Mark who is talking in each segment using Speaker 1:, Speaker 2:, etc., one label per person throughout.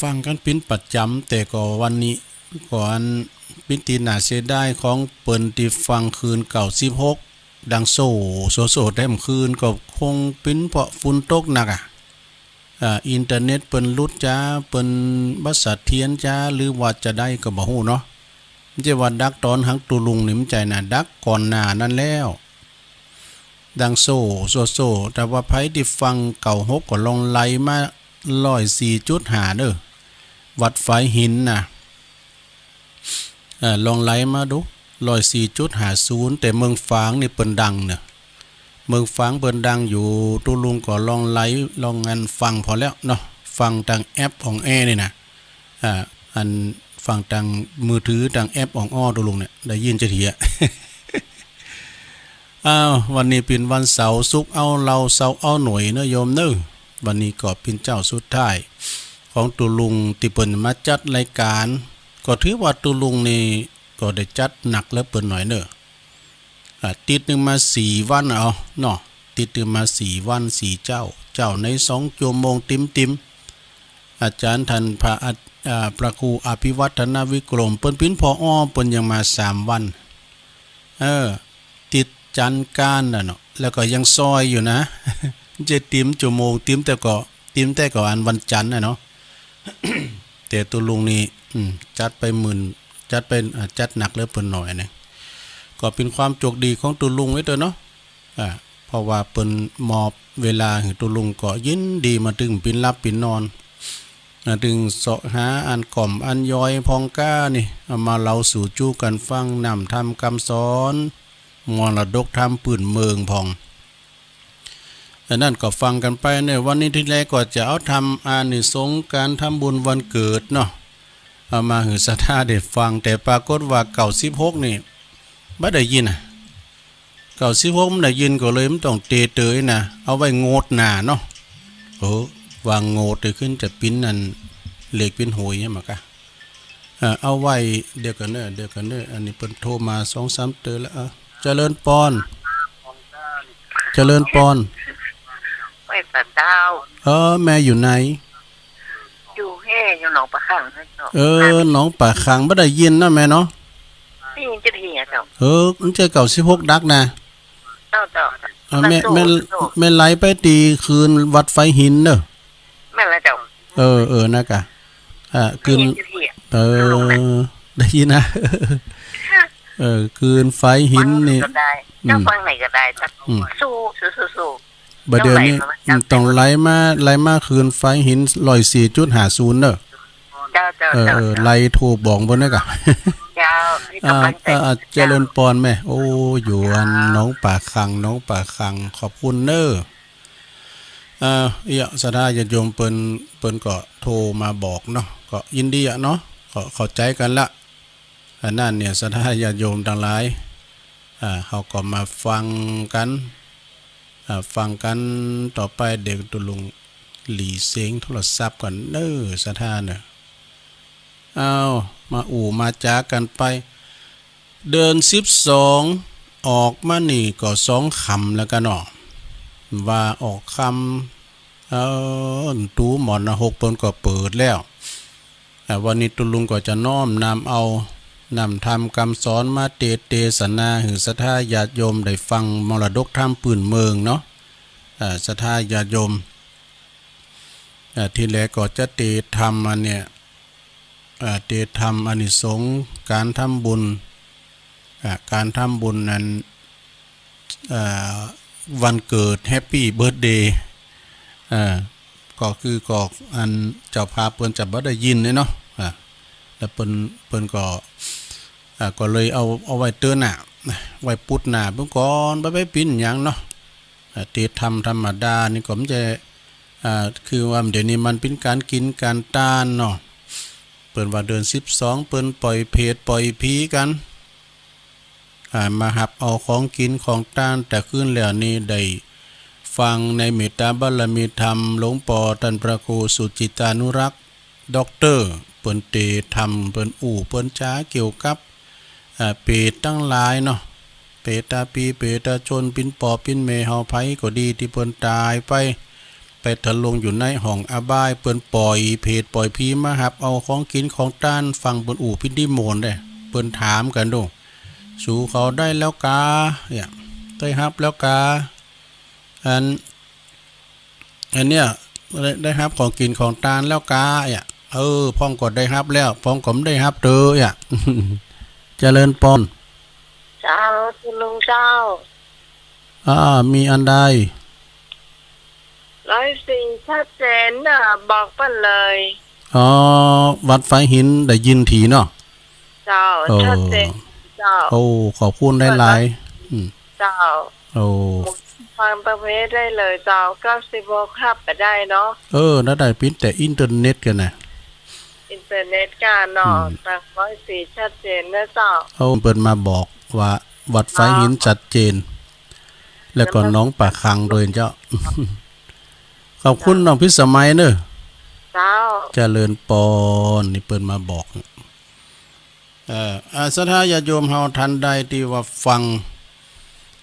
Speaker 1: ฟังกันเป็นประจำแต่ก็วันนี้ก่อนเป็นตีน่าเสียดายของเปิ้นที่ฟังคืนเก่า16ดังโซแต้มคืนก็คงเป็นเพราะฝนตกหนักอินเทอร์เน็ตเปิ้นหลุดจ้าเปิ้นบ่เสถียรจ้าหรือว่าจะได้ก็บ่ฮู้เนาะมันจะว่าดักตอนหักตุลุงนี่มันใจน่ะดักก่อนหน้านั้นแล้วดังโซแต่ว่าไผที่ฟังเก่า6ก็ลองไล่มา104.5เด้อวัดไฟหินน่ะลองไล่มาดู104.50แต่เมืองฝางนี่เปิ้นดังเนี่ยเมืองฝางเปิ้นดังอยู่ตุลุงก็ลองไล่ลองงันฟังพอแล้วเนาะฟังทางแอปของแอนี่นะอันฟังทางมือถือทางแอปของอ้อตุลุงเนี่ยได้ยินจะเถีย วันนี้เป็นวันเสาร์ศุกร์เอาเราเสาร์เอาหน่วยเนอะโยมเนอะวันนี้ก็เป็นเจ้าสุดท้ายของตุลุงที่เปิ้นมาจัดรายการก็ถือว่าตุลุงนี่ก็ได้จัดหนักแล้วเปิ้นหน่อยเนอะติดนึงมา4วันเอาเนาะติดนึงมา4วัน4เจ้าใน2ชั่วโมงติมอาจารย์ท่านพระครูอภิวัฒนวิกรมเปิ้นเป็นผอเปิ้นยังมา3วันติดจันการน่ะเนาะแล้วก็ยังซอยอยู่นะจะติมชั่วโมงติมแต่ก็อันวันจันทร์น่ะเนาะ แต่ตุลุงนี่จัดไปจัดหนักแล้วเปิ้นหน่อยนึงก็เป็นความโชคดีของตุลุงไว้เด้อเนาะเพราะว่าเปิ้นมอบเวลาให้ตุลุงก็ยินดีมาถึงปินหลับปินนอนถึงเสาะหาอันกล่อมอันย้อยพองก้านี่เอามาเล่าสู่จู้กันฟังนำทำคำสอนมรดกธรรมปืนเมืองพองนั่นก็ฟังกันไปเนี่ยวันนี้ที่แรกก็จะเอาทำอานิสงส์การทำบุญวันเกิดเนาะเอามาหือศรัทธาเด็ดฟังแต่ปรากฏว่าเก่า16นี่บ่ได้ยินเก่า16มันได้ยินก็เลยมันต้องเตยนะเอาไว้โงดหน้าเนาะวางโงดขึ้นจะปิ้นนั่นเหล็กปิ้นหวยเนี่ยมากะเอาไว้เดี๋ยวกันเด้ออันนี้เพิ่นโทรมา 2-3 เตือนแล้วเจริญปอน
Speaker 2: ไม่ตัดดาว
Speaker 1: แม่อยู่ไหน
Speaker 2: อยู่อยู่หนองปลาขัง
Speaker 1: หนองป่าขังบ่ได้ยินนะแม่เนาะ
Speaker 2: ได้ยินจะเถียเจ้า
Speaker 1: มันเจอเก่า16ดักนะ
Speaker 2: เจ้า
Speaker 1: แม่ไหลไปตีคืนวัดไฟหินเด้อ
Speaker 2: แม่ละเจ้า
Speaker 1: นะกะคืนได้ยินนะคืนไฟหินนี่
Speaker 2: เจ้าฟังไหนก็ได้สู้
Speaker 1: บ่เดี๋ยวนี้ต้องไหลมาคืนไฟหิน104.50เด้อไล่โทรบอกบ่ได้กะเจริญปอนแม่โอ้อยู่อันน้องป่าคังขอบคุณเด้อศรัทธาญาติโยมเปิ้นก็โทรมาบอกเนาะก็ยินดีเนาะก็เข้าใจกันละอันนั้นเนี่ยศรัทธาญาติโยมทั้งหลายเฮาก็มาฟังกันต่อไปเด็กตุลุงหลีเสียงโทรศัพท์ก่อนเด้อศรัทธาเนี่ยมามาจากันไปเดิน12ออกมานี่ก็2คำแล้วกันเนาะว่าออกคำตูหมอน6เปิ้นก็เปิดแล้ววันนี้ตุลุงก็จะน้อมนำธรรมคำสอนมาเทศนาให้ศรัทธาญาติโยมได้ฟังมรดกธรรมปืนเมืองเนาะศรัทธาญาติโยมที่แรกก็จะเทศธรรมอันเนี่ยเทศธรรมอานิสงส์การทำบุญนั้นวันเกิดแฮปปี้เบิร์ธเดย์ก็คือก็อันเจ้าภาพเปิ้นจะบ่ได้ยินเนาะแล้วเปิ้นก็เลยเอาไว้เตือนไว้ปุดหน้าเพิ่นก่อนบ่ไปปิ้นหยังเนาะเทศธรรมธรรมดานี่ก็มันจะคือว่าเดี๋ยวนี้มันเป็นการกินการต้านเนาะเปิ้นว่าเดือน12เปิ้นปล่อยเพจปล่อยผีกันมาหับเอาของกินของต้านแต่ขึ้นแล้วนี้ได้ฟังในเมตตาบารมีธรรมหลวงปอท่านพระครูสุจิตานุรักษ์ด็อกเตอร์เปิ้นเตธรรมเปิ้นเปิ้นจ้าเกี่ยวกับเปรตทั้งหลายเนาะเปรตตาปีเปรตตาชนปินปอบปินเมเฮาไผก็ดีที่เปิ้นตายไป ทะลงอยู่ในห้องอาบายเปิ้นปล่อยเพจปล่อยพีมาหับเอาของกินของต้านฟังบนอู่พินดิโมนได้เปิ้นถามกันดูสู่เขาได้แล้วกาเนี่ยได้ฮับแล้วกาอันเนี้ยได้ฮับของกินของต้านแล้วกาเนี่ยพ่องก็ได้ฮับแล้วพ่องก็ได้ฮับเด้อเนี่ย เจริญปอน
Speaker 2: เจ้าคุณลุงเจ้า
Speaker 1: มีอันใด
Speaker 2: 104ชัดเจนน่ะบอกเปิ้นเลย
Speaker 1: วัดไฟหินได้ยินถีเนาะ
Speaker 2: เจ้าชัดเจนเจ้า
Speaker 1: ขอบคุณได้หลาย
Speaker 2: เจ้าฟังประเภทได้เลยเจ้า96ครับก็ได้เนาะ
Speaker 1: น่าได้ปิ้นแต่อินเทอร์เน็ตกันนะ
Speaker 2: อินเทอร์เน็ตกันเนาะแต่104ชัดเจนนะเจ้า
Speaker 1: เปิ้นมาบอกว่าวัดไฟหินชัดเจนแล้วก็น้องป่าคังโดยเจ้าขอบคุณน้องพิสมัยเนอะ
Speaker 2: เจ้า
Speaker 1: เจริญปอนนี่เปิ้นมาบอกสัทธาญาติโยมเฮาทันใดที่ว่าฟัง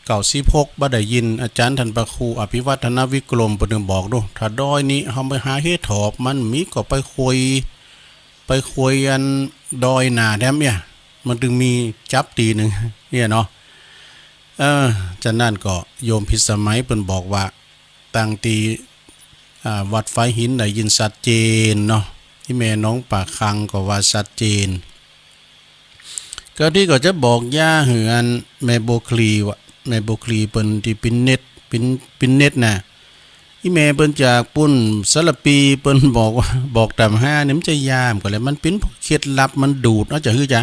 Speaker 1: 96บ่ได้ยินอาจารย์ท่านพระครูอภิวัฒนวิกรมเพิ่นบอกดูถ้าดอยนี้เฮาไปหาเฮ็ดถอบมันมีก็ไปคุยอันดอยหน้าแถมเนี่ยมันถึงมีจับตีนึงเนี่ยเนาะฉะนั้นก็โยมพิสมัยเพิ่นบอกว่าตั้งตีวัดไฟหินได้ยินชัดเจนเนาะที่แม่น้องป่าคังก็ว่าชัดเจนก็ที่ก็จะบอกย่าเหือนแม่โบคลีว่าแม่โบคลีเปิ้นที่ปินเน็ตน่ะอีแม่เปิ้นจากปุ้นสารปีเปิ้นบอกว่าบอกตาม5นี่มันจะยามก็เลยมันเป็นเคล็ดลับมันดูดเนาะจะคือจ้ะ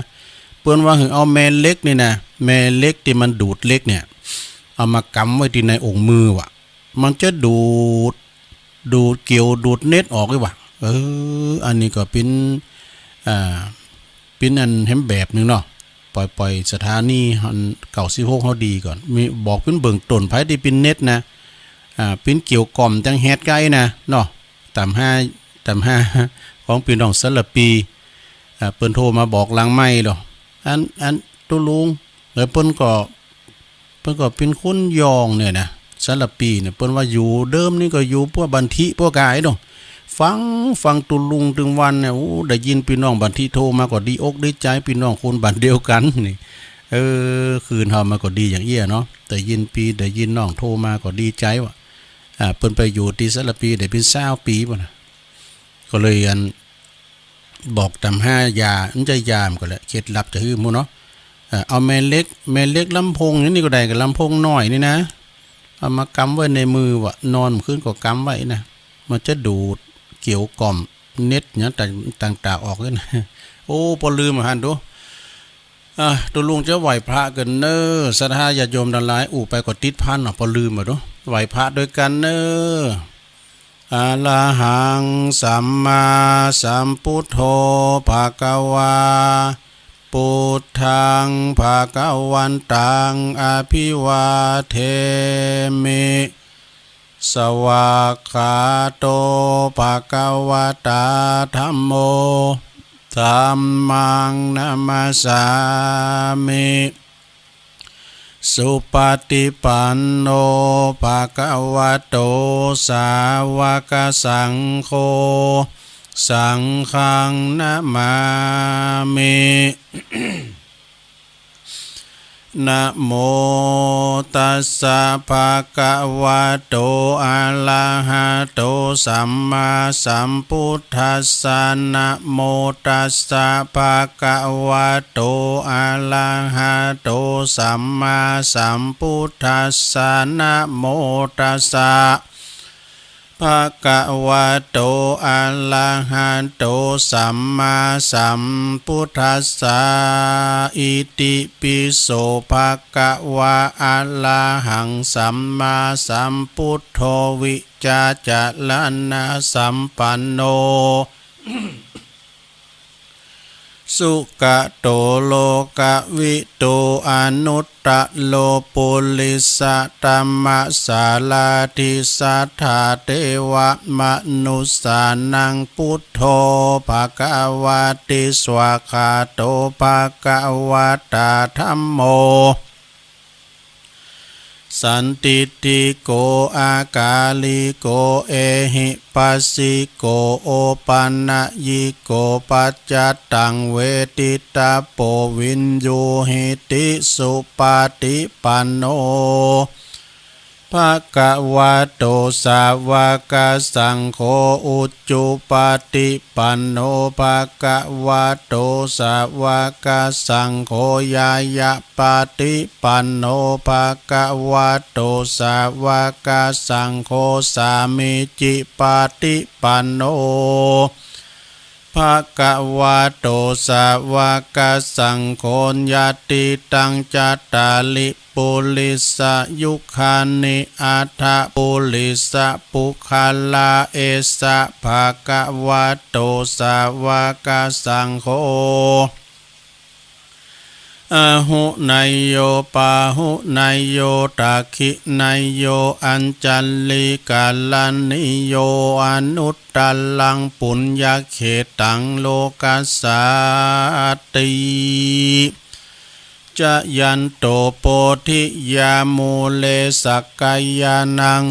Speaker 1: เปิ้นว่าเอาแม่เล็กนี่นะแม่เล็กที่มันดูดเล็กเนี่ยเอามากำไว้ที่ในองค์มือว่ะมันจะดูดเกี่ยวดูดเน็ตออกเลยว่ะอันนี้ก็เป็นอันแฮมแบบนึงเนาะปล่อยสถานีอัน96เฮาดีก่อนมีบอกเป็นเบื้องต้นไผที่เป็นเน็ตนะเป็นเกี่ยวก่อมจังแฮดไกเนาะตาม5ของพี่น้องสารปีเปิ้นโทรมาบอกหลังไม้ดอกอันตุลุงแล้วเปิ้นก็เป็นคนยองเนี่ยนะสารปีเนี่ยเปิ้นว่าอยู่เดิมนี่ก็อยู่พวกบันทิพวกกายดอกฟังตุลุงถึงวันเนี่ยได้ยินพี่น้องบันทิโทรมาก็ดีอกดีใจพี่น้องคนบ้านเดียวกันนี่คืนเฮามาก็ดีอย่างเอี้ยเนาะแต่ได้ยินน้องโทรมาก็ดีใจว่ะเปิ้นไปอยู่ที่สารปีได้เป็น20ปีป่ะนะก็เลยบอกตาม5ยามันจะยามก็แหละเคล็ดลับจะคือหมู่เนาะเอาแม่เล็กลำโพงนี่ก็ได้กับลำโพงน้อยนี่นะเอามากำไว้ในมือว่ะนอนขึ้นก็กำไว้นะมันจะดูดเกี่ยวกล่อมเน็ตเนี่ยต่างๆออกเลยนะพอลืมหันดูตัวลุงจะไหวพระกันเนอศรัทธาญาติโยมทั้งหลายไปก็ติดพันพอลืมดูไหวพระด้วยกันเนออะระหังสัมมาสัมพุทโธภะคะวาพุทธังภะคะวันตังอภิวาเทมิสวากขาโตภะคะวะตาธัมโมธัมมังนะมัสสามิสุปฏิปันโนภะคะวะโตสาวกสังโฆสังฆังนะมามินะโมตัสสะภะคะวะโตอะระหะโตสัมมาสัมพุทธัสสะนะโมตัสสะภะคะวะโตอะระหะโตสัมมาสัมพุทธัสสะนะโมตัสสะภะคะวะโตอะระหะโตสัมมาสัมพุทธัสสะอิติปิโสภะคะวะอะระหังสัมมาสัมพุทโธวิจาจารณะสัมปันโนสุกะโตโลกะวิโตอนุตตะโลปุลิสะธัมมะสาลาทิสัทธาเทวะมนุสสานังพุทโธภะคะวะติสวากขาโตภะคะวะตาธัมโม สันติติโกอากาลิโกเอหิปัสสิโกโอปันนะยิโกปัจจตังเวทิตาโปวินโยหิติสุปาติปันโนภะคะวะโตสาวกสังโฆอุจจุปาติปันโนภะคะวะโตสาวกสังโฆยายะปาติปันโนภะคะวะโตสาวกสังโฆสามิจิปาติปันโนภะคะวะโตสาวกสังโฆญาติตังจัตตาลิปุลิสยุคานิอัฏฐปุลิสปุคาลาเอสะภะคะวะโตสาวกสังโฆอะหุนายโยปาหุนายโยตักขินายโยอัญจัลลิกาลันนิโยอนุตตลังปุญญเขตังโลกัสสาติจะยันโตโพธิยามูเลสักกายานัง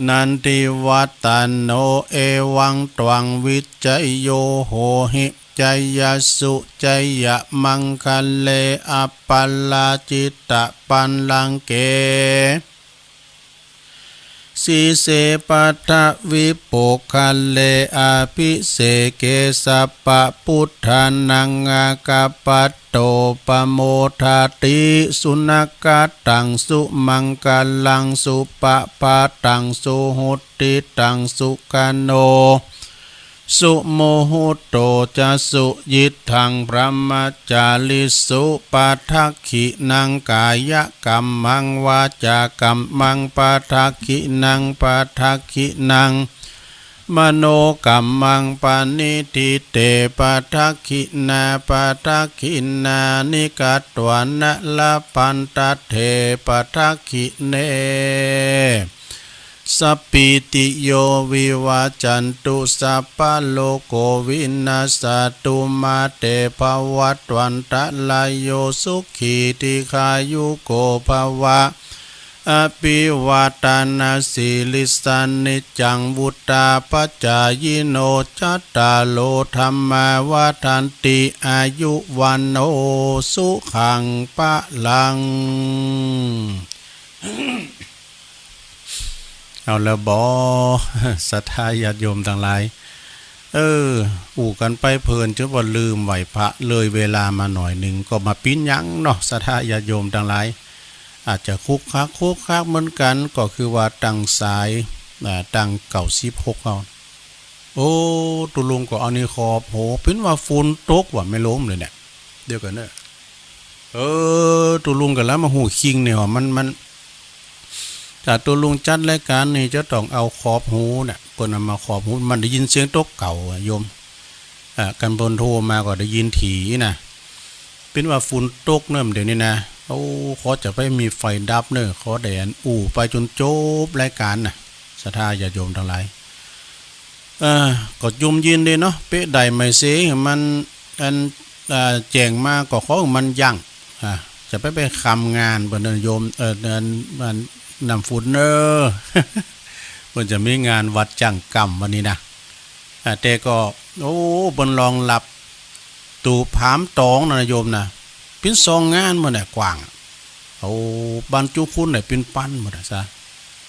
Speaker 1: นันติวัตตโนเอวังตวังวิจัยโยโหหิจยสุจยมังคัลเลอปัลลาจิตตะปันลังเกสีเสปัทวิปุคัลเลอภิเสเกสัปปะพุทธานังอากาปัตโตปโมทาติสุนักกตังสุมังคลังสุปะปะตังสุหุติตังสุกโนสุโมหุโตจะสุยิทังพระมจาลิสุปัทักขินังกายกัมมังวาจากัมมังปัทักขินังปัทักขินังมโนกัมมังปานิทิเตปัทักขินาปัทักขินานิกัตวนะละปันตเถปัทักขิเนสัพพิติโยวิวาจันตุสัพพะโลกโควินาสตุมาเตภวัตวันตะลายโยสุขีติขายุโกภวะอภิวาทานาสิลิสันนิจังวุตตาปัจจายโนจัตตาโลธรรมาวาทันติอายุวันโนสุขังปะลังเอาละบอศรัทธาญาติโยมทั้งหลายอู่กันไปเพลินจนว่าลืมไหวพระเลยเวลามาหน่อยหนึ่งก็มาปิ้นยั้งเนาะศรัทธาญาติโยมทั้งหลายอาจจะคุกคักเหมือนกันก็คือว่าตั้งสายตั้งเก่า16เอาโอ้ตุลุงก็เอานี่ขอบโหเป็นว่าฝนตกว่าไม่ล้มเลยเนี่ยเดี๋ยวกันเนอะตุลุงกันแล้วมาหูคิงเนี่ยมันแต่ตัวลุงจัดรายการนี่จะต้องเอาขอบหูเนี่ยเปิดมาขอบหูมันได้ยินเสียงตกเก่าโยมกันบนโทรมาก็ได้ยินถี่นะเป็นว่าฝุ่นตกเนิ่มเดี๋ยวนี้นะเขาขอจะไปมีไฟดับเนอะขอแดนไปจนจบรายการน่ะศรัทธาญาติโยมทั้งหลายก็ยุมยินเลยเนาะเป๊ะใดไม่เสียมันอันแจงมาก็ขอมันยั่งจะไปคำงานบนโยมมันนำฝุ่นเนอะมันจะมีงานวัดจังกรรมวันนี้นะแต่ก็บนรองหลับตูผามตองนะโยมนะเป็นซองงานมันเนี่ยกว้างบรรจุคุณเนี่ยเป็นปั้นหมดซะ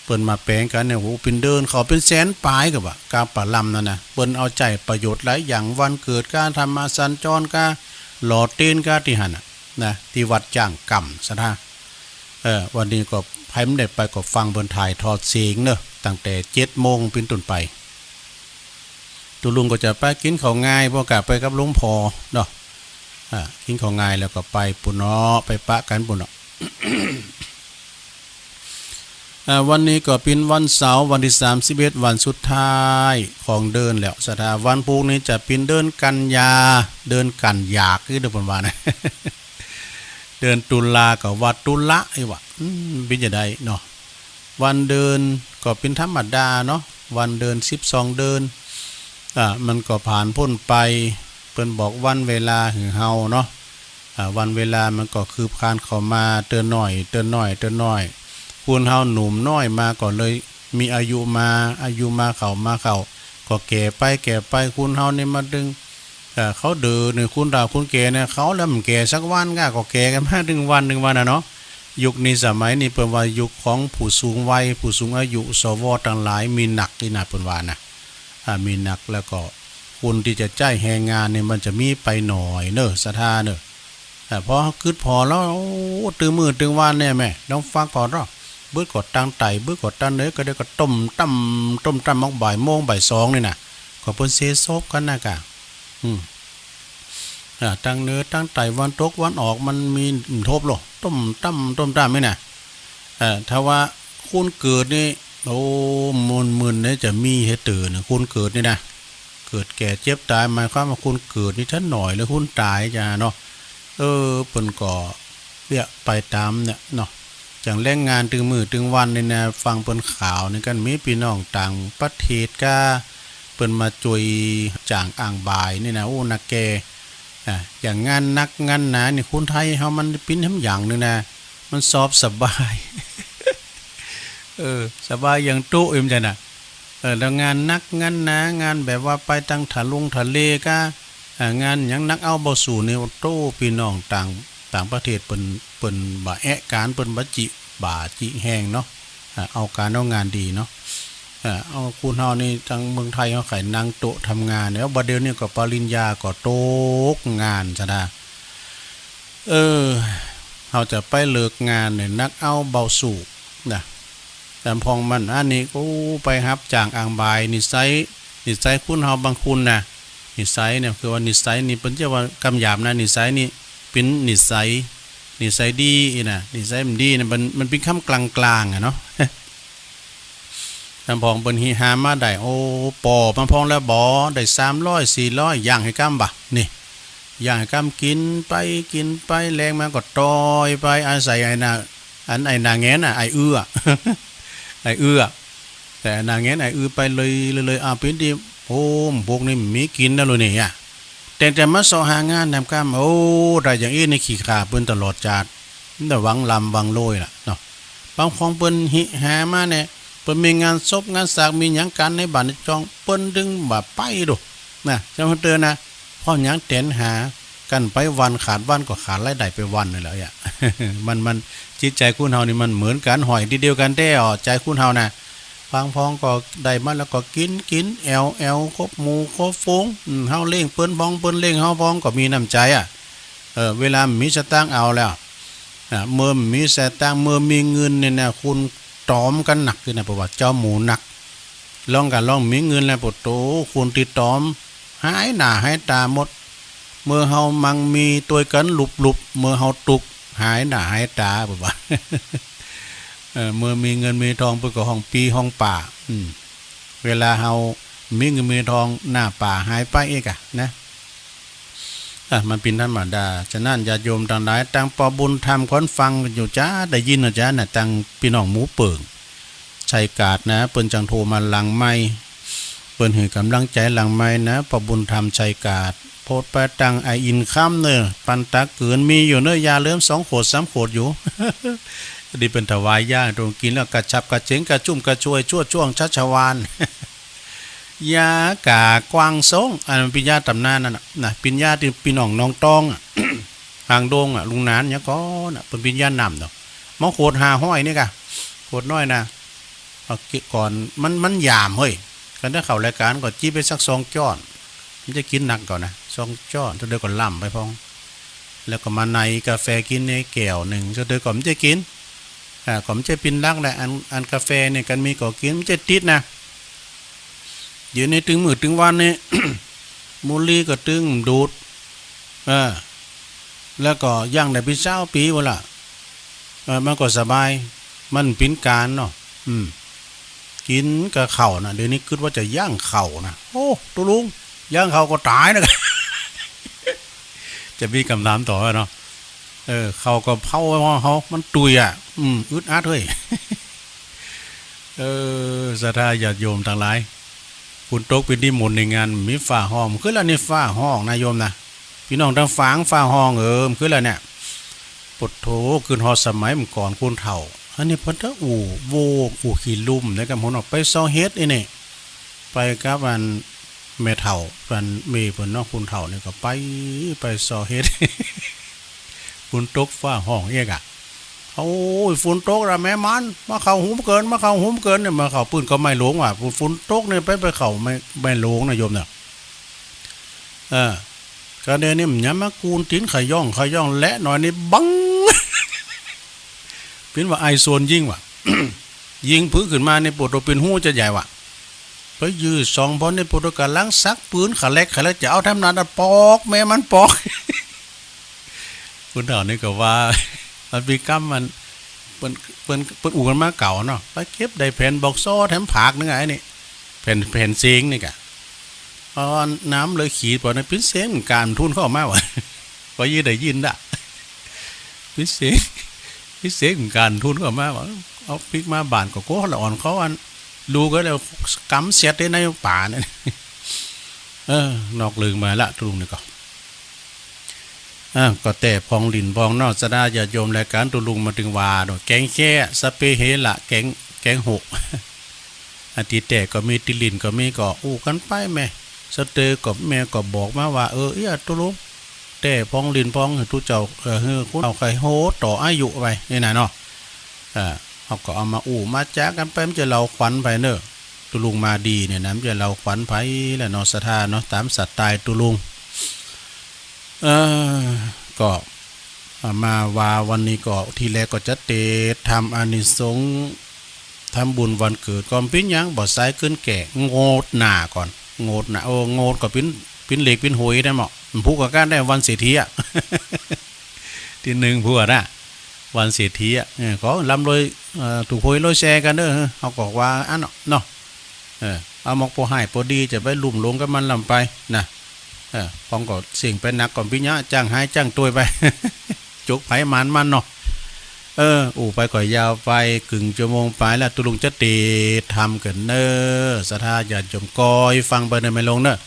Speaker 1: เปิ้นมาแปลงกันเนี่ยเป็นเดินเขาเป็นแสนปลายกับว่ากาปะลำนั่นนะเปิ้นเอาใจประโยชน์หลายอย่างวันเกิดการทำมาสัญจรกาหล่อเต้นกาที่หันนะที่วัดจังกรรมซะท่าวันนี้ก็ให้มันได้ไปก็ฟังเปิ้นถ่ายทอดเสียงเนอะตั้งแต่7 โมงเป็นต้นไปตุลุงก็จะไปกินข้าวง่ายพอกลับไปกับหลวงพ่อเนาะกินข้าวง่ายแล้วก็ไปปุ่นเนาะไปปะกันปุ่นเนาะ วันนี้ก็เป็นวันเสาร์วันที่31วันสุดท้ายของเดินแล้วสถาวันพรุ่งนี้จะเป็นเดินกันยาเดินกันยากคือเดินวันนะ เดินตุลากับวัดตุละไอ้วะเป็นจะได้เนาะวันเดินก็เป็นธรรมดาเนาะวันเดิน12เดินมันก็ผ่านพ้นไปเพิ่นบอกวันเวลาหือเฮาเนาะ วันเวลามันก็คือผ่านเข้ามาเตือนหน่อยเตือนหน่อยเตือนหน่อยคุณเฮาหนุ่มน้อยมาก่อนเลยมีอายุมาเข้าก็แก่ไปคุณเฮานี่มาดึงเขาเดือเนี่ยคุณดาวคุณแก่เนี่ยเขาแล้วมันแก่สักวันก็แก่กันมาดึงวันเนาะยุคนี้สมัยนี้เป็นว่ายุคของผู้สูงวัยผู้สูงอายุสวทั้งหลายมีหนักนี่นะเป็นว่านะมีหนักแล้วก็คุณที่จะจ่ายแรงงานเนี่ยมันจะมีไปหน่อยเนอะสถานเนอะพอคืดพอแล้วตื่นมือตื่นวันเนี่ยแม่ต้องฟังพอรอเบื้อกดตั้งไตเบื้อกดตั้งเนื้อก็ได้ก็ต้มตั้มมองบ่ายโมงบ่ายสองนี่นะก็เป็นเซซบกันนะกะตั้งเนื้อตั้งไตวันตกวันออกมันมีทบหรอต้มตั้มไม่น่ะถ้าว่าคุณเกิดนี่โอ้มึนเนี่ยจะมีเหตุตื่นคุณเกิดนี่นะเกิดแก่เจ็บตายหมายความว่าคุณเกิดนี่ท่านหน่อยแล้วคุณตายจ้าเนาะเปิ่นก่อเรียกไปตามเนี่ยเนาะอย่างแรงงานถึงมือถึงวันนี่นะฟังเปิ้นข่าวนี่กันมีพี่น้องต่างประเทศก็เปิ้นมาจวยจ่างอ่างบายนี่นะโอ้นักแกอย่างงานนักงานหนานี่คนไทยเฮามันปิ้นทำอย่างนึงนะมันสอบสบายสบายอย่างตู้เอ็มจ้ะน่ะแล้วงานนักงานหนางานแบบว่าไปตั้งทะเลก็งานอย่างนักเอาบ่สู่นี่โตพี่น้องต่างประเทศเปิ้นบ่แอะการเปิ้นบ่จิแฮงเนาะเอาการเอางานดีเนาะเอาคุณเฮานี่ทางเมืองไทยเฮาไขนั่งโต๊ะทำงานแล้วบัดเดี๋ยวนี้ก็ปริญญาก็โต๊ะงานซะนะเฮาจะไปเลิกงานเนี่ยนักเอาเบาสู่นะแต่พองมันอันนี้ก็ไปรับจ้างอ่างบายนิสัยคุณเฮาบางคุณนะนิสัยเนี่ยคือว่านิสัยนี่เปิ้นจะว่ากำหยาบนะนิสัยนี่เป็นนิสัยดีนะนิสัยมันดีนะมันเป็นคำกลางๆอ่ะเนาะทำพองเปิ้นฮีหามาได้โอ้ปอมาพองแล้วบ่ได้300 400ย่างให้กำบ่นี่ย่างให้กำกินไปแรงมาก็ต้อยไปอาศัยไอ้นาแงนไอ้เอื้อ ไอ้เอื้อแต่นาแงนไอ้เอื้อไปเลยเป็นดิโอ้พวกนี้มีกินแล้วเลยนี่แต่มาสอหางานทำกำโอ้ได้อย่างอี้ในขี้ขาเปิ้นตลอดจาดแต่หวังลำหวังโรยล่ะเนาะบางของเปิ้นหิหามาเนี่ยเปิ้นมีงานศพงานสากมีหยังกันในบ้านในจองเปิ้นดึงบ่ไปดูนะจังเตือนนะเพราะหยังแตนหากันไปวันขาดวันก็ขาดรายได้ไปวันนั่นแหละมันจิตใจคุณเฮานี่มันเหมือนกันหอยทีเดียวกันแต่ใจคุณเฮานะฟังพ้องก็ได้มาแล้วก็กินแอลครบหมู่ครบฝูงเฮาเล่งเปิ้นพ้องเปิ้นเล่งเฮาพ้องก็มีน้ำใจเวลามีสตางค์เอาแล้วเมื่อมีสตางค์เมื่อมีเงินเนี่ยนะคุณตอมกันหนักเลยนะเพราะว่าเจ้าหมูหนักลองมีเงินแล้วปวดโตคุณติดตอมหายหน้าหายตาหมดเมื่อเฮามังมีตัวกันหลุบเมื่อเฮาตุกหายหน้าหายตาแบบว่า เมื่อมีเงินมีทองไปก็ห้องปีห้องป่าเวลาเฮามีเงินมีทองหน้าป่าหายไปเอกนะมันเป็นธรรมดาฉะนั้นญาติโยมต่างหลายต่างปอบุญธรรมคนฟังอยู่จ้าได้ยินนะจ้าน่ะต่างพี่น้องหมูเปิงชัยกาดนะเปิ้นจังโทรมาหลังไม้เปิ้นให้กำลังใจหลังไม้นะปอบุญธรรมชัยกาดโพดไปตังไออินค่ำเนอปันตะเกินมีอยู่เนอยาเริ่ม2 ขวด 3 ขวดอยู่ ดีเป็นถวายย่าตรงกินแล้วกระชับกระเจ๋งกระจุ่มกระชวยชั่วช่วงชัชวาน ยากากวางสงอันเป็นยาตำนานนั่นน่ะเป็นยาที่พี่น้องน้องตอง หางดงลุงนานเนี่ยก็เป็นเป็นยานำเนาะมอโคด500นี่กะโคดน้อยนะเอาก่อนมันยามเฮ้ยกันถ้าเข้ารายการก็จี้ไปสัก2 จ้อนมันจะกินหนักก่อนนะ2 จ้อนเดี๋ยวก็ล่ำไปพองแล้วก็มาในกาแฟกินในแก้วหนึ่งเดี๋ยวก็มันจะกินก็มันจะปินรักแหละอันกาแฟเนี่ยกันมีก็กินมันจะติดนะอยู่ในถึงมือถึงวันนี่ มูลีก็ตึงดูดแล้วก็ย่างได้เป็น20 ปีวะล่ะมันก็สบายมันเป็นการเนาะกินกับเข่านะเดี๋ยวนี้คิดว่าจะย่างเข่านะโอ้ตัวลุงย่างเข่าก็ตายนะ จะมีคำถามต่อเนาะเข่าก็เผาเขามันตุยอึดอัดเฮ้ย ศรัทธาญาติโยมทั้งหลายคุณตกเป็นที่มนต์ในงานมีฝ้าห้องคือแล้วนี่ฝ้าห้องนายโยมนะ พี่น้องทางฝางฟ้าห้องมันคืออะไรเนี่ยปดโถคืนฮอดสมัยมันก่อนคนเฒ่าอันนี้เพิ่นก็โวขี้ลุ่มแล้วก็หมุนออกไปซอเฮ็ดนี่ไปกับอันแม่เฒ่าอันเมเพิ่นเนาะคนเฒ่านี่ก็ไปซอเฮ็ด ฝนตกฟ้าห้องเอกอ่ะโอ้ยฝนตกละแม่มันมาเข้าหุมเกินเนี่ยมาเข้าปืนก็ไม่หลงว่ะฝนตกเนี่ยไปเข้าไม่หลงนะโยมเนี่ยกระเดนี่มันยังมากูนติ้นขย่องและหน่อยนี่บัง เป็นว่าไอโซนยิงว่ะ ยิงพื้นขึ้นมาในปวดตัวเป็นหูจะใหญ่ว่ะไปยื้อสองพอในปวดตัวกำลังซักปืนขาเล็กจะเอาทำนานปอกแม่มันปอก คุณเฒ่านี่ก็ว่ามันปีกัมมันเปิ้นอู่กันมาเก่าเนาะไปเก็บได้แผ่นบอกโซ่แถมผักนึงไงนี่แผ่นเสียงนี่กะพอน้ำเลยขีดพอในพิเศษการทุนเข้ามาวะพอยืดได้ยินด่ะพิเศษการทุนเข้ามาวะเอาพริกมาบานก็โก้ละอ่อนเขาอันดูก็แล้วกำเสียดได้ในป่าเนี่ยนอกลืมมาละทุงนี่ก็ก็แต่พองหลินพองนอกสดาอย่าโยมรายการตุลุงมาถึงวาดแกงแค่สเปเฮละแกงหกอาทิตย์แต่ก็มีติลินก็มีก็อู้กันไปแม่สเตอกับแม่ก็บอกมาว่าตุลุงแต่พองหลินพองทุเจ้าคุณเอาใครโหต่ออายุไปนี่นะเนาะเขาก็เอามาอู้มาจ้ากันไปมันจะเราขวัญไปเนอะตุลุงมาดีเนี่ยนะมันจะเราขวัญไปแล้วเนาะสถานเนาะตามสัตว์ตายตุลุงก็มาว่าวันนี้ก็ทีแรกก็จะเตะทำอานิสงส์ทำบุญวันเกิดก่อนปิ้นยังบ่อสายขึ้นแก่โงดหน้าก่อนโงดหน้าโงดก็ปิ้นเหล็กปิ้นหวยได้หมดผู้กับการได้วันเศรษฐีอ่ะ ที่หนึ่งผู้อ่ะวันเศรษฐีอ่ะก็ลำเลยถูกหวยลอยแชร์กันเด้อเขาบอกว่าอันเนาะเอามอกโปให้โปดีจะไปลุ่มลงกับมันลำไปนะพองก็เสี่ยงไปนักก่อนพี่เนาะจ้างหายจ้างตัวไป จุกไผมันเนาะไปก่อยยาวไปกึ่งชั่วโมงไปแล้วตุลุงจะตีทำกันเนอสถาญาติโยมกอยฟังไปในไม่ลงเนอะ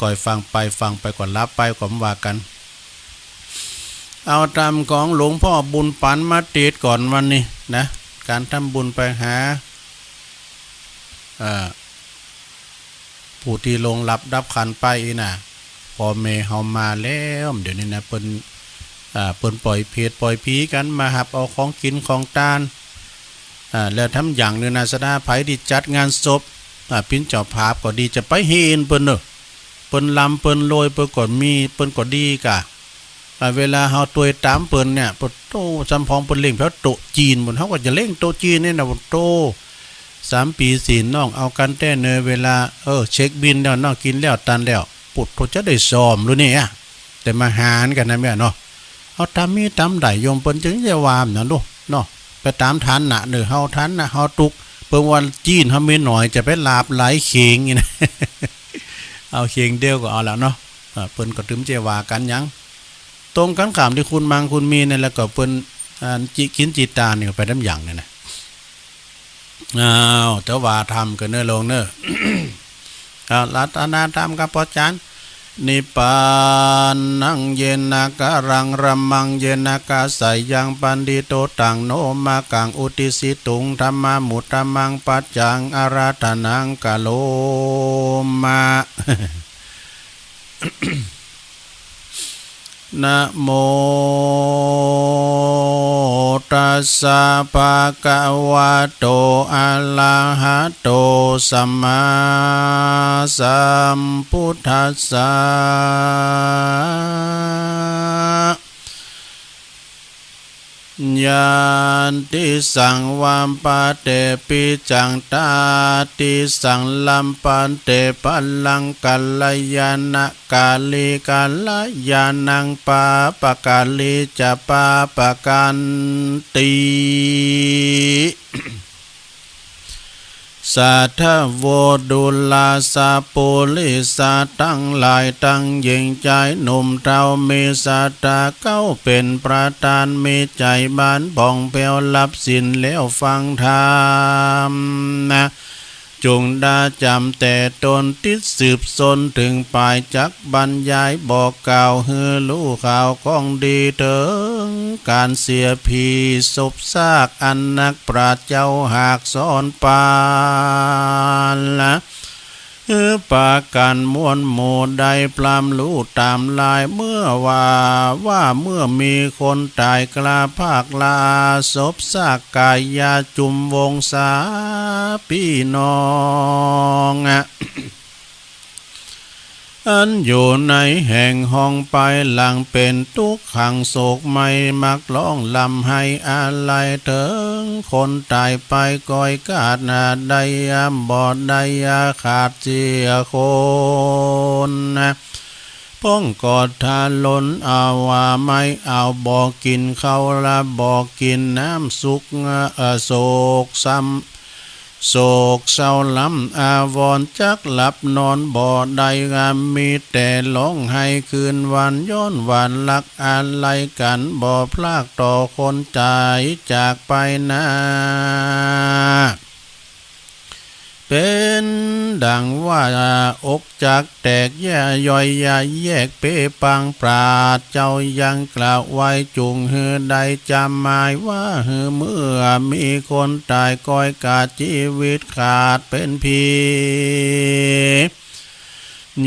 Speaker 1: ก่อยฟังไปก่อนรับไปก่อนว่ากันเอาตามของหลวงพ่อบุญปันมาติดก่อนวันนี้นะการทำบุญไปหาผู้ที่ลงรับดับขันไปน่ะพอเมเฮามาแล้วเดี๋ยวนี้นะเปิ้นปล่อยเพจปล่อยผีกันมาหับเอาของกินของตานแล้วทำอย่างนึงนะสดาไผที่จัดงานศพปิ้นเจ้าภาพก็ดีจะไปเห็นเปิ้นเนอะเปิ้นลำเปิ้นโรยเปิ้นก็มีเปิ้นก็ดีกะเวลาเฮาตัวยตามเปิ้นเนี่ยปโตจำพองเปิ้นเล่งเพราะโตจีนบนเฮาก็จะเล่งโตจีนนี่นะโต3 ปีศีลน้องเอากันแต่เนเวลาเช็คบินแล้วน้องกินแล้วตันแล้วปุดโตจะได้ซ้อมรู้นี่แต่มาหารกันนะแม่เนาะเอาตามมีตามได้โยมเปิ้นจึงจะวามนะลูกเนาะไปตามฐานน่ะเฮาฐานน่ะเฮาตุกเปิ้นวันจีนเฮามีหน่อยจะไปลาบหลายเข่งนี่นะ เอาเข่งเดียวก็เอาแล้วเนาะเปิ้นก็ตึมจะว่ากันหยังตรงกันข้ามที่คุณมังคุณมีนั่นแล้วก็เปิ้นกินจิตานี่ก็ไปน้ำหยังนี่นะแต่ว่าทำกันเนอลงเนอ รัตนาธรรมกับพ่อจันนิปานังเยนะกะรังรัมมังเยนะกะใสยังปันดิโตตังโนมากังอุติสิตุงธรรมมุตตมังปัจจังอาราธนังกะโลมา นะโมตัสสะภะคะวะโตอะระหะโตสัมมาสัมพุทธัสสะญาติสังวัมปะเตปิจังตาติสังลัมปันเตปัลลังกัลยานะกาลิกัลยานังปาปะกาลิจะปาปะกันติสัทธโวดุลาสาปุลิสาตั้งหลายตั้งยิงใจหนุ่มเท่ามีสัตตาเก้าเป็นประธานมีใจบ้านบ่องเปียวรับสินแล้วฟังธรรมนะจ จงดาจำแต่ตนติดสืบสนถึงปลายจักบรรยายบอกกล่าวเฮือรู้ข่าวของดีเถิงการเสียพีศพซากอันนักปราชญ์เจ้าหากสอนปานละปากันมวนโมใดปลามรู้ตามลายเมื่อว่าเมื่อมีคนตายกลาภาคลาศพซากกายยาจุมวงศาพี่น้องอันอยู่ในแห่งห้องไปหลังเป็นทุกขังโศกไม่มักร้องลำให้อะไรเถิงคนตายไปก้อยกาดนาใดบอดใดขาดเจียคนป้องกอดทาล้นเอาว่าไม่เอาบอกกินเขาละบอกกินน้ำสุกโศกซ้ำโศกเศร้าล้ำอาวรจักหลับนอนบ่ได้งามมีแต่ร้องให้คืนวันย้อนวันลักอะไรกันบ่พลากต่อคนใจจากไปนะเป็นดังว่าอกจักแตกแย่ย่อยยาแยกเปปังปราดเจ้ายังกล่าวไว้จุงหือใดจำหมายว่าหือเมื่อมีคนตายก้อยกาดชีวิตขาดเป็นพี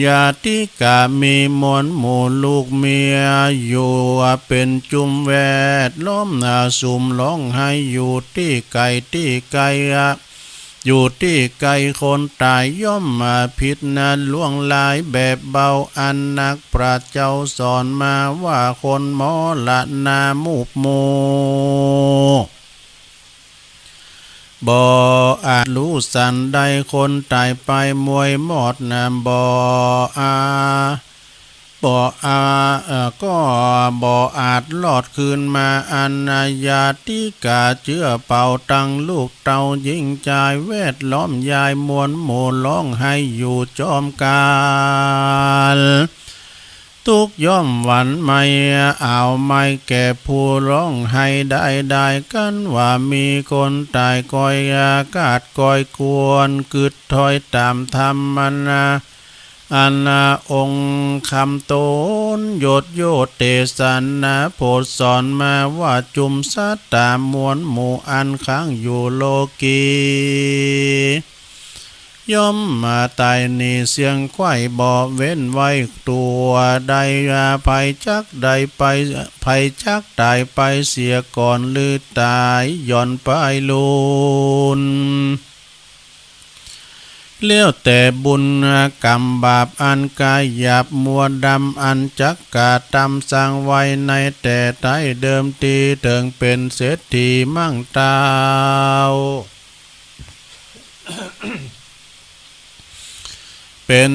Speaker 1: ญาติกามีมวลหมู่ลูกเมียอยู่เป็นจุมแวดล้อมสุ่มร้องให้อยู่ที่ไก่อยู่ที่ไกลคนตายย่อมมาผิดนะล่วงลายแบบเบาอันนักปราชญ์เจ้าสอนมาว่าคนหมอละนามุบโมบ่อาจรู้สันใดคนตายไปมวยหมดนะก็บ่อาจลอดคืนมาอันนาญาติกาเจือเป่าตังลูกเต่ายิงใจแวดล้อมยายมวลหมู่ร้องให้อยู่จอมกาลทุกย่อมหวั่นไม่เอาไม่แก่ผู้ร้องให้ได้กันว่ามีคนตายก้อยอากาศก้อยกวนกึดถอยตามธรรมนาอันองค์คำโตนโยเตสันนะโพดสอนมาว่าจุมสัตตามวลหมู่อันค้างอยู่โลกีย่อมมาตายนี่เสียงไข้บ่เว้นไว้ตัวใดภัยจักใดไปภัยจักตายไปเสียก่อนหรือตายย่อนไปลุนเลี้ยวแต่บุญกรรมบาปอันกายหยาบมัวดำอันจักกาตำสร้างไว้ในแต่ใต้เดิมทีเถิงเป็นเศรษฐีมั่งตาวเป็น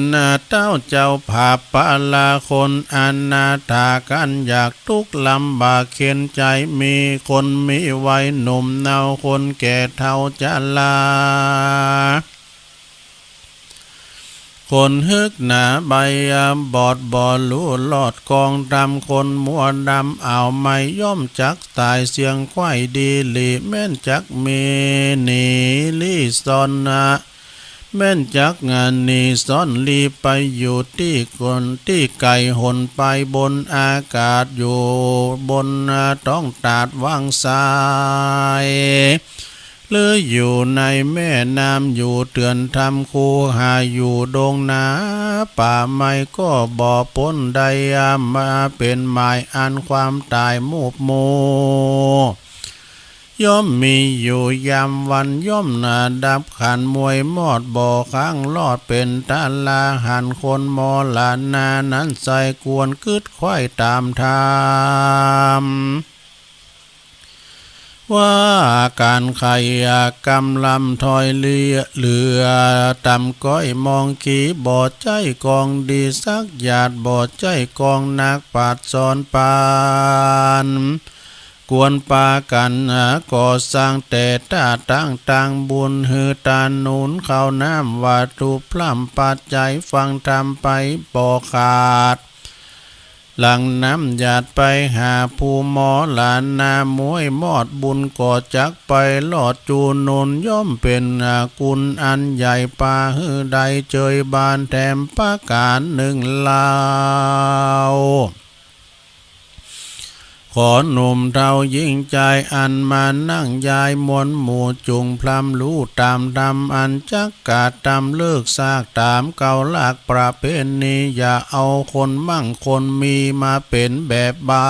Speaker 1: เต้าเจ้าผาปาลาคนอนาถากันอยากทุกข์ลำบากเข็นใจมีคนมีไว้หนุ่มเนาคนแก่เฒ่าจะลาคนฮึกหนาใบบอดบ่รู้หลอดกองดำคนมัวดำเอาไม่ย่อมจักตายเสียงควายดีหลีแม่นจักมีหนีลี่ซอนแม่นจักงานนี้ซ่อนลีไปอยู่ที่คนที่ไก่หนไปบนอากาศอยู่บนท้องตาดวางทรายหรืออยู่ในแม่น้ำอยู่เตือนทำคูหาอยู่ดงนาป่าไม้ก็บ่อพ้นใดมาเป็นหมายอันความตายมูบโมย่อมมีอยู่ยามวันย่อมนาดับขันมวยมอดบ่อข้างลอดเป็นตาลาหันคนมอลานานั้นใส่กวนกึดควายตามธรรมว่าการไขกำลำถอยเรือตำก้อยมองขีบ่อใจกองดีสักหยาดบ่อใจกองนักปาดสอนปานกวนปากันก่อสร้างแต่ตาตั้งบุญหือตานุนเข้าน้ำวัตถุพร่ำปัจจัยฟังทำไปบ่ขาด หลังน้ำหยาดไปหาผู้หมอหลานนามวยมอดบุญก่อจักไปหลอดจูนนย่อมเป็นกุลอันใหญ่ปาหือใดเจยบานแถมประการหนึ่งลาวขอหนุ่มเท่ายิ่งใจอันมานั่งยายมวนหมู่จุงพลัมรู้ตามดำอันจักกาดตำเลิกซากตามเก่าลากประเพณีอย่าเอาคนมั่งคนมีมาเป็นแบบเบา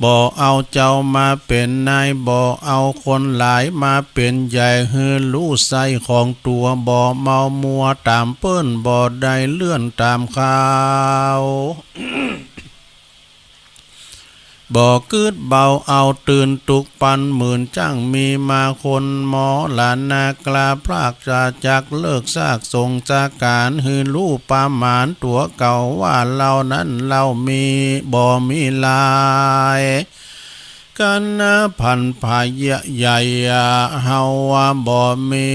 Speaker 1: บ่เอาเจ้ามาเป็นนายบ่เอาคนหลายมาเป็นใหญ่ฮือรู้ใส่ของตัวบ่เมามัวตามเปิ้นบ่ได้เลื่อนตามข่าว บ่คืดเบาเอาตื่นตุกปันหมื่นจ้างมีมาคนหมอหลานนากลาพรากจากเลิกซากทรงจากการฮือรู้ประมาณตัวเก่าว่าเรานั้นเรามีบ่มีลายกันนะพันพายะใหญ่เฮาว่าบ่มี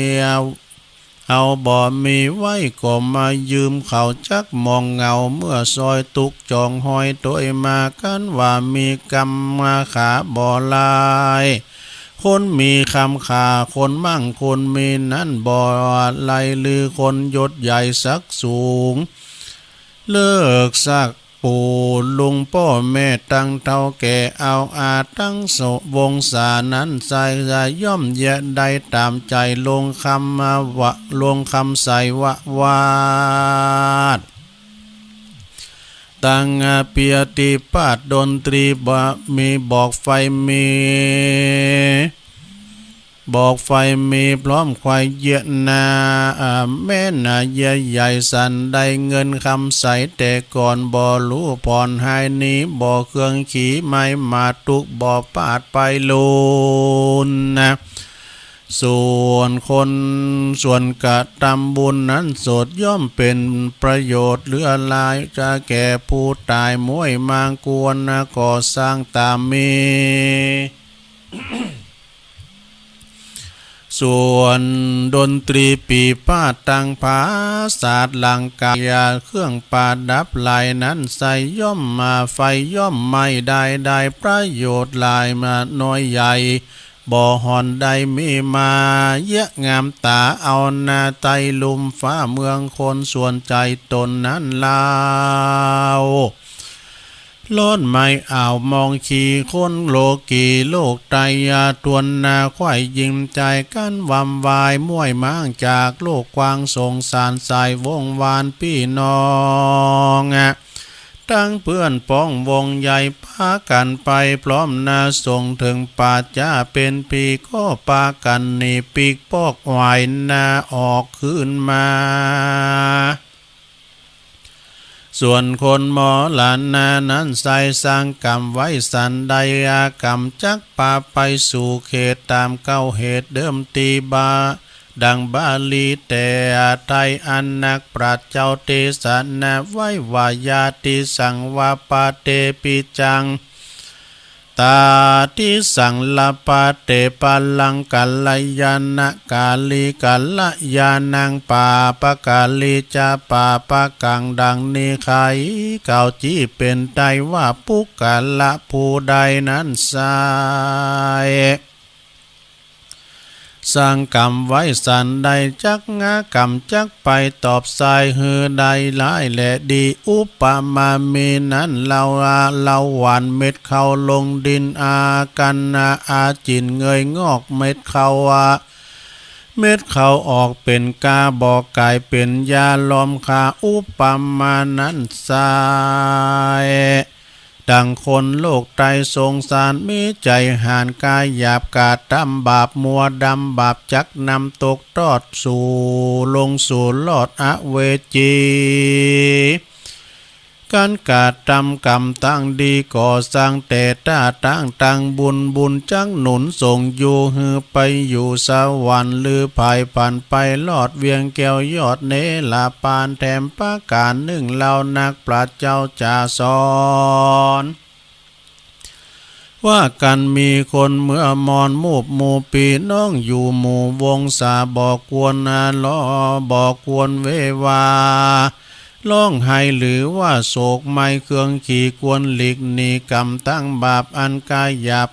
Speaker 1: เอาบ่มีไว้ก็มายืมเขาจักมองเงาเมื่อซอยตุกจองหอยตัวมากันว่ามีกรรมมาขาบ่ลายคนมีคำขาคนมั่งคนมีนั่นบ่ไหลลือคนยศใหญ่สักสูงเลิกสักปู่ลุงพ่อแม่ตั้งเท่าแก่เอาอาตั้งโสวงศานั้นใส่ย่อมแยะได้ตามใจลงคำมาวะลงคำใส่วาดตั้งเปียติปาดดนตรีบะมีบอกไฟมีบอกไฟมีพร้อมควายเยอะนาแม่นาใหญ่สันได้เงินคำใสแต่ก่อนบ่รู้ผ่อนหายนี้บ่เครื่องขี่ไม่มาตุกบ่ปาดไปลูนนะส่วนกะทำบุญนั้นโสดย่อมเป็นประโยชน์เหลือหลายจะแก่ผู้ตายมวยมางกวนก่อสร้างตามมี ส่วนดนตรีปีพาดตังภาศาสตร์ลังกายาเครื่องปาดับลายนั้นใส่ย่อมมาไฟย่อมไม่ได้ประโยชน์ลายมาน้อยใหญ่บ่อหอนใดมีมาเยอะงามตาเอานาไตลุมฟ้าเมืองคนส่วนใจตนนั้นลาวล้นไม่อ่าวมองขี่คนโลกีโลกไตยาตวนนาควายยิงใจกันวำวายมวยม้างจากโลกกว้างสงสารใส่วงวานพี่น้องตั้งเพื่อนป้องวงใหญ่พากันไปพร้อมนาส่งถึงป่าจ้าเป็นปีก็ปากันนี่ปีกปอกไหวนาออกขึ้นมาส่วนคนหมอหลานนานั้นใส่สร้างกรรมไว้สันใดกรรมจักปาไปสู่เขตตามเก้าเหตุเดิมตีบาดังบาลีแต่ไทยอันนักปราชญ์เจ้าเตสนาไว้วายาติสังวาปาเตปิจังตาทิสังลปาเตปัลลังกัลยานะกาลีกัลยานังปาปะกาลีจาปาปะกังดังนี้ไขเก่าจี้เป็นใจว่าปุกกาละผู้ใดนั้นสายสร้างกรรมไว้สันใดจักงากรรมจักไปตอบสายฮือใดหลายและดีอุปมามีนั้นเราหวานเม็ดเข้าลงดินอากันอาจินเงยงอกเม็ดเข้าเม็ดเขาออกเป็นกาบอกกายเป็นยาลอมคาอุปมานั้นสายดังคนโลกไตสงสารมีใจหานกายหยาบกาดดำบาปมัวดำบาปจักนำตกตอดสู่ลงสู่ลอดอเวจีการกาดทำกรรมตั้งดีก่อสร้างแต่ต้าตั้งบุญจักหนุนส่งอยู่ฮือไปอยู่สวรรค์ลือภายผ่านไปลอดเวียงแก้วยอดเนลาปานแถมประการหนึ่งเหล่านักปราชญ์เจ้าจ่าสอนว่ากันมีคนเมื่อมอนมูบหมู่ปีน้องอยู่หมู่วงศาบอกกวนล้อบอกกวนเววา ร้องไห้หรือว่าโศกไม่เครื่องขี่กวนหลีกหนีกรรมตั้งบาปอันกายหยาบ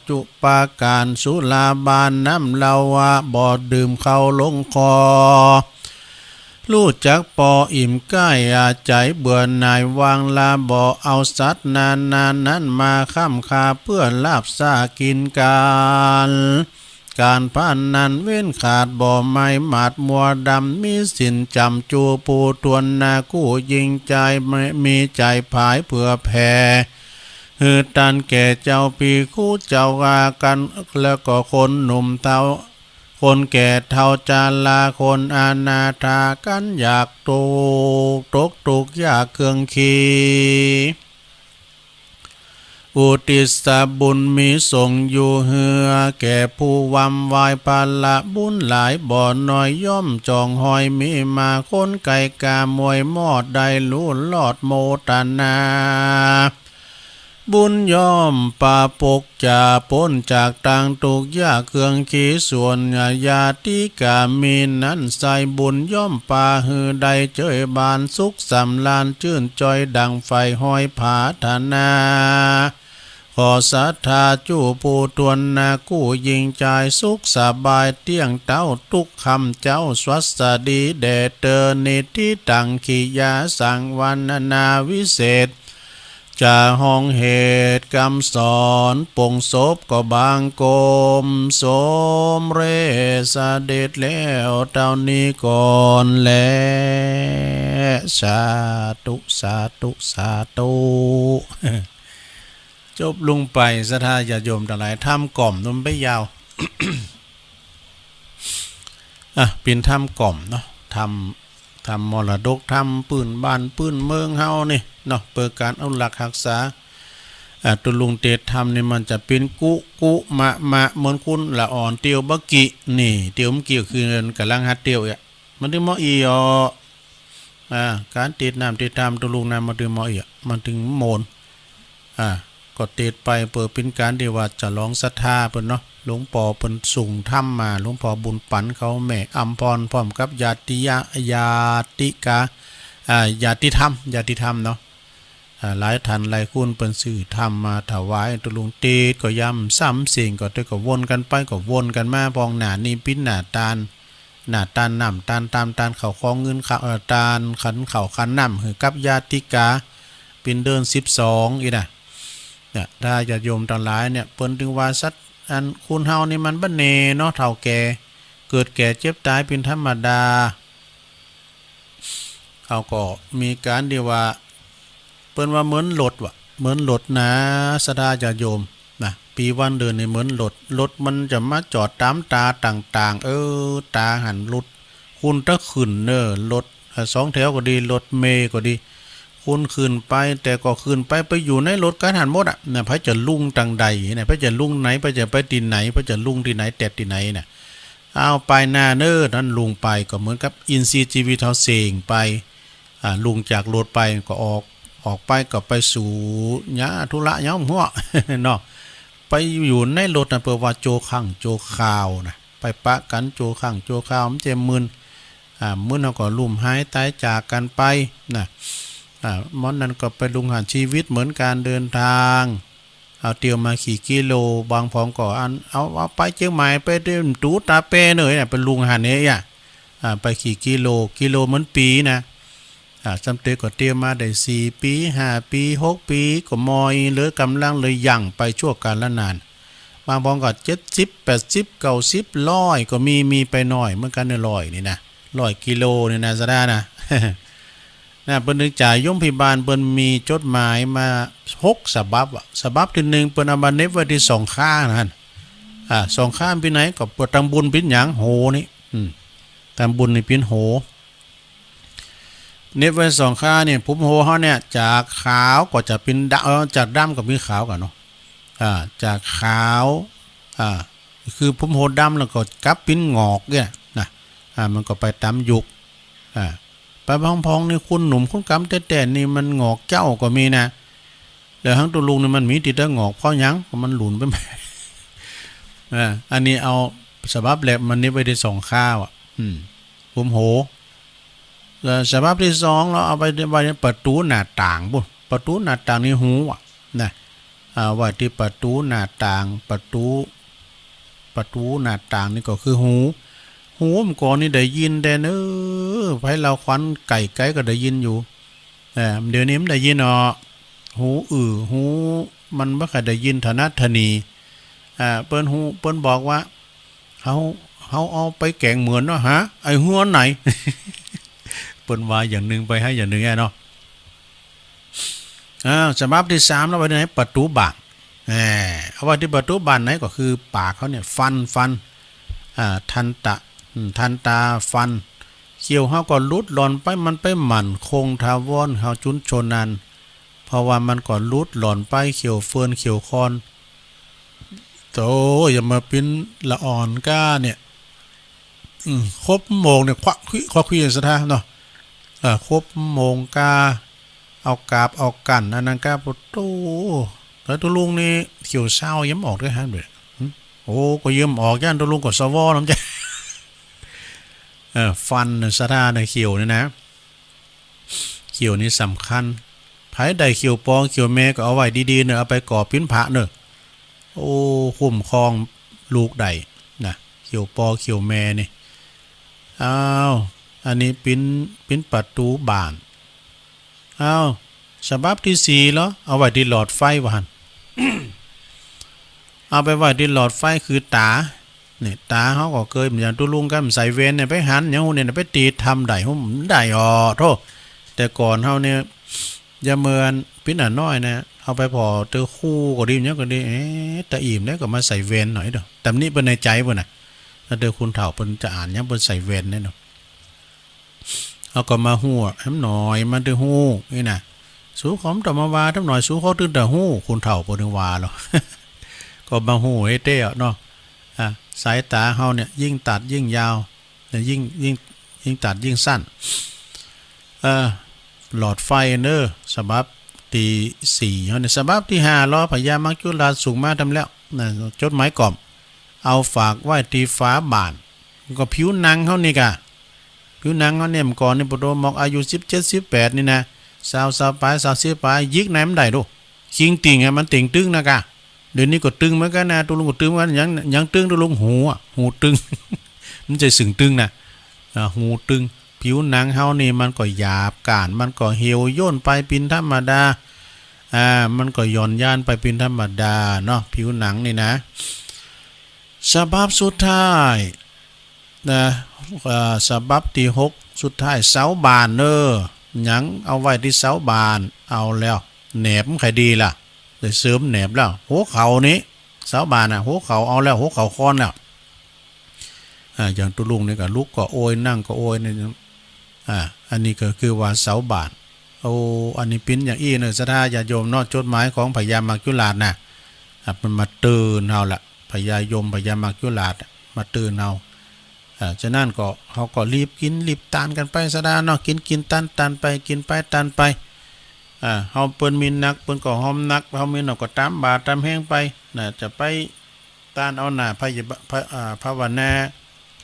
Speaker 1: จุปาการสุลาบานน้ำเหลาวะบ่ดื่มเข้าลงคอรู้จักปออิ่มใกล้อาใจเบื่อหน่ายวางลาบ่เอาสัตว์นานนั้นมาค้ำคาเพื่อลาบซากินการพานนันเว้นขาดบ่อไม้หมาดมัวดำมีสินจำจูปูทวนนากู้ยิงใจมีใจผายเพื่อแผ่หือตันแก่เจ้าปีคู่เจ้าอากันแล้วก็คนหนุ่มเท่าคนแก่เท่าจาลาคนอนาถากันอยากตุกอยากเครื่องขีอุติสบุญมีส่งอยู่เหือแก่ผู้วำวายปาละบุญหลายบ่อน้อยย่อมจองหอยมีมาคนไก่กามวยมอดได้ลู่ลอดโมตนาบุญย่อมป่าปกจ่าพ้นจากต่างตุกยากเครื่องขีส่วนญาติกามีนั้นใส่บุญย่อมป่าหือใดเจยบานสุขสำลานชื่นจอยดังไฟห้อยผาธนาขอศรัทธาจูปูตวนนากู้ยิงใจสุขสบายเตี้ยงเต้าทุกคำเจ้าสวัสดีแด่เตอนิทิตังขียาสังวันนาวิเศษจะห้องเหตุกรรมสอนปงศพก็บางโกมสมเรสเด็จแล้วเท่านี้ก่อนแลสาธุสาธุสาธุจบลงไปศรัทธาญาติโยมทั้งหลายทำกล่อมนมไปยาว เป็นทำกล่อมเนาะทำมรดกทำปืนบ้านปืนเมืองเฮานี่เนาะเปิดการเอาหลักรักษาตุลุงเตศทำนี่มันจะเป็นกุมะเหมือนคุณละอ่อนเตียวบักกินี่เตียวมันเกี่ยวคือกันกำลังหัดเตียวอ่ะมันถึงเหมาะอีการติดน้ำติดตามตุลุงน้ำมันถึงเหมาะอีมันถึงโมนก็เตศไปเปิดเป็นการที่ว่าจะร้องศรัทธาเพิ่นเนาะหลวงพ่อเพิ่นส่งถ้ำมาหลวงพ่อบุญปันเขาแม่อัมพรพร้อมกับญาติธรรมเนาะหลายท่านหลายคุณเปิ้นซื้อธรรมมาถวายตุลุงเตศก็ย้ำซ้ำสิ่งก็ก็วนกันไปก็วนกันมาพองหน้านี่ปิ้นหน้าตาลน้ำตาลเข้าของเงินเข้าตาลขันเข้าขันน้ำคือกับญาติกาเป็นเดือน12อีน่ะเนี่ยถ้าญาติโยมทั้งหลายเนี่ยเปิ้นถึงว่าสัตว์อันคุณเฮานี่มันบ่แน่เนาะเฒ่าแก่เกิดแก่เจ็บตายเป็นธรรมดาเขาก็มีการที่ว่าเปิ้นว่าเหมือนรถนะศรัทธาญาติโยมนะปีวันเดือนนี่เหมือนรถมันจะมาจอดตามตาต่างๆตาหันรถคุณถ้าขึ้นรถ2แถวก็ดีรถเมล์ก็ดีคุณขึ้นไปแต่ก็ขึ้นไปอยู่ในรถกันหันหมดเนี่ยพระจะลุ่งตังใดเนี่ยพระจะลุ่งไหนพระจะไปที่ไหนพระจะลุ่งที่ไหนแต่ที่ไหนเนี่ยเอาไปหน้านั้นลุงไปก็เหมือนกับอินทรีย์ชีวิตเฮาเสงไปลุงจากรถไปก็ออกไปก็ไปสู่ญาธุระย้อมหัว เนาะไปอยู่ในรถน่ะเปิดว่าโจขังโจคาวนะไปปะกันโจขังโจคาวมันจะมึนมื้อเฮาก็ลุ่มหายตายจากกันไปนะมอนนั้นก็ไปลุงหันชีวิตเหมือนการเดินทางเอาเตียวมาขี่กิโลบางพร้อมก็เอาไปเชียงใหม่ไปเดินตูตาเป้เลยเนี่ยไปลุงหันเนี่ยไปขี่กิโลเหมือนปีนะจำเตก็เตียวมาได้4 ปี5 ปี 6 ปีก็มอยเหลือกำลังเลยยั่งไปชั่วกาลนานบางพร้อมก็70 80 90 100ก็มีไปหน่อยเหมือนกันใน100นี่นะ100 กิโลนี่นะซะได้นะนะเปิ้นนึกจ่ายยมพิบาลเปิ้นมีจดหมายมา6ฉบับที่1เปิ้นเอามาเน็บไว้ที่2ข้างนั่น2ข้างพี่ไหนก็เปิดทำบุญเป็นหยังโหนี่ทำบุญนี่เป็นโหเน็บไว้2ข้างเนี่ยผมโหเฮาเนี่ยจากขาวก็จะเป็นจากดำก็เป็นขาวกันเนาะจากขาวคือผมโหดำแล้วก็กลับเป็นงอกเนี่ยนะมันก็ไปตามยุคไปพองๆนี่คุณหนุ่มคุณกำแต่นี่มันงอกเจ้าก็มีนะแล้วทั้งตัวลุงนี่มันมีติดแต่งอกเพราะยังมันหลุนไปไหมอันนี้เอาฉบับแหลกมันนี่ไปได้2ข้าวผมโห ฉบับที่สองเราเอาไปไว้ในประตูหน้าต่างบุประตูหน้าต่างนี่หูอ่ะนะไว้ที่ประตูหน้าต่างประตูหน้าต่างนี่ก็คือหูมันก่อนนี่ได้ยินแต่ไผเราควันไก่ก็ได้ยินอยู่เดี๋ยวนี้มันได้ยินหูหูมันบ่ค่อยได้ยินถนัดถนีเปิ้นบอกว่าเฮาเอาไปแกงเหมือนเนาะฮะไอ้หัวไหน เปิ้นว่าอย่างนึงไปให้อย่างนึงเนาะฉบับที่3แล้วไว้ในประตูบ้านเอาไว้ที่ประตูบ้านไหนก็คือปากเขาเนี่ยฟันทันตาฟันเขียวเฮาก็ลุดหล่อนไปมันไปหมั่นคงทาวรเฮาจุนชนนั้นเพราะว่ามันก็ลุดหล่อนไปเขียวเฟือนเขียวคอนโตอย่ามาปิ้นละอ่อนก้าเนี่ยครบโมงเนี่ยควักคุยซะท่าเนาะครบโมงกาเอากาบเอากันอันนั้นกาประตูแล้วตัวลุงนี่เขียวเศร้ายิ้มออกด้วยฮะเด้อโอ้ก็ยิ้มออกย่านตัวลุงก็สวอน้ำใจฟันสะท่าในเขียวนี่นะเขียวนี่สำคัญไผได้เขียวปองเขียวแม่ก็เอาไว้ดีๆเนอะเอาไปก่อปิ้นพระเนอะโอ้คุ้มครองลูกใดนะเขียวปอเขียวแม่นี่อันนี้ปิ้นประตูบ้านฉบับที่4เหรอเอาไว้ที่หลอดไฟวะหั่น เอาไปไว้ที่หลอดไฟคือตาเนี่ยตาเฮาก็เคยอย่างตุลุงกันใส่เวนเนี่ยไปหันอย่างฮู้เนี่ยไปตีทำได้ฮู้ได้โทษแต่ก่อนเฮาเนี่ยอย่าเมินปิ้นน้อยนะเอาไปพอเจอคู่ก็ดีเนี่ยก็ดีตะอิ่มแล้วก็มาใส่เวนหน่อยเด้อแต่นี่เปิ้นในใจเพิ่นน่ะถ้าเจอคุณเฒ่าเปิ้นจะอ่านยังเปิ้นใส่เวนเนี่ยเนาะเอาก็มาฮู้แหมหน่อยมันได้ฮู้นี่น่ะสู้ขอมตมาว่าทำหน่อยสู้เขาตื่นแต่ฮู้คุณเฒ่าเปิ้นว่าหรอ ก็มาฮู้ให้เต้เนาะสายตาเฮาเนี่ยยิ่งตัดยิ่งยาวยิ่งตัดยิ่งสั้นหลอดไฟเนอฉบับที่4เฮาเนี่ยฉบับที่5ล้อพญามัจจุราชสูงมาทำแล้วนะจดหมายกล่อมเอาฝากไว้ที่ฝาบ้านก็ผิวหนังเฮานี่กะผิวหนังเฮาเนี่ยก่อนนี่บ่โดมอกอายุ17 18นี่นะ20ปลาย30ปลายยิกไหนมันได้ดูคิงติ่งมันติ่งตึงนะกะเดี๋ยวนี้ก็ตึงเหมือนกันนะตัวลุงก็ตึงเหมือนกันยังตึงตัวลุงหูตึง มันจะสึงตึงนะหูตึงผิวหนังเฮานี่มันก็หยาบก้านมันก็เหี่ยวย่นไปเป็นธรรมดามันก็ย่อนย่านไปเป็นธรรมดาเนาะผิวหนังนี่นะฉบับสุดท้ายนะฉบับที่6สุดท้ายเสาบานหยังเอาไว้ที่เสาบานเอาแล้วแหนบใครดีล่ะได้เสริมแหนบแล้วหัวเข่านี้เสาบานหัวเข่าเอาแล้วหัวเข่าค้อนแล้วอย่างตุลุงนี่ก็ลุกก็โอยนั่งก็โอยนี่อันนี้ก็คือว่าเสาบานอันนี้ปิ้นอย่างอี้เนี่ยสถาญาโยมเนาะจดหมายของพญามัจจุราชนะมันมาตื่นเฮาละพญายมพญามัจจุราชมาตื่นเฮาฉะนั้นก็เขาก็รีบกินรีบตานกันไปสะดาเนาะกินตันไปกินไปตันไปเฮาเปิ้นมีนักเปิ้นก็หอมนักเฮามีเนาะก็ตามบาตามแห้งไปน่ะจะไปตานเอาหน้าภาวนา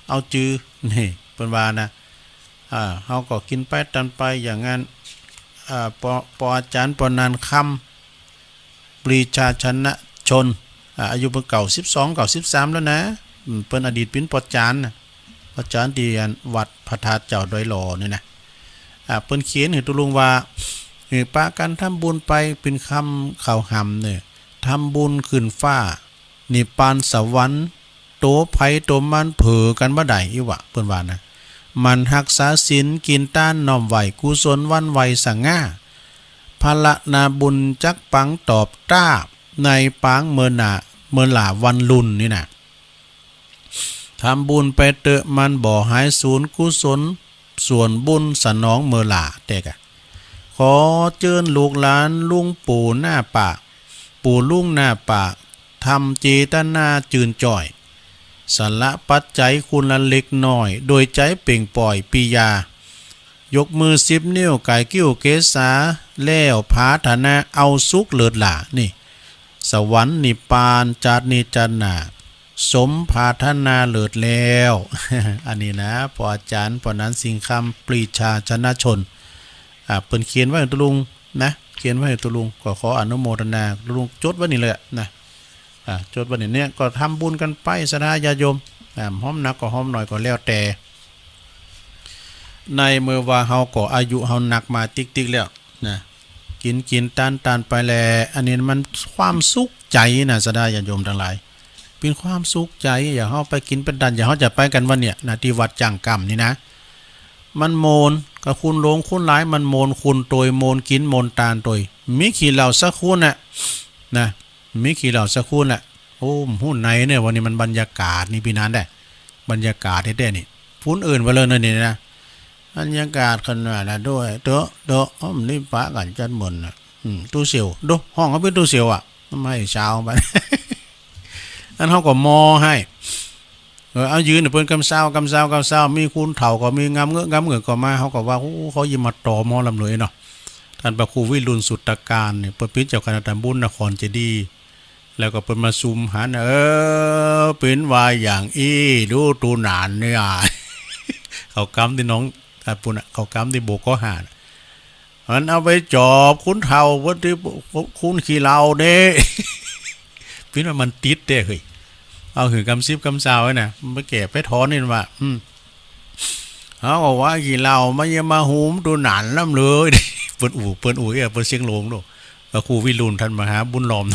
Speaker 1: เอาจือนี่เปิ้นว่านะเฮาก็กินไปตันไปอย่างงั้นปอาจารย์ปนันคำปรีชาชนะชนอายุเพิ่นเก่า13แล้วนะเปิ้นอดีตเป็นปอาจารย์ที่วัดพระธาตุเจ้าดอยหล่อนี่นะเปิ้นเขียนให้ตุลุงว่าปะกันทำบุญไปเป็นคำข่าวหำเนี่ยทำบุญขึ้นฟ้านิพพานสวรรค์โตไผโตมันเผอกันบ่ได้อีวะเปิ้นว่านะมันรักษาศีลกินต้านน้อมไหวกุศลวันไหวสังง่าภละนาบุญจักปังตอบต้าในปางเมื่อหล่าวันลุนนี่นะทำบุญไปเตอะมันบ่หายสูญกุศลส่วนบุญสนองเมื่อหล่าแต่กะขอเจิญลูกหลานลุงปู่หน้าป่าปู่ลุงหน้าป่าทำเจตนาจืนจ่อยสละปัจจัยคุณละเล็กน้อยโดยใจเปล่งปล่อยปียายกมือ10 นิ้วไก่กิ้วเกษาแล้วพาธนะเอาสุขเลิศหล่านี่สวรรค์นิพพานจาดนิจันนา สมปรารถนาเลิศแล้ว อันนี้นะปออาจารย์ปอนั้นสิงคำปรีชาชนะชนเปิ้นเขียนไว้ให้ตุลุงนะเขียนไว้ให้ตุลุงก็ขออนุโมทนาตุลุงจดไว้นี่เลยนะจดไว้นี่เนี่ยก็ทำบุญกันไปสนะญาติโยมห้อมนักก็ห้อมหน่อยก็แล้วแต่ในเมื่อว่าเฮาก็อายุเฮาหนักมาติ๊กๆแล้วนะกินตานไปแลอันนี้มันความสุขใจนะสะได้ญาติโยมทั้งหลายเป็นความสุขใจอย่าเฮาไปกินเป็นดันอย่าเฮาจะไปกันวันเนี่ยนะที่วัดจังกำนี่นะมันโมนกับคุณหลงคุณหลายมันโมนคุณโตยโมนกินโมนตาลโตยมีขี้เหล่าสักคุณน่ะนะมีขี้เหล่าสักคุณน่ะโอ้หุ้นไหนเนี่ยวันนี้มันบรรยากาศนี่พี่นันได้บรรยากาศแท้ๆนี่ฟุ้นอื่นไปเลยนี่นะบรรยากาศขนาดนั้นด้วยเด้ออ้อมนี่ปะกันจัดหมดน่ะตู้เสียวดูห้องเขาเป็นตู้เสียวอ่ะทำไมเช้าไป อันเขาก็มอให้เอายืนเปิ้นกำเศร้ามีคุณเฒ่าก็มีงามเงือกก็มาเขาก็ว่าเขายิ้มมาต่อมอลำเลยเนาะท่านพระครูวิรุณสุตตการเนี่ยเปิ้นเป็นเจ้าคณะตำบลนครเจดีย์แล้วก็เปิ้นมาซุมหาเป็นว่าอย่างดูตูนานเนี่ย เขากำที่น้องปุ่นเขากำที่โบกก็หามันเอาไปจอบคุณเฒ่าวัดที่คุณขี้เหล้าเด้ พี่ว่ามันติดเด้เฮ้ยเอาหือกำซิบกำซาวไว้น่ะมาแก่ไปถอนนี่ว่าเขาบอกว่าขี้เหล้ามาอย่ามาหูมตัวหนานล่ำเลย เปิ้นอู่เปิ้นเสียงโลงโลพระครูวิรุณท่านมหาบุญล้อม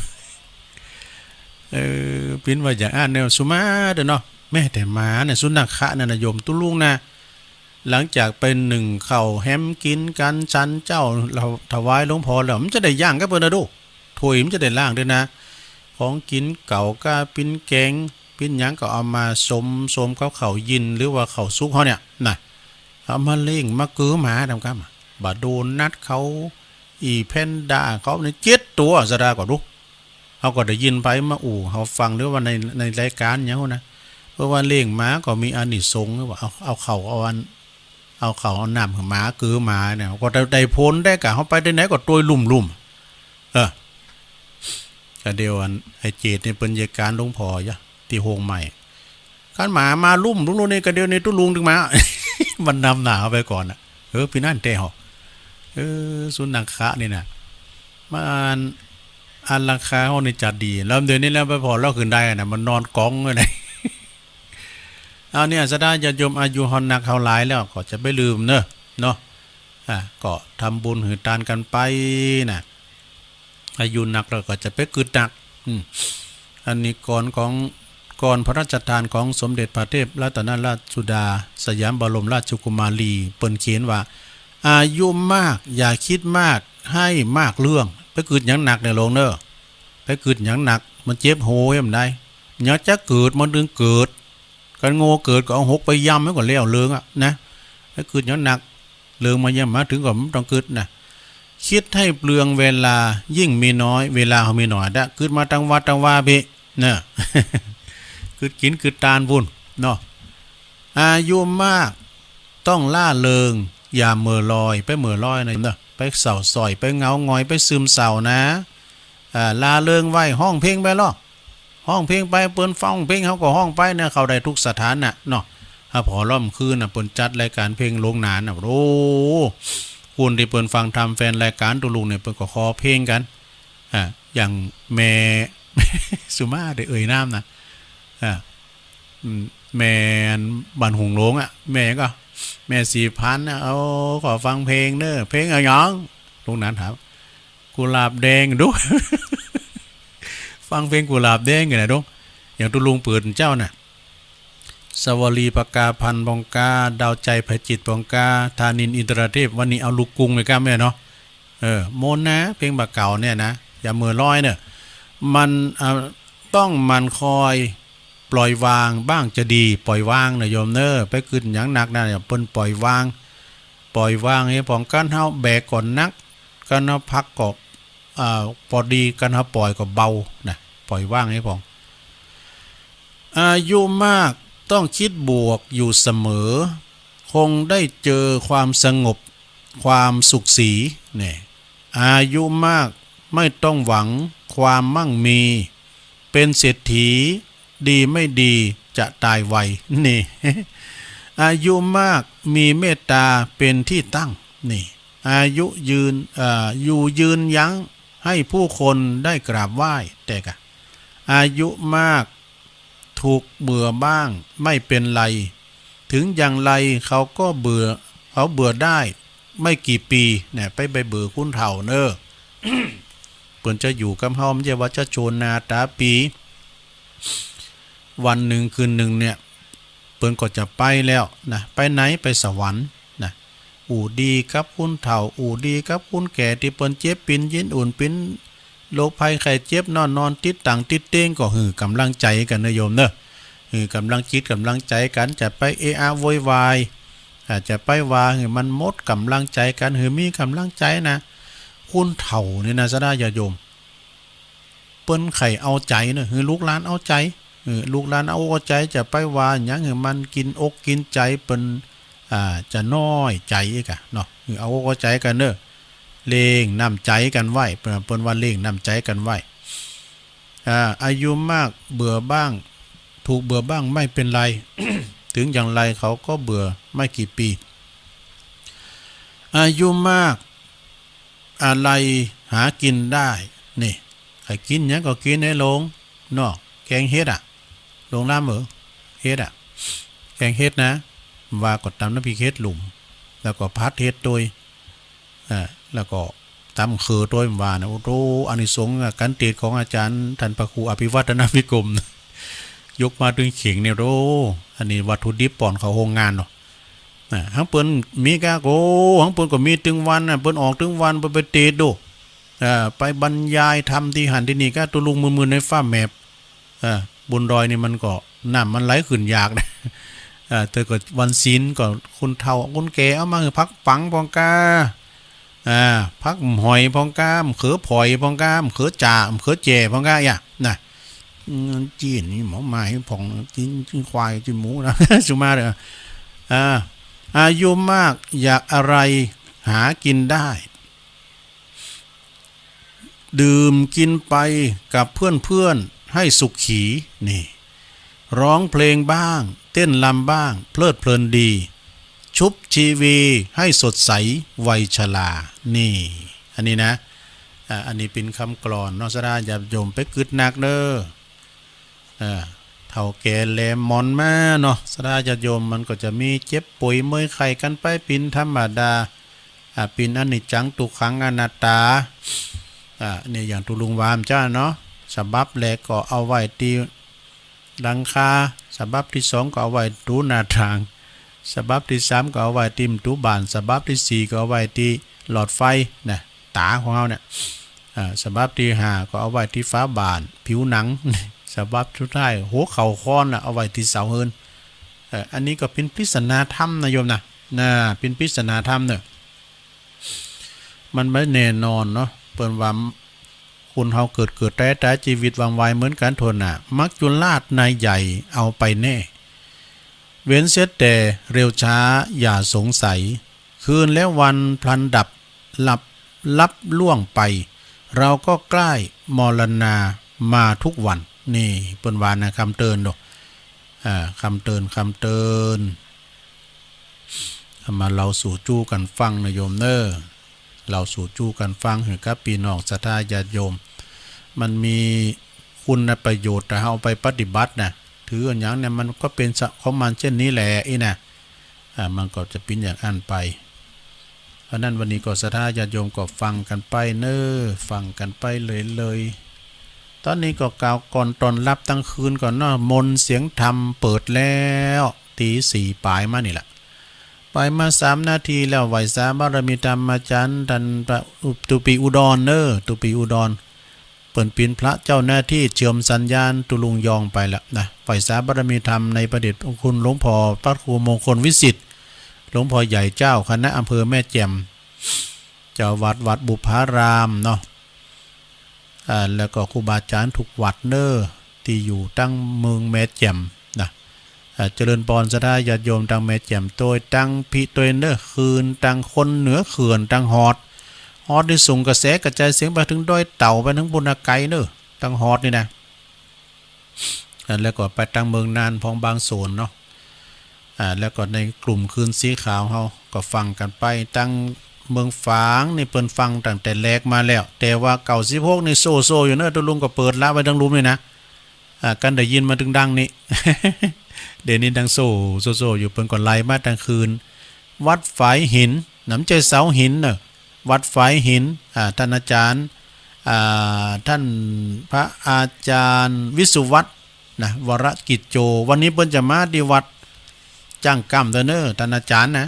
Speaker 1: ปิ้นว่าอย่างแนวสุมาเด้อเนาะแม่แต่มาเนี่ยสุนัขะน่ะนะโยมตุลุงนะหลังจากเป็นหนึ่งเข่าแฮมกินกันชันเจ้าเราถวายหลวงพ่อแล้วมันจะได้ย่างก็เปิ้นนะดูถ้วยมันจะได้ล่างด้วยนะของกินเก่าก็ปิ้นแกงปิ้นหยังก็เอามาสมเขายินหรือว่าเขาซุกเขาเนี่ยน่ะเอามาเล่งมากือหมาทำกันบาโดนนัดเขาอีแพนด้าเขาใน7ตัวซะดาก็ดูเขาก็ได้ยินไปมาเขาฟังหรือว่าในรายการเนี้ยนะเพราะว่าเล่งหมาก็มีอานิสงส์ว่าเอาเขาเอาน้ำของหมากือหมาเนี่ยก็ได้พ้นได้กะเขาไปได้ไหนก็ตัวลุ่มก็เดียวไอ้เจดในปัญญาการหลวงพ่อยะที่โฮงใหม่การหมามาลุ่มลุงนี่ก็เดียวในตู้ลุงถึงมา มันนำหนาไปก่อนพี่นั่นเตะหอกสุนัขะนี่นะมันอันราคาเขาในจัดดีแล้วเดี๋ยวนี้แล้วไปพอเราขึ้นได้นะมันนอนกองเลย เอาเนี่ยสะได้ญาติโยมอายุฮอนนักเขาหลายแล้วก็จะไม่ลืมเนาะก็ทำบุญหือทานกันไปนะอายุหนักเราก็จะไปกึดหนักอันนี้ก่อนพระราชทานของสมเด็จพระเทพรัตนราชสุดาสยามบรมราชกุมารีเปิ้นเขียนว่าอายุมากอย่าคิดมากให้มากเรื่องไปกึดหยังหนักในโรงไปกึดหยังหนักมันเจ็บโหยมันได้อยากจะเกิดมันดึงเกิดกันโง่เกิดก็เอาหกไปย่ำไว้ก่อนแล้วเลืองนะไปกึดหยังหนักเลืองมาย่ำมาถึงก็มันต้องกึดนะคิดให้เปลืองเวลายิ่งมีน้อยเวลาเขามีน้อยได้กึดมาตั้งวัดตั้งว่าพี่เนอะ กึดกินกึดตาลบุญเนาะอายุมากต้องล่าเริงอย่าเมื่อลอยไปเมื่อลอยนะเนอะไปเสาซอยไปเงาหงอยไปซึมเศร้านะลาเริงไว้ห้องเพลงไปหรอห้องเพลงไปเปิ้นฟังเพลงเขาก็ห้องไปเนี่ยเขาได้ทุกสถานน่ะเนาะถ้าพอล่อมคืนน่ะเปิ้นจัดรายการเพลงลงนานน่ะโอ้คุณที่เปิ้นฟังทำแฟนรายการตุลุงเนี่ยเปิ้นก็ขอเพลงกันอย่างแม่ สุมาได้เอ่ยน้ำนะแม่บ้านหงหลงแม่ก็แม่4,000นะเอาขอฟังเพลงเด้อเพลงอะไรหยังลงนั้นถามกุหลาบแดงดู ฟังเพลงกุหลาบแดงกันนะดงอย่างตุลุงเปิดเจ้าน่ะสวลีปากาพันบองกาดาวใจไผจิตบองกาธานินอินทรเทพวันนี้เอาลูกกรุงเลยก้าแม่เนาะโมนนะเพลงบักเก่าเนี่ยนะอย่าเมื่อลอยเนี่ยมันต้องมันคอยปล่อยวางบ้างจะดีปล่อยวางนะโยมเนอไปขึ้นอย่างหนักนะอย่าเปิ้นปล่อยวางให้ป้องกันเฮาแบกก่อนนักกันเฮาพักก็พอดีกันเฮาปล่อยก็เบานะปล่อยวางให้ป้องอายุมากต้องคิดบวกอยู่เสมอคงได้เจอความสงบความสุขสีเนี่ยอายุมากไม่ต้องหวังความมั่งมีเป็นเศรษฐี ดีไม่ดีจะตายไวนี่ อายุมากมีเมตตาเป็นที่ตั้งนี่อายุยืนอยู่ยืนยั้งให้ผู้คนได้กราบไหว้แต่กะอายุมากถูกเบื่อบ้างไม่เป็นไรถึงอย่างไรเขาก็เบื่อได้ไม่กี่ปีเนี่ยไปเบื่อคุณเฒ่าเนอะ เปิ้นจะอยู่กับเฮาไม่ใช่ว่าจะโจรนาตาปีวันหนึ่งคืนหนึ่งเนี่ยเปิ้นก็จะไปแล้วนะไปไหนไปสวรรค์นะอู่ดีกับคุณเฒ่าอู่ดีกับคุณแก่ที่เปิ้นเจ็บปินยินอุ่นปินโรคภัยไข้เจ็บนอนติดต่างติดเต้งก็หือกำลังใจกันนะโยมเนอะหือกำลังคิดกำลังใจกันจะไปเอะอะโวยวายอาจจะไปว่าหือมันหมดกำลังใจกันหือมีกำลังใจนะคุณเฒ่านี่นะซะได้อย่าโยมเปิ้นไข่เอาใจเนอะหือลูกหลานเอาใจลูกหลานเอาใจจะไปว่าหยังหือมันกินอกกินใจเปิ้นจะน้อยใจอีกอะเนาะหือเอาใจกันเนอะเล่งน้ำใจกันไว้เปิ้นว่าเล่งน้ำใจกันไว้อายุมากเบื่อบ้างถูกเบื่อบ้างไม่เป็นไร ถึงอย่างไรเขาก็เบื่อไม่กี่ปีอายุมากอะไรหากินได้นี่ใครกินหยังก็กินในโรงเนาะแกงเฮ็ดโรงน้ำเฮ็ดแกงเฮ็ดนะว่าก็ตำน้ำพริกเฮ็ดหลุมแล้วก็พัดเฮ็ดโดยแล้วก็ตำคือโดยว่านะโอ้โหอานิสงส์การเทศน์ของอาจารย์ท่านพระครูอภิวัฒนวิกรมยกมาถึงเข่งเนี่ยโรอันนี้วัตถุดิบป่อนเขาโรงงานเนาะทั้งเปิ้นมีกาโกทั้งเปิ้นก็มีถึงวันเปิ้นออกถึงวันไปเทศน์ดูไปบรรยายธรรมที่หันที่นี่ก็ตุลุงมือในฟ้าแมพบนดอยนี่มันก็น้ำมันไหลขึ้นยากนะแต่ก็วันศีลก็คุณเฒ่าคุณแก่เอามาพักปังพองกาพักหอยพองกามเขือผอยพองกามเขือจ่าเขือแจ่พองกาอย่านะจีนนี่หมอหมายผองจีนควายจีนหมูนะ สุมาเลยอายุมากอยากอะไรหากินได้ดื่มกินไปกับเพื่อนให้สุขขีนี่ร้องเพลงบ้างเต้นรำบ้างเพลิดเพลินดีชุบชีวีให้สดใสวัยชรานี่อันนี้นะอันนี้เป็นคำกลอนเนาะสะดาอย่าโยมไปกึดหนักเด้อเฒ่าแก่แลมอนมาเนาะสะดาอย่าโยมมันก็จะมีเจ็บป่วยเมื่อยไข้กันไปเป็นธรรมดาเป็นอนิจจังทุกขังอนัตตาเนี่ยอย่างตุลุงวามจ้าเนาะฉบับแรกก็เอาไว้ที่หลังคาฉบับที่2ก็เอาไว้ตูหน้าต่างฉบับที่3ก็เอาไว้ที่ตู้บ้านฉบับที่4ก็เอาไว้ที่หลอดไฟนะตาของเราเนี่ยฉบับที่5ก็เอาไว้ที่ฟ้าบานผิวหนังฉบับสุดท้ายหัวเข่าค้อนเอาไว้ที่เสาเฮิรนอันนี้ก็เป็นปริศนาธรรมนะโยมนะเป็นปริศนาธรรมเนี่ยมันไม่แน่นอนเนาะเปิ้นว่าคุณเฮาเกิดแต่ชีวิตวังไวเหมือนกันทนมักจุลาดนายใหญ่เอาไปแน่เว้นเสียแต่เร็วช้าอย่าสงสัยคืนและวันพลันดับลับล่วงไปเราก็ใกล้มรณามาทุกวันนี่เปิ้นว่านะคำเตือนดอกคำเตือนมาเราสู่จู้กันฟังนะโยมเน้อเราสู่จู้กันฟังให้กับพี่น้องศรัทธาญาติโยมมันมีคุณประโยชน์แต่เอาไปปฏิบัตินะถืออย่างเนี่ยมันก็เป็นของมันเช่นนี้แหละนะมันก็จะเป็นอย่างอันไปเพราะนั้นวันนี้ก็ศรัทธาญาติโยมก็ฟังกันไปเน้อฟังกันไปเลยตอนนี้ก็กล่าวก่อนตอนรับตั้งคืนก่อนเนาะมนต์เสียงธรรมเปิดแล้วตี4ปลายมานี่แหละไปมา3นาทีแล้วไหวสาบารมีธรรมอาจารย์ท่านตุปีอุดรตุปีอุดรเปิ่นปีนพระเจ้าหน้าที่เชื่อมสัญญาณตุลุงยองไปแล้วนะไหวสาบารมีธรรมในประเดชคุณหลวงพ่อพระครูมงคลวิสิทธิ์หลวงพ่อใหญ่เจ้าคณะอำเภอแม่แจ่มเจ้าวัดบุพารามเนาะแล้วก็ครูบาอาจารย์ทุกวัดที่อยู่ตั้งเมืองแม่แจ่มนะเจริญปอนศรัทธาญาติโยมตั้งแม่แจ่มโดยตั้งพิโตยคืนตั้งคนเหนือเขื่อนตั้งฮอดที่ส่งกระแสกระจายเสียงไปถึงดอยเต่าไปถึงบุญไกตั้งฮอดนี่นะ แล้วก็ไปตั้งเมืองนานพองบางโซนเนาะแล้วก็ในกลุ่มคืนสีขาวเฮาก็ฟังกันไปตั้งเมืองฝางนี่เปิ้นฟังตั้งแต่แรกมาแล้วแต่ว่าเก่า16นี่โซอยู่เนอะตัวลุงก็เปิดละไว้ดังรุมเลยนะกันได้ยินมาถึงดังนี้ เดี๋ยวนี้ดังโซอยู่เปิ้นก็ไล่มาตั้งคืนวัดฝายหินน้ำใจเสาหินเนอะวัดฝายหินท่านอาจารย์ท่านพระอาจารย์วิสุวัตรนะวรกิจโจวันนี้เปิ้นจะมาที่วัดจ้างกรรมเด้อเนอะท่านอาจารย์นะ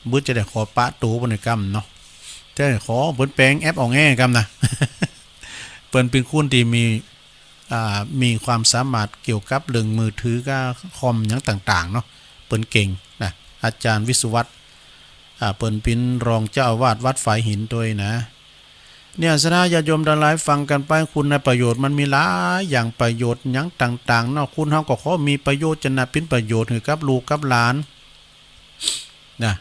Speaker 1: บึ้จะได้ขอปะตูบนกรรมเนาะจะได้ขอเปิ้นแปลงแอปออกแง่กรรมนะ เปิ้นเป็นคนที่มีความสามารถเกี่ยวกับเรื่องมือถือกับคอมอย่างต่างๆเนาะเปิ้นเก่งนะอาจารย์วิสุวัตรเปิ้นเป็นรองเจ้าอาวาสวัดฝายหินด้วยนะเนี่ยสนาญาติโยมทั้งหลายฟังกันไปคุณในประโยชน์มันมีหลายอย่างประโยชน์อย่างต่างๆเนาะคุณเฮาก็ขอมีประโยชน์จะน่ะเป็นประโยชน์ให้กับลูกกับหลานนะ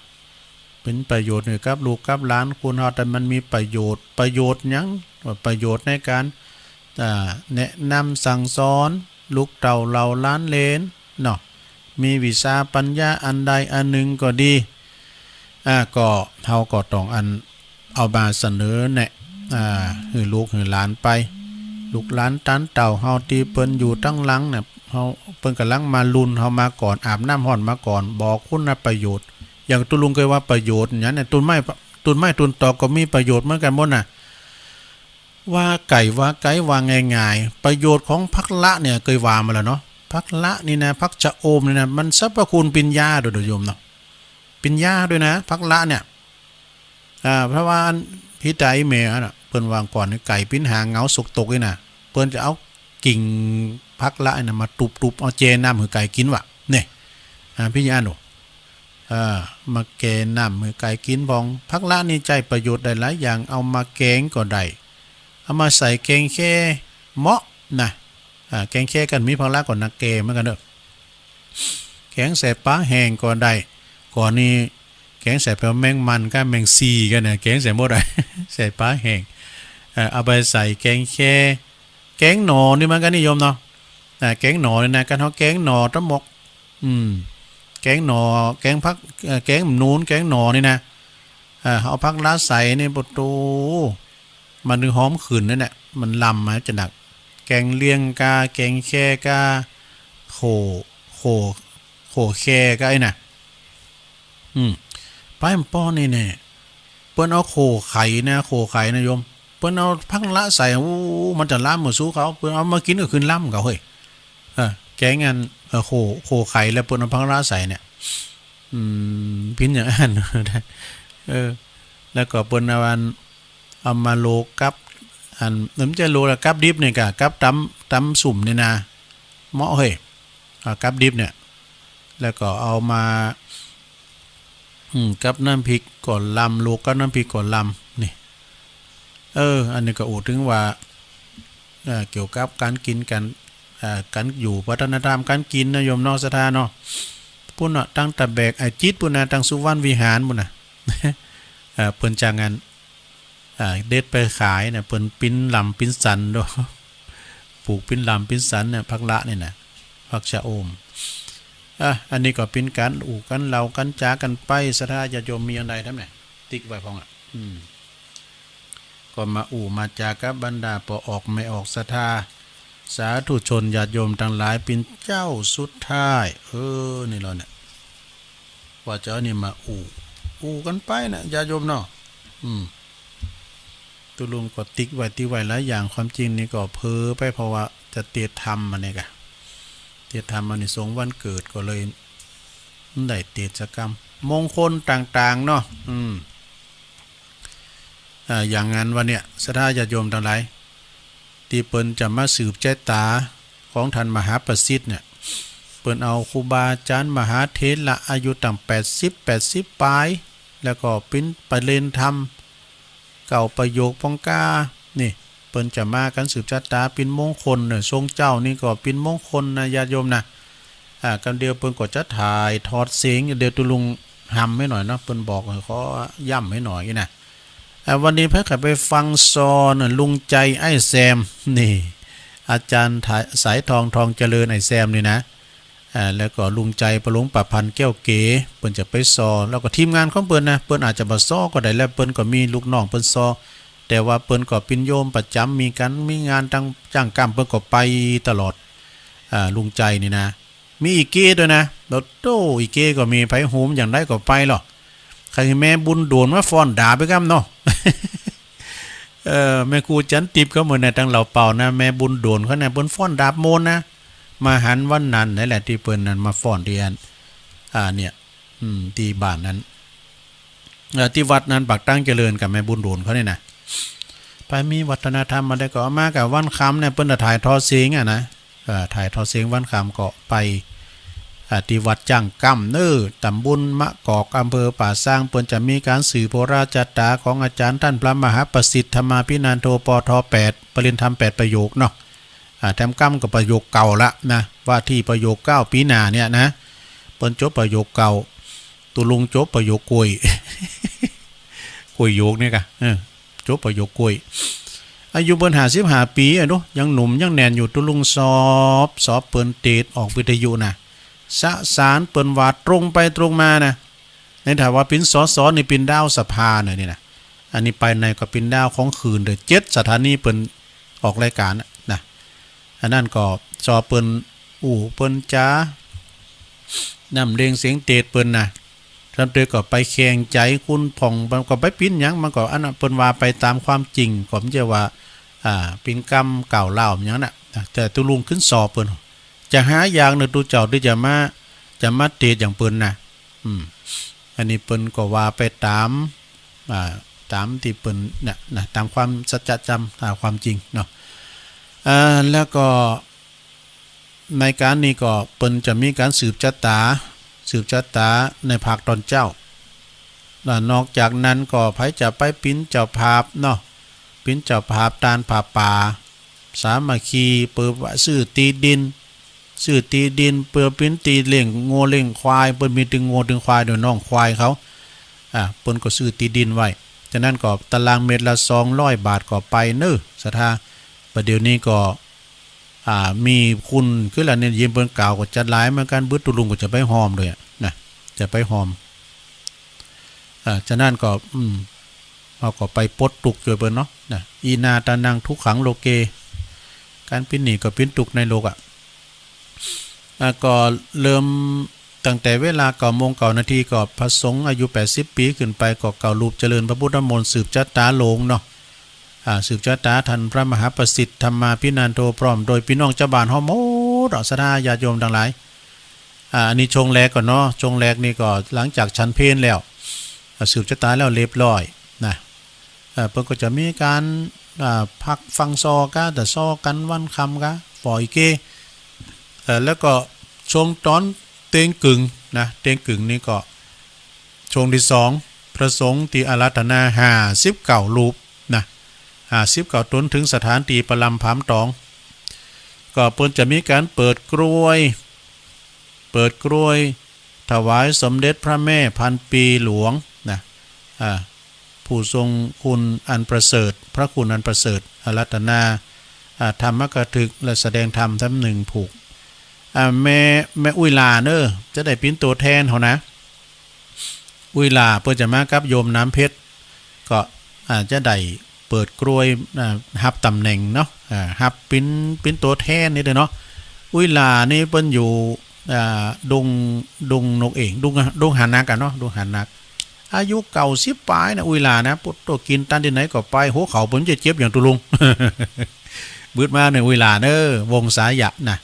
Speaker 1: เป็นประโยชน์ให้กับลูกกับหลานคุณเฮาแต่มันมีประโยชน์หยังประโยชน์ในการแนะนำสั่งสอนลูกเต่าเหล่าล้านเลนเนาะมีวิชาปัญญาอันใดอันหนึ่งก็ดีก็เฮาก็ต้องเอามาเสนอแนะให้ลูกให้หลานไปลูกหลานตันเต่าเฮาที่เปิ้นอยู่ตั้งหลังเนี่ยเฮาเปิ้นกำลังมาลุนเฮามาก่อนอาบน้ำร้อนมาก่อนบอกคุณประโยชน์อย่างตุลุงเคยว่าประโยชน์อย่างเนี่ยต้นไม้ต้นตอกก็มีประโยชน์เหมือนกันหมดน่ะว่าไก่ว่าง่ายๆประโยชน์ของพักละเนี่ยเคยว่ามาแล้วเนาะพักละนี่นะพักชะโอมนี่นะมันสรรพคุณเป็นยาโดยโยมเนาะเป็นยาด้วยนะพักละเนี่ยเพราะว่าพี่ใจแม่น่ะเปิ้นวางก่อนไก่ปิ้นหางเงาสุกตกนี่น่ะเปิ้นจะเอากิ่งพักละน่ะมาตุบๆเอาเจน้ำให้ไก่กินว่ะนี่พี่ญาณมาแกงน้ำให้ไก่กินบองพักละนี่ใจประโยชน์ได้หลายอย่างเอามาแกงก็ได้เอามาใส่แกงแค่เหมาะนะแกงแค่กันมีพักละก่อนนักแกเหมือนกันเด้อแกงใส่ปลาแห้งก็ได้ก่อนนี้แกงใส่แมงมันก็แมงซีกันนะแกงใส่หมดเลย ใส่ปลาแห้งเอาไปใส่แกงแค่แกงหน่อนี่มันก็นิยมเนาะแกงหน่อนี่นะกันเฮาแกงหน่อตะหมกแกงหน่อแกงพักแกงนูนแกงหน่อนี่นะเอาพักละใส่นี่ประตูมันหอมขึ้นนั่นแหละมันลำมาจะหนักแกงเลี้ยงกาแกงแค่กาโขแค่กาไอ้น่ะป้ายป้อนี่เนี่ยเปิ้นเอาโคไข่นะโยมเปิ้นเอาพักละใส่มันจะล้ำเหมือนสู้เขาเปิ้นเอามากินก็ขึ้นล้ำเขาเฮ้ยแกงอันโคไข่แล้วเปิ้นเอาพักละใส่เนี่ยพินอย่างนั้นแล้วก็เปิ้นเอามาโลกับน้ำจะโลละกับดิบเนี่ยกะกับตำสุ่มนี่นะเหมาะเฮ้ยกับดิบเนี่ยแล้วก็เอามากับน้ำพริกก่อนลำลูกกับน้ำพริกก่อนลำนี่อันนี้ก็อูถึงว่าเกี่ยวกับการกินกันอยู่วัฒนธรรมการกินนะโยมนอกสถานเนาะปุ่นเนาะตั้งแต่แบกจิตปุ่นนะตั้งสุวรรณวิหารปุ่นนะ เปิ้นจางงานเด็ดไปขายเนี่ยเปิ้นปิ้นลำปิ้นสันด้วย ปลูกปิ้นลำปิ้นสันเนี่ยพักละเนี่ยนะพักชะโอมอันนี้ก็เป็นการกันเรากันจากันไปสถาญาติโยมมีอันใดทำไหนติ๊กไว้พองก็มามาจากับบรรดาปอออกไม่ออกศรัทธาสาธุชนญาติโยมทั้งหลายเป็นเจ้าสุดท้ายนี่เราเนี่ยว่าเจ้านี่มากันไปนะญาติโยมเนาะตุลุงก็ติ๊กไว้หลายอย่างความจริงนี่ก็เพ้อไปเพราะว่าจะเตียธรรมมันเนี่ยกะเตียธรรมมันในสงวันเกิดก็เลยได้เตียกรรมมงคลต่างๆเนาะอย่างงั้นวันเนี่ยสถาญาติโยมทั้งหลายที่เปิ้นจะมาสืบใจตาของท่านมหาประสิทธิ์เนี่ยเปิ้นเอาครูบาอาจารย์มหาเถระอายุตั้ง80ปลายแล้วก็เป็นประเด็นธรรมเก่าประโยคปองกานี่เปิ้นจะมากันสืบชะตาเป็นมงคลเนี่ยทรงเจ้านี่ก็เป็นมงคลนะญาติโยมนะกันเดียวเปิ้นก็จะถ่ายทอดเสียงเดี๋ยวตุลุงหำให้หน่อยเนาะเปิ้นบอกขอย่ำให้หน่อยนะวันนี้เพิ่งไปฟังซอนลุงใจไอ้แซมนี่ อาจารย์สายทองเจริญไอแซมนี่นะแล้วก็ลุงใจประหลงประพันธ์แก้วเก๋เปิ้นจะไปซอแล้วก็ทีมงานของเปิ้นนะเปิ้นอาจจะบ่ซอก็ได้แล้วเปิ้นก็มีลูกน้องเปิ้นซอแต่ว่าเปิ้นก็เป็นโยมประจำมีงานตั้งจ้างกรรมเปิ้นก็ไปตลอดลุงใจนี่นะมีอีกเก้ด้วยนะรถโตอีกเก้ก็มีไผโหมอย่างได้ก็ไปหรอกใครแม่บุญโดนมาฟ้อนด่าไปกำเนาะ แม่ครูจันติบก็เหมือนในตั้งเหล่าเป่านะแม่บุญโดนเขาเนี่ยเปิ้นฟ้อนดาบโมนนะมาหันวันนั้นนั่นแหละที่เปิ้นนั้นมาฟ้อนเรียนเนี่ยที่บ้านนั้นที่วัดนั้นปักตั้งเจริญกับแม่บุญโดนเขาเนี่ยนะไปมีวัฒนธรรมมาได้ก็มากับวันคำเนี่ยเปิ้นถ่ายทอดเสียงนะถ่ายทอดเสียงวันคำก็ไปที่วัดจังกำเนื้อตำบลมะกอกอำเภอป่าสร้างเปิ้นจะมีการสื่อโพราชตาของอาจารย์ท่านพระมหาประสิทธิ์ธรรมาภินันโทปท8ปริญธรรม8ประโยคเนาะแถมกำกับประโยคเก่าละนะว่าที่ประโยค9ปีหน้าเนี่ยนะเปิ้นจบประโยคเก่าตุลุงจบประโยคกล้วย กล้วยโยกเนี่ยกะจบประโยคกล้วยอายุเปิ้น55ปีอ่ะเนาะยังหนุ่มยังแน่นอยู่ตุลุงสอบเปิ้นเตดออกวิทยุนะสสารเปิ้นว่าตรงไปตรงมานะในถามว่าเป็นสสนี่เป็นดาวสภาเนี่ยนี่นะอันนี้ไปในก็เป็นดาวของคืนเด้อ7สถานีเปิ้นออกรายการนะอันนั้นก็จอเปิ้นเปิ้นจ้านำเรียงเสียงเตดเปิ้นนะทำเตก็ไปแข่งใจคุณผ่องมันก็ไปปิ้นหยังมันก็อันนั้นเปิ้นว่าไปตามความจริงก็มันจะว่าเป็นกรรมเก่าเล่าอย่างนั้นน่ะแต่ตุลุงขึ้นสอบเปิ้นจะหาอย่างนึงตูเจ้าที่จะมาเตดอย่างเปิ้นนะอันนี้เปิ้นก็ว่าไปตามที่เปิ้นนะตามความสัจธรรมตามความจริงเนาะแล้วก็ในการนี้ก็เปิ้นจะมีการสืบชะตาในภาคตอนเจ้านอกจากนั้นก็ไผจะไปปิ้นเจ้าภาพเนาะปิ้นเจ้าภาพตานผาป่าสามัคคีเปิดว่าซื้อตีดินเปิดปิ้นตีเลี้ยงงัวเลี้ยงควายเปิ้นมีถึงงัวถึงควายโดยน้องควายเขาเปิ้นก็ซื้อตีดินไว้ฉะนั้นก็ตารางเมตรละ200 บาทก็ไปเน้อสถาประเดี๋ยวนี้ก็มีคุณคือละเนี่ยยิ้มเปิ้นกล่าวก็จัดหลายเหมือนกันบึดตุลุงก็จะไปหอมเลยนะจะไปหอมฉะนั้นก็เราก็ไปปลดตุกช่วยเปิ้นเนาะนะอีนาตานังทุกขังโลเกการปิ้นนี่ก็ปิ้นตุกในโลกก็เริ่มตั้งแต่เวลา9 โมง 9 นาทีก็พระสงฆ์อายุ80 ปีขึ้นไปก็เก่ารูปเจริญพระพุทธมนต์สืบชะตาโลงเนาะสืบชะตาท่านพระมหาประสิทธิ์ธรรมาภินันโทพร้อมโดยพี่น้องเจ้าบ้านเฮาหมดศรัทธาญาติโยมทั้งหลายอันนี้ชงแรกก่อนเนาะชงแรกนี่ก็หลังจากฉันเพลแล้วสืบชะตาแล้วเรียบร้อยนะเพิ่นก็จะมีการพักฟังซอกะแต่ซอกันวันคำกะฝอยเกแล้วก็ช่วงตอนเตงกึ่งนะเตงกึ่งนี่ก็ช่วงที่2พระสงฆ์ที่อาราธนา59 รูปนะ59 ตนถึงสถานที่ประลำผามตองก็เพิ่นจะมีการเปิดกล้วยถวายสมเด็จพระแม่พันปีหลวงนะผู้ทรงคุณอันประเสริฐพระคุณอันประเสริฐอาราธนาธรรมกถึกและแสดงธรรมทั้งหนึ่งผูกแม่อุ้ยลาเนอะจะได้เป็นตัวแทนเขานะอุ้ยลาเพื่อจะมากับโยมน้ำเพชรก็จะได้เปิดกล้วยฮับตำแหน่งเนาะฮับเป็นตัวแทนนี่เด้อเนาะอุ้ยลานี่เปิ้นอยู่ดงนกเองดงหานักกันเนาะดงหานักอายุ90 ปลายนะอุ้ยลานะปุ๊บตัวกินตันที่ไหนก็ไปหัวเข่าเปิ้นจะเจ็บอย่างตุลุง บืดมาในอุ้ยลาเนอะวงสายะนะ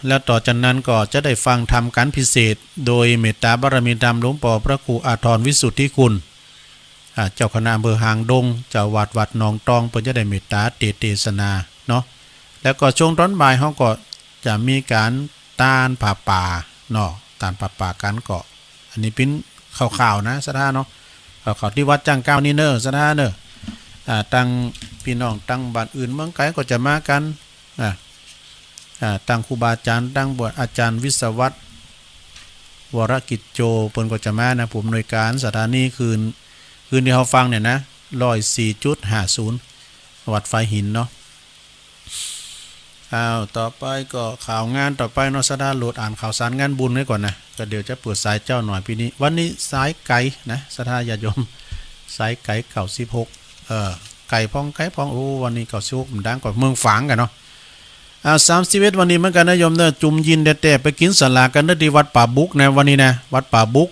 Speaker 1: แล้วต่อจากนั้นก็จะได้ฟังธรรมการพิเศษโดยเมตตาบารมีธรรมหลวงพ่อพระครูอาทรวิสุทธิคุณเจ้าคณะอำเภอหางดงเจ้าวัดหนองตองเพิ่นจะได้เมตตาเทศนาเนาะแล้วก็ช่วงตอนบ่ายเฮาก็จะมีการต้านผาป่าเนาะต้านผาป่ากันก็อันนี้เป็นข่าวๆนะสถาเนาะข่าวที่วัดจังเก้านี่เนอะสถาเนอะตั้งพี่น้องตั้งบ้านอื่นเมืองไกลก็จะมากันตั้งครูบาอาจารย์ตั้งบวชอาจารย์วิศวัตรวรกิจโจเพิ่นก็จะมานะผู้อำนวยการสถานีคืนที่เฮาฟังเนี่ยนะ104.50วัดไฟหินเนาะ ต่อไปก็ข่าวงานต่อไปเนาะสดาโหลดอ่านข่าวสารงานบุญให้ก่อนนะก็เดี๋ยวจะเปิดสายเจ้าหน่อยปีนี้วันนี้สายไก่นะสดาญาติโยมสายไก่เก่า16ไก่พองโอ้วันนี้เก่า16มันดังกว่าเมืองฝางกันเนาะ31วันนี้เหมือนกันนะโยมเด้อจุ่มยินแต่ไปกินสลากันเด้อที่วัดป่าบุกนะวันนี้นะวัดป่าบุก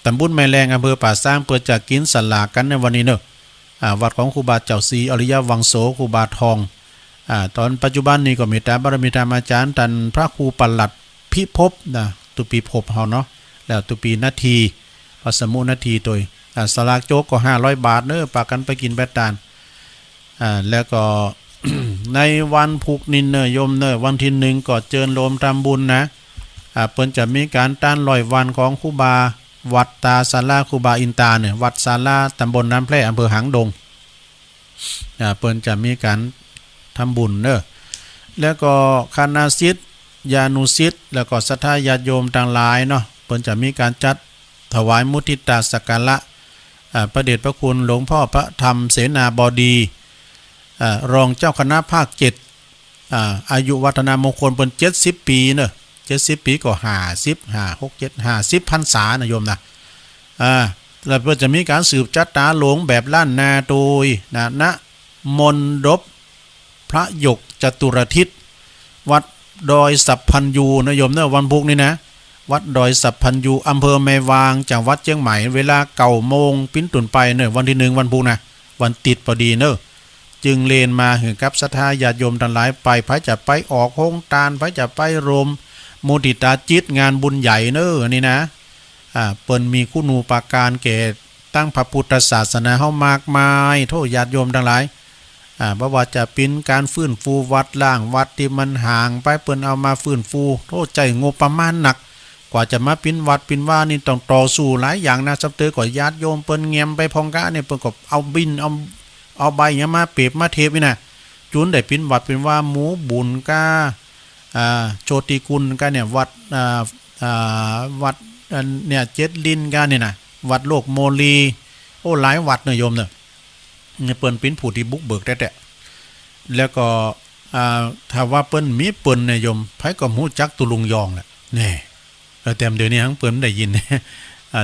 Speaker 1: ตำบลแม่แรงอำเภอป่าสร้างเปิดจะกินสลากันในวันนี้เนอะวัดของครูบาเจ้าศรีอริยวังโสครูบาทองตอนปัจจุบันนี้ก็มีแต่บารมีธรรมอาจารย์ท่านพระครูปลัดพิภพนะตุปีภพเฮาเนาะแล้วตุปีนาทีพระสมุนาทีตัวสลากโจกก็500 บาทเนอะปากกันไปกินแบตตานแล้วก็ ในวันพุกนินเนอโยมเนอวันที่1ก็เจิญโลมทำบุญนะเปิ้นจะมีการต้านลอยวันของครูบาวัดตาศาลาครูบาอินตาเนี่ยวัดศาลาตำบลน้ำแพร่อำเภอหางดงเปิ้นจะมีการทำบุญเนอะแล้วก็คณะศิษย์ญานุศิษย์แล้วก็ศรัทธาญาติโยมต่างหลายเนาะเปิ้นจะมีการจัดถวายมุทิตาสักการะพระเดชพระคุณหลวงพ่อพระธรรมเสนาบดีรองเจ้าคณะภาค7อายุวัฒนามงคลเปิ้น70 ปีเนอะ70 ปีก็50 พรรษานะโยมนะแล้วก็จะมีการสืบจัดตาหลวงแบบล้านนาโดยณมณฑปพระหยกจตุรทิศวัดดอยสัพพัญญูนะโยมเนอะวันพุกนี้นะวัดดอยสัพพัญญูอำเภอแม่วางจังหวัดเชียงใหม่เวลา9 โมงปิ้นตุนไปเนอะวันที่1วันพุกนะวันติดพอดีเนอะจึงเลนมาถึงกับศรัทธาญาติโยมทั้งหลายไปพระจะไปออกโฮงตาลพระจะไปรวมมุติตาจิตงานบุญใหญ่เนอะนี่นะเปิ้นมีคุณูปการเกตตั้งพระพุทธศาสนาเฮามากมายโทษญาติโยมทั้งหลายบ่ว่าจะเป็นการฟื้นฟูวัดล่างวัดที่มันห่างไปเปิ้นเอามาฟื้นฟูโทษใจงบประมาณหนักกว่าจะมาปิ้นวัดปิ้นว่านี่ต้องต่อสู้หลายอย่างนะซับเตอก็ญาติโยมเปิ้นแงมไปพองกะเนี่ยเปิ้นก็เอาบินเอาใบเนี้ยมาเปรียบมาเทปนี่นะจุนได้ปิ้นวัดเป็นว่าหมูบุญกาโชติกุลกาเนี่ยวัดวัดเนี่ย7 ลิ้นกาเนี่ยนะวัดโลกโมลีโอ้หลายวัดเนอะโยมเนอะเปิ้นปิ้นผู้ที่บุกเบิกแต่แล้วก็ถ้าว่าเปิ้นมีเปิ้นเนี่ยโยมไผก็ฮู้จักตุลุงยองแหละนี่แต่เดี๋ยวนี้ทั้งเปิ้นได้ยิน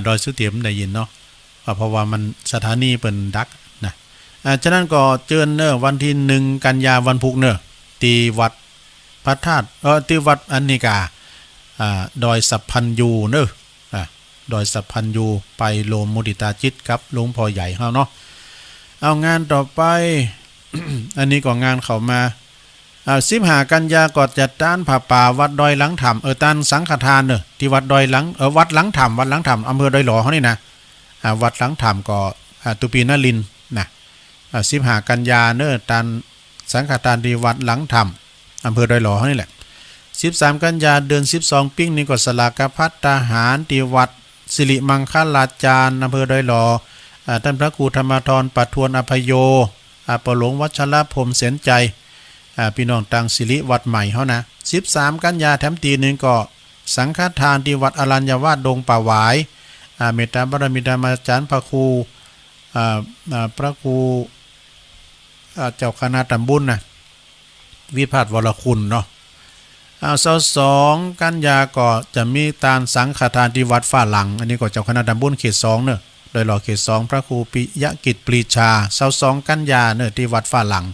Speaker 1: ดอยสุเทียมได้ยินเนาะเพราะว่ามันสถานีเปิ้นดักนะฉะนั้นก็เจิญเนอะวันที่1 กันยาวันพุกเนอะตีวัดพระธาตุที่วัดอันนิกาดอยสัพพัญญูเนอะดอยสัพพัญญูไปโลมมุติตาจิตครับหลวงพ่อใหญ่เฮาเนาะเอางานต่อไป อันนี้ก็งานเข้ามา15 กันยาก็จัดต้านผ้าป่าวัดดอยหลังถ้ำต้านสังฆทานเนอะที่วัดดอยหลังวัดหลังถ้ำอำเภอดอยหลอเฮานี่นะวัดหลังถ้ำก็ตุปีนลินนะ15 กันยาเนอะต้านสังฆทานที่วัดหลังถ้ำอำเภอดอยหลอเฮานี่แหละ13 กันยาเดือน12ปิ้งนี่ก็สลากพัฒทหารที่วัดสิริมังคลาจารย์อำเภอดอยหลอท่านพระครูธรรมธรปัทวนอภัยโยปหลวงวัชรพรหมเสนใจพี่น้องตังสิริวัดใหม่เฮานะ13 กันยาแถมตีนึงก็สังฆทานที่วัดอรัญญวาสดงป่าหวายเมตตาบารมีธรรมอาจารย์พระครูพระครูเจ้าคณะตำบลนะวิภัทรวรคุณเนาะ22 กันยาก็จะมีตานสังฆทานที่วัดฝ้าหลังอันนี้ก็เจ้าคณะตำบลเขต2เนอะโดยหล่อเขต2พระครูปิยกิจปรีชา22 กันยาเนอะที่วัดฝ้าหลัง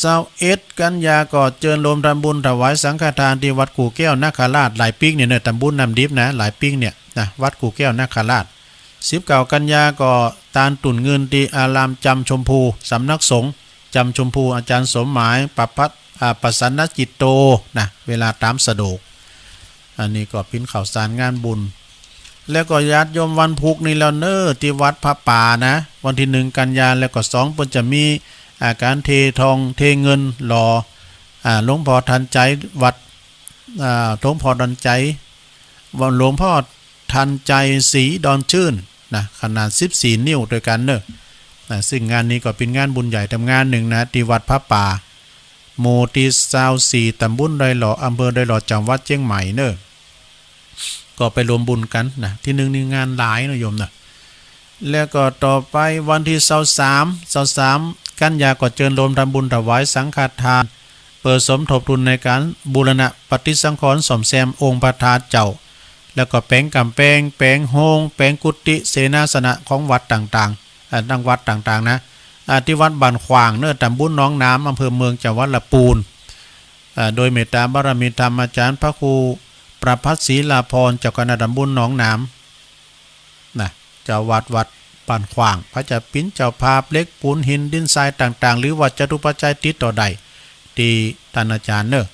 Speaker 1: 21 กันยาก็เจิญโลมทำบุญถวายสังฆทานที่วัดกู่แก้วนาคราชหลายปีกเนี่ยตำบลน้ำดิบนะหลายปีกเนี่ยนะวัดกู่แก้วนาคราช19 กันยาก็ตานตุ่นเงินที่อารามจำชมพูสำนักสงฆ์จำชมพูอาจารย์สมหมายประสันนจิตโตนะเวลาตามสะดวกอันนี้ก็พิ้นข่าวสารงานบุญแล้วก็ญาติโยมวันพุกนี่แล้วเนอที่วัดพระป่านะวันที่1 กันยาแล้วก็2เพิ่นจะมีการเททองเทเงินหล่อหลวงพ่อทันใจวัดหลวงพ่อทันใจหลวงพ่อทันใจศรีดอนชื่นนะขนาด14 นิ้วด้วยกันเนอะซึ่งงานนี้ก็เป็นงานบุญใหญ่ทำงานหนึ่งนะที่วัดพระป่าหมู่ที่24 ตำบลดอยหล่ออำเภอดอยหล่อจังหวัดเชียงใหม่เนอะก็ไปรวมบุญกันนะที่นี่งานหลายนะโยมนะแล้วก็ต่อไปวันที่23 กันยาก็เจิญโลมทำบุญถวายสังฆทาน เปิดสมทบทุนในการบูรณะปฏิสังขรณ์ซ่อมแซมองค์พระธาตุเจ้าแล้วก็แปลงกำแพงแปลงโฮงแปลงกุฏิเสนาสนะของวัดต่างๆดังวัดต่างๆนะที่วัดบ้านขวางเนื้อตำบลหนองน้ำอำเภอเมืองจังหวัดลำพูนโดยเมตตาบารมีธรรมอาจารย์พระครูประภัสศรีลาภรณ์เจ้าคณะตำบลหนองน้ำนะเจ้าวัดบ้านขวางพระเจ้าปิ้นเจ้าภาพเล็กปูนหินดินทรายต่างๆหรือว่าจตุปัจจัยติดต่อใดที่ท่านอาจารย์เนอะ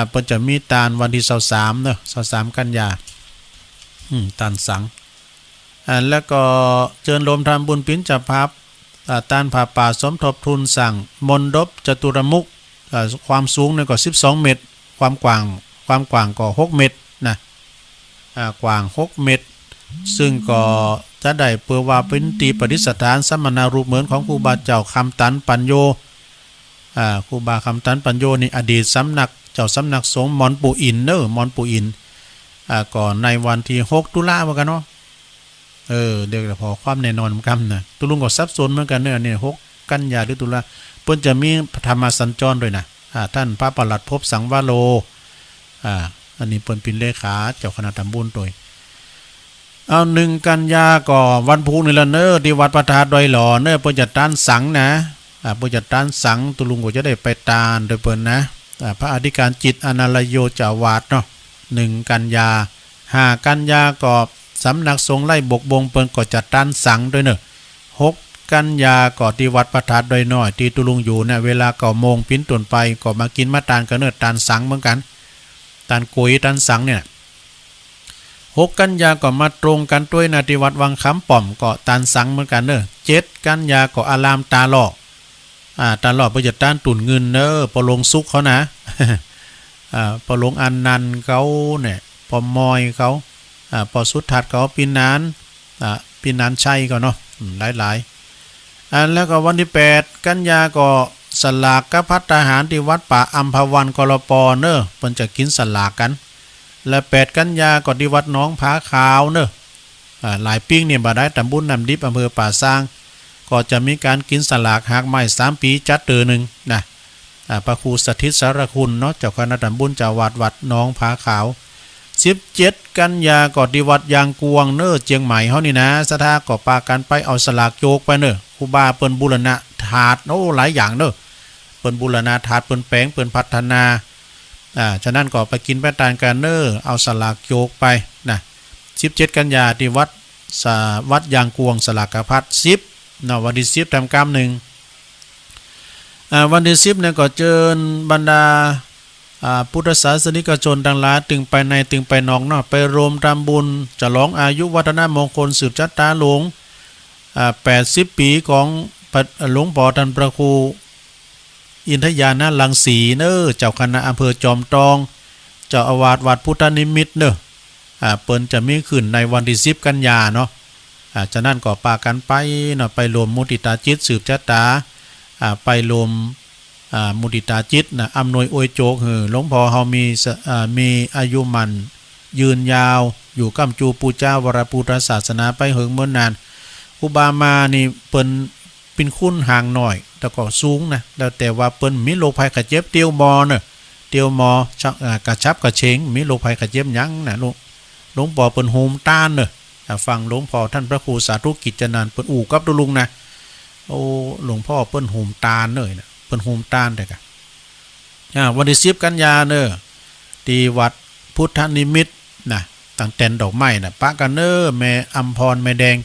Speaker 1: เพิ่นจะมีตานวันที่23เนอะ23กันยาตานสังแล้วก็เชิญรวมทำบุญปิ้นเจ้าภาพตานผ่าป่าสมทบทุนสั่งมนดบจตุรมุขความสูงเนี่ยก็12เมตรความกว้างก็6เมตรนะกว้าง6เมตรซึ่งก็จะได้เพื่อว่าเป็นตีประดิษฐานสมณรูปเหมือนของครูบาเจ้าคำตันปัญโยครูบาคำตันปัญโยนี่อดีตสำนักเจ้าสำนักสงฆ์มอนปูอินมอนปูอินก่อนในวันที่6ตุลาเหมือนกันเนาะเดี๋ยวพอความแน่นอนเหมือนกันนะตุลุงก็ซับซ้อนเหมือนกันเนี่ย6กันยาหรือตุลาเพิ่นจะมีธรรมสัญจรด้วยนะท่านพระปลัดภพสังวโรอันนี้เพิ่นเป็นเลขาเจ้าคณะตำบลโดยเอา1กันยาก็วันพุธนี่ละที่วัดพระธาตุดอยหล่อเพิ่นจะต้านสังนะเพิ่นจะต้านสังตุลุงก็จะได้ไปตานโดยเพิ่นนะพระอธิการจิตอนาลโยเจ้าวาดเนาะ1กันยา5กันยาก็สำนักสงฆ์ไร่บกบงเปิ้นก็จะต้านสังด้วย6กันยาก็ที่วัดพระธาตุดอยน้อยที่ตุลุงอยู่เนี่ยเวลา9 โมงปิ้นต้นไปก็มากินมาตานกันตานสังเหมือนกันตานกุยตานสังเนี่ย6กันยาก็มาตรงกันด้วยนะที่วัดวังคำป่อมก็ตานสังเหมือนกัน7กันยาก็อารามตาหลอกตาหลอกเพื่อจะต้านตุ่นเงินปลงสุกเขานะปลงอันนันเขาเนี่ยปมอยเขาปสุดทัดเขาปีนานชัยก็เนาะหลายแล้วก็วันที่8กันยาก็สลากกพัฒทหารที่วัดป่าอัมพวันกรปเเพิ่นจะกินสลากกันและ8กันยาก็ที่วัดน้องผาขาวหลายปิ้งเนี่ยบ่ได้ตำบลน้ำดิบอำเภอป่าซางก็จะมีการกินสลากหากไม้3 ปีจัดหนึ่งนะพระครูสถิตสารคุณเนาะเจ้าคณะตำบลเจ้าวัดน้องผาขาว17กันยาก็ที่วัดยางกวงเจียงใหม่เฮานี่นะสถาก็ปากันไปเอาสลากโยกไปครูบาเปิ้นบูรณะถาดหลายอย่างเปิ้นบูรณะถาดเปิ้นแปลงเปิ้นพัฒนาฉะนั้นก็ไปกินไปตานกันเอาสลากโยกไปนะ17กันยาที่วัดยางกวงสลากพัด10วันที่10ทำกรรม1วันที่10เนี่ยก็เชิญบรรดาพุทธศาสนิกชนทั้งหลายตึงไปในตึงไปนอกไปรวมทำบุญฉลองอายุวัฒนมงคลสืบชะตาหลวง80 ปีของหลวงพ่อท่านพระครูอินทยานะลังสีเจ้าคณะอำเภอจอมทองเจ้าอาวาสวัดพุทธนิมิตรเปิ้นจะมีขึ้นในวันที่10กันยาเนาะฉะนั้นก็ปากันไปไปรวมมุติตาจิตสืบชะตาไปรวมมุติตาจิตอำนวยอวยโจกหลวงพ่อเฮามีอายุมันยืนยาวอยู่กัมจูปูเจ้าวรพุทธศาสนาไปเหิงเมื่อนานครูบามานี่เปิ้นเป็นคุ้นห่างหน่อยแต่ก็สูงนะแล้วแต่ว่าเปิ้นมีโรคภัยไข้เจ็บเตียวมอกระชับกระเฉงมีโรคภัยไข้เจ็บหยังนะหลวงพ่อเปิ้นโฮมต้านฟังหลวงพ่อท่านพระครูสาธุกิจจนันท์เปิ้นอู่กับตุลุงนะหลวงพ่อเปิ้นโฮมตานนะเปิ้นโฮมต้านแต่กะวันที่10กันยาที่วัดพุทธนิมิตรนะตั้งแต่นดอกไม้ปะกันแม่อัมพรแม่แดง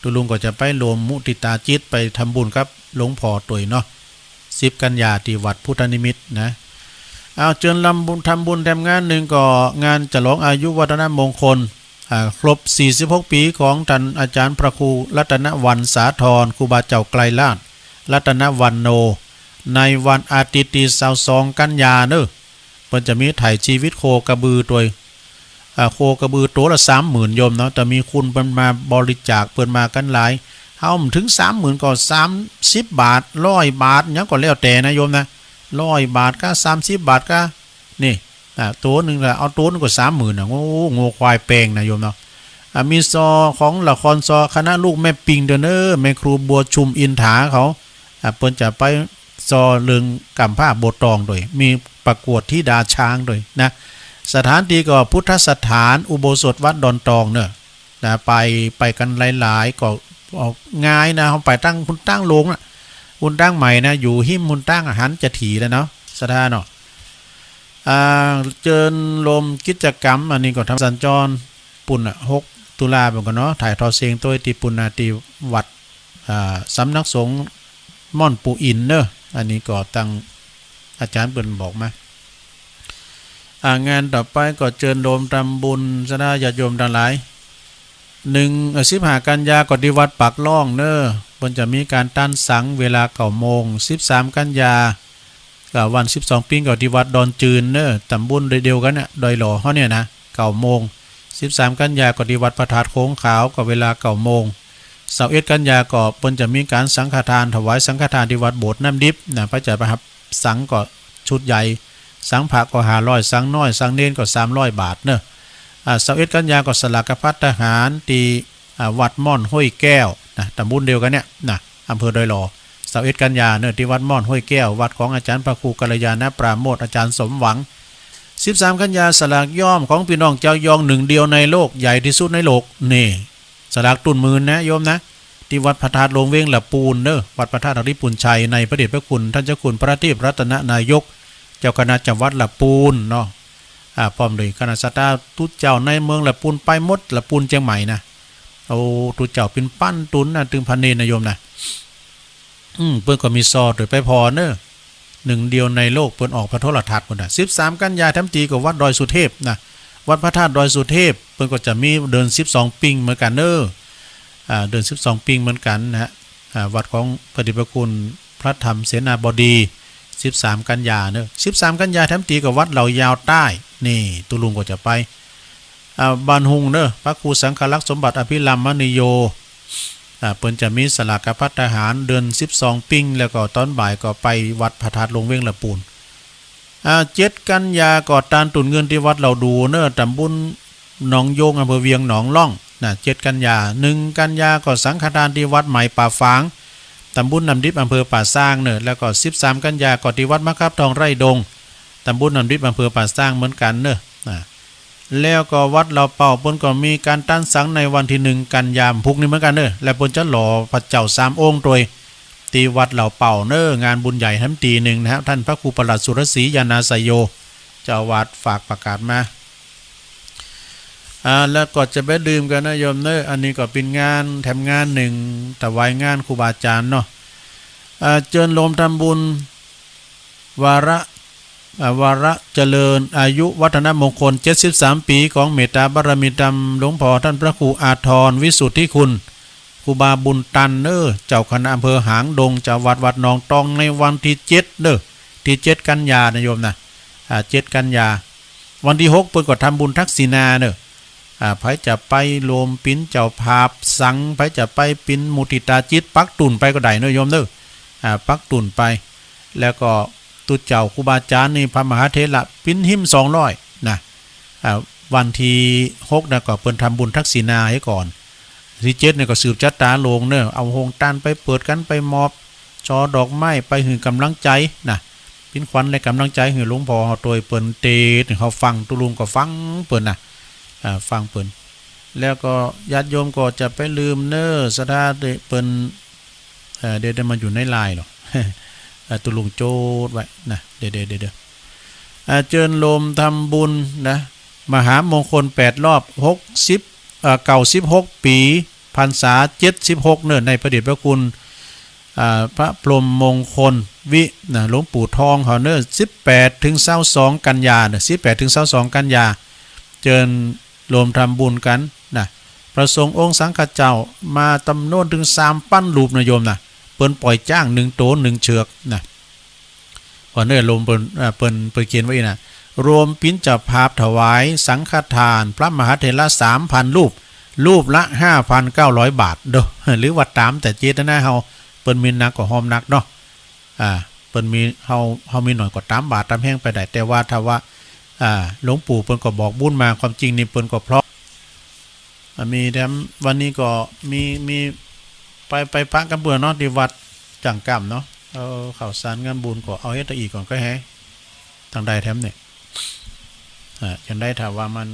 Speaker 1: ตุลุงก็จะไปรวมมุติตาจิตไปทำบุญกับหลวงพ่อตุยเนาะ10กันยาที่วัดพุทธนิมิตรนะเชิญทำบุญทำงานหนึ่งก็งานฉลองอายุวัฒนมงคลครบ46 ปีของท่านอาจารย์พระครูรัตนวรรณสาธรครูบาเจ้าไกลลาภรัตนวรรณโนในวันอาทิตย์ที่22กันยาเพิ่นจะมีถ่ายชีวิตโคกระบือตัวโคกระบือตัวละ 30,000 โยมเนาะแต่มีคุณเพิ่นมาบริจาคเพิ่นมากันหลายเฮาถึง 30,000 ก็30 บาท100 บาทหยังก็แล้วแต่นะโยมนะ100 บาทก็30 บาทก็นี่ตัวนึงละเอาตัวนึงก็ 30,000 งูควายแปลงนะโยมเนาะมีซอของละครซอคณะลูกแม่ปิงแม่ครูบัวชุมอินถาเขาเพิ่นจะไป ซอเรืองกำผ้าโบตองโดยมีประกวดที่ดาช้างโดยนะสถานที่ก็พุทธสถานอุโบสถวัดดอนตองเนอะนะไปกันหลายๆก็ออกง่ายนะเขาไปตั้งคุณตั้งลงนะคุณตั้งใหม่นะอยู่หิมคุณตั้งอาหารจะถี่แล้วเนาะสถานเนาะเจิญลมกิจกรรมอันนี้ก็ทำสัญจรปุ่น6 ตุลาเป็นกันเนาะถ่ายทอดเสียงตัวที่ปุ่นนาตีวัดสำนักสงฆ์ม่อนปูอินเนอะอันนี้ก็ตั้งอาจารย์เปิ่นบอกมางานต่อไปก็เจิญโดมทำบุญสนาญาติโยมทั้งหลาย15 กันยาก็ที่วัดปากล่องเนอะเพิ่นจะมีการตั้นสังเวลา9 โมง13 กันยาก็วัน12 ปีก็ที่วัดดอนจืนเนอะตำบลเดียวกันน่ะดอยหล่อเฮาเนี่ยนะ9 โมง13 กันยาก็ที่วัดพระธาตุโค้งขาวก็เวลา9 โมง21 กันยาก็เพิ่นจะมีการสังฆทานถวายสังฆทานที่วัดโบสถ์น้ำดิบนะพระเจ้าประทับสังก็ชุดใหญ่สังพระก็500สังน้อยสังเน้นก็300 บาทเนอะ21 กันยาก็สลากพัฒทหารที่วัดม่อนห้วยแก้วนะตำบลเดียวกันเนี่ยนะอำเภอดอยหล่อ21 กันยาเนอะที่วัดม่อนห้วยแก้ววัดของอาจารย์พระครูกัลยาณปราโมทย์อาจารย์สมหวัง13 กันยาสลากย่อมของพี่น้องเจ้ายองหนึ่งเดียวในโลกใหญ่ที่สุดในโลกนี่สลากตุ่นหมื่นนะโยมนะที่วัดพระธาตุโลงเวงละปูนเนอะวัดพระธาตุอริปุญชัยในพระเดชพระคุณท่านเจ้าคุณพระเทพรัตนนายกเจ้าคณะจังหวัดละปูนเนาะพร้อมด้วยคณะสัตยาทุเจ้าในเมืองละปูนไปหมดละปูนเชียงใหม่นะเอาทุเจ้าเป็นปั้นตุนนะถึงพันเนนโยมนะเพิ่นก็มีซอดโดยไปพอเนอะหนึ่งเดียวในโลกเพิ่นออกพระโทรทัศน์พุ่นน่ะ13 กันยาทั้งตีกับวัดดอยสุเทพนะวัดพระธาตุดอยสุเทพเพิ่นก็จะมีเดิน12 ปิงเหมือนกันเนอะเดิน12 ปิงเหมือนกันนะฮะวัดของพระเดชพระคุณพระธรรมเสนาบดี13 กันยาเนอะ13 กันยาทั้งตีกับวัดเหล่ายาวใต้นี่ตุลุงก็จะไปบ้านหุงเนอะพระครูสังฆลักษณ์สมบัติอภิรัมมณีโยเพิ่นจะมีสลากพัฒทหารเดือน12 ปิงแล้วก็ตอนบ่ายก็ไปวัดพระธาตุลงเวงละปูน7 กันยาก็ตานตุนเงินที่วัดเราดูเนอะตำบลหนองโยงอำเภอเวียงหนองล่องนะ7 กันยา1 กันยาก็สังฆทานที่วัดใหม่ป่าฝางตำบลน้ำดิบอำเภอป่าสร้างเนอะแล้วก็13 กันยาก็ที่วัดมะครับทองไร่ดงตำบลน้ำดิบอำเภอป่าสร้างเหมือนกันเนอะแล้วก็วัดเราเป่าเปิ้นก็มีการตั้นสังในวันที่1 กันยายนพุกนี้เหมือนกันเนอะและเปิ้นจะหล่อพระเจ้า3 องค์โดยที่วัดเราเป่าเนอะงานบุญใหญ่ทั้งตีหนึ่งนะครับท่านพระครูประหลัดสุรศรียานาสยโยเจ้าวัดฝากประกาศมาแล้วก็จะไปดื่มกันนะโยมเนอะอันนี้ก็เป็นงานแถมงานหนึ่งแต่ไว้งานครูบาอาจารย์เนาะเจิญโลมทำบุญวาระเจริญอายุวัฒนมงคล73 ปีของเมตตาบารมีธรรมหลวงพ่อท่านพระครูอาทรวิสุทธิคุณครูบาบุญตันเนอเจ้าคณะอำเภอหางดงเจ้าวัดหนองตองในวันที่7เด้อที่7 กันยายนโยมนะ7 กันยาวันที่6เพิ่นก็ทำบุญทักษิณาเนอะไผจะไปรวมปิ้นเจ้าภาพสังไผจะไปปิ้นมุติตาจิตปักตุ่นไปก็ได้เนอะโยมเด้อปักตุ่นไปแล้วก็ตุเจ้าครูบาอาจารย์นี่พระมหาเถระปิ้นหิม200นะวันที่6นะก็เปิ้นทำบุญทักษิณาให้ก่อนที่7เนี่ยก็สืบจัตตาลงเนอะเอาโฮงตันไปเปิดกันไปมอบชอดอกไม้ไปหือกำลังใจนะปิ้นขวัญและกำลังใจหือหลวงพ่อเฮาโดยเปิ้นเตดเฮาฟังตุลุงก็ฟังเปิ้นนะฟังเปิ้นแล้วก็ญาติโยมก็จะไปลืมเนอะสถาเปิ้นเดี๋ยวมันอยู่ในไลน์หรอตุลุงโจดไว้นะเดี๋ยวเจิญโลมทำบุญนะมหามงคล8 รอบ96 ปีพรรษา76เนื่องในพระเดชพระคุณพระพรหมมงคลวินะหลวงปู่ทองเขาเนื่อง18 ถึง 22 กันยาเนอะ18 ถึง 22 กันยาเจิญโลมทำบุญกันนะประสงค์องค์สังฆเจ้ามาตำโนนถึง3 ปั้นรูปนะโยมนะเปิ้นปล่อยจ้าง1 โต 1 เชือกนะพอเนื้อลมเปิ้นเขียนไว้นะรวมปิ้นเจ้าภาพถวายสังฆทานพระมหาเถระ 3,000 รูปละ 5,900 บาทเด้อหรือว่าตามแต่เจตนาเฮาเปิ้นมีนักก็หอมนักเนาะเปิ้นมีเฮามีหน่อยก็ตามบาทตามแห้งไปได้แต่ว่าถ้าว่าหลวงปู่เปิ้นก็บอกบุญมาความจริงนี่เปิ้นก็เพราะมีแถมวันนี้ก็มีไปพักกันเบื่อเนาะที่วัดจังกำเนาะ เอาข่าวสารงานบุญก็เอาเฮ็ดอีกก่อนก็แฮะทางใดแถมเนี่ยจังได้ถ้าว่ามัน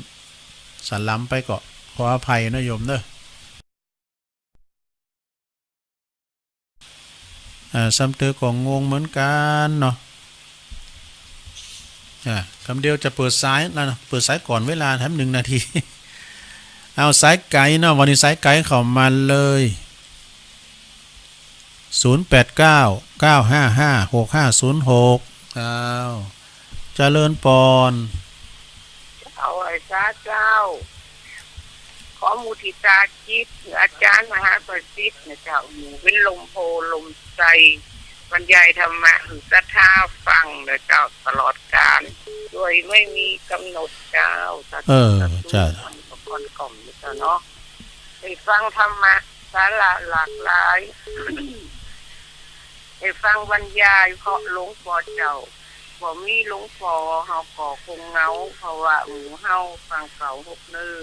Speaker 1: สารล้ำไปก็ขออภัยนะโยมเด้อซ้ำเตอก็งงเหมือนกันเนาะคำเดียวจะเปิดสายแล้วนะเปิดสายก่อนเวลาแถม1 นาที เอาสายไกลเนาะวันนี้สายไกลเข้ามาเลย0899556506อ้าวเจริญปอน
Speaker 2: เอาไอ้เจ้าขอมุทิตาจิตอาจารย์มหาประสิทธิ์นะเจ้าอยู่เป็นลมโพลมใจบรรยายธรรมะหรือศรัทธาฟังนะเจ้าตลอดกาลโดยไม่มีกำหนดเจ้า
Speaker 1: จ้า
Speaker 2: คนกล่อมนะเจ้าเนาะให้ฟังธรรมะสาระหลากหลายให้ฟังบรรยายเพราะหลวงพ่อเจ้าบ่มีหลวงพ่อเฮาก็คงเหงาเพราะว่าหมู่เฮาฟังเก่าหกเนื้อ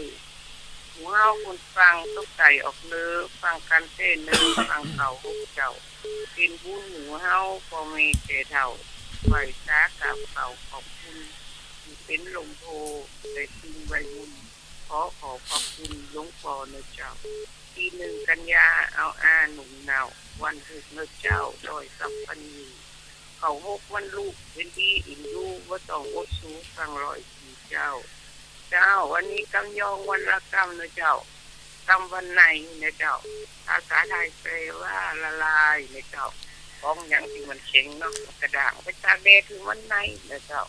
Speaker 2: หมู่เฮาคนฟังตกใจออกเนื้อฟังกันเต้นเนื้อฟังเก่าหกเจ้าเป็นบุญหมู่เฮาบ่มีแต่เท่าไหว้สากับเก่าขอบคุณที่เป็นหลวงพ่อได้ทิ้งไว้บุญขอขอบคุณหลวงพ่อนะเจ้าที่1 กันยาเอาหนุ่มหนาววันถึกนะเจ้าโดยสัมปันนีเขา6 วันลูกเป็นดีอินดูว่าต้องอดสูฟัง104เจ้าวันนี้กำยองวันละกำนะเจ้ากำวันไหนนะเจ้าภาษาไทยแปลว่าละลายนะเจ้าของอย่างที่มันเข็งเนาะกระด่างภาษาเบคือวันไหนนะเจ้า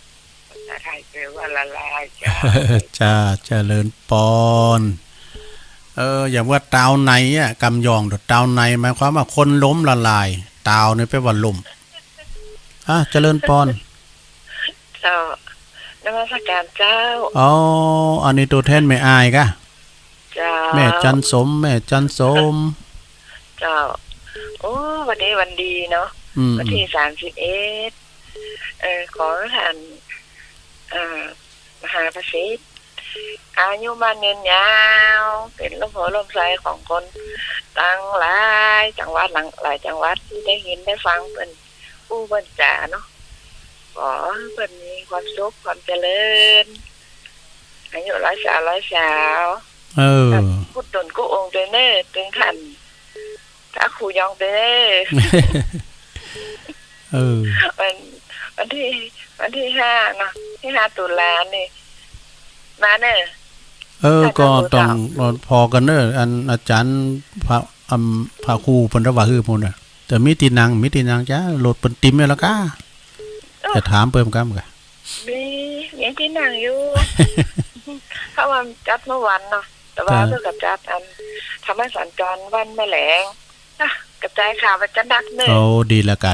Speaker 2: ภาษาไทยแปลว่าละลายเจ้า
Speaker 1: จ้าเจริญปอนอย่างว่าตาวในกำยองตาวในหมายความว่าคนล้มละลายตาวนี่แปลว่าล่มเจริญปอน
Speaker 2: เจ้านมัสการเจ้า
Speaker 1: อันนี้ตัวแทนแม่อายกะ
Speaker 2: เจ้า
Speaker 1: แม่จันสมแม่จันสม
Speaker 2: เจ้าโอ้วันนี้วันดีเนาะวันที่31ขอท่านมหาประสิทธิ์อายุมันยืนยาวเป็นลมหัวลมใสของคนตั้งหลายจังหวัดหลายจังหวัดที่ได้เห็นได้ฟังเป็นผู้บรรจาเนาะขอเป็นมีความสุขความเจริญอายุร้อยสาวพุทธตนก็องค์เดเน่ถึงขันถ้าครูยองเด้วันที่5เนาะที่5 ตุลานี่มาเน
Speaker 1: ก็ต้องพอกันเนอะอันอาจารย์พระครูเพิ่นว่าคือพุ่นน่ะแต่มีตีนางจ้าโหลดเปิ้นติมแล้วก็จะถามเพิ่มกันก็
Speaker 2: มีที่นั่งอยู่เขาว่าจัดเมื่อวันเนาะแต่ว่าเพิ่นก็จัดอันทำให้สัญจรวันแม่แหลงกระจายข่าวไปจัดดักเด้อ
Speaker 1: ดีแล้วก็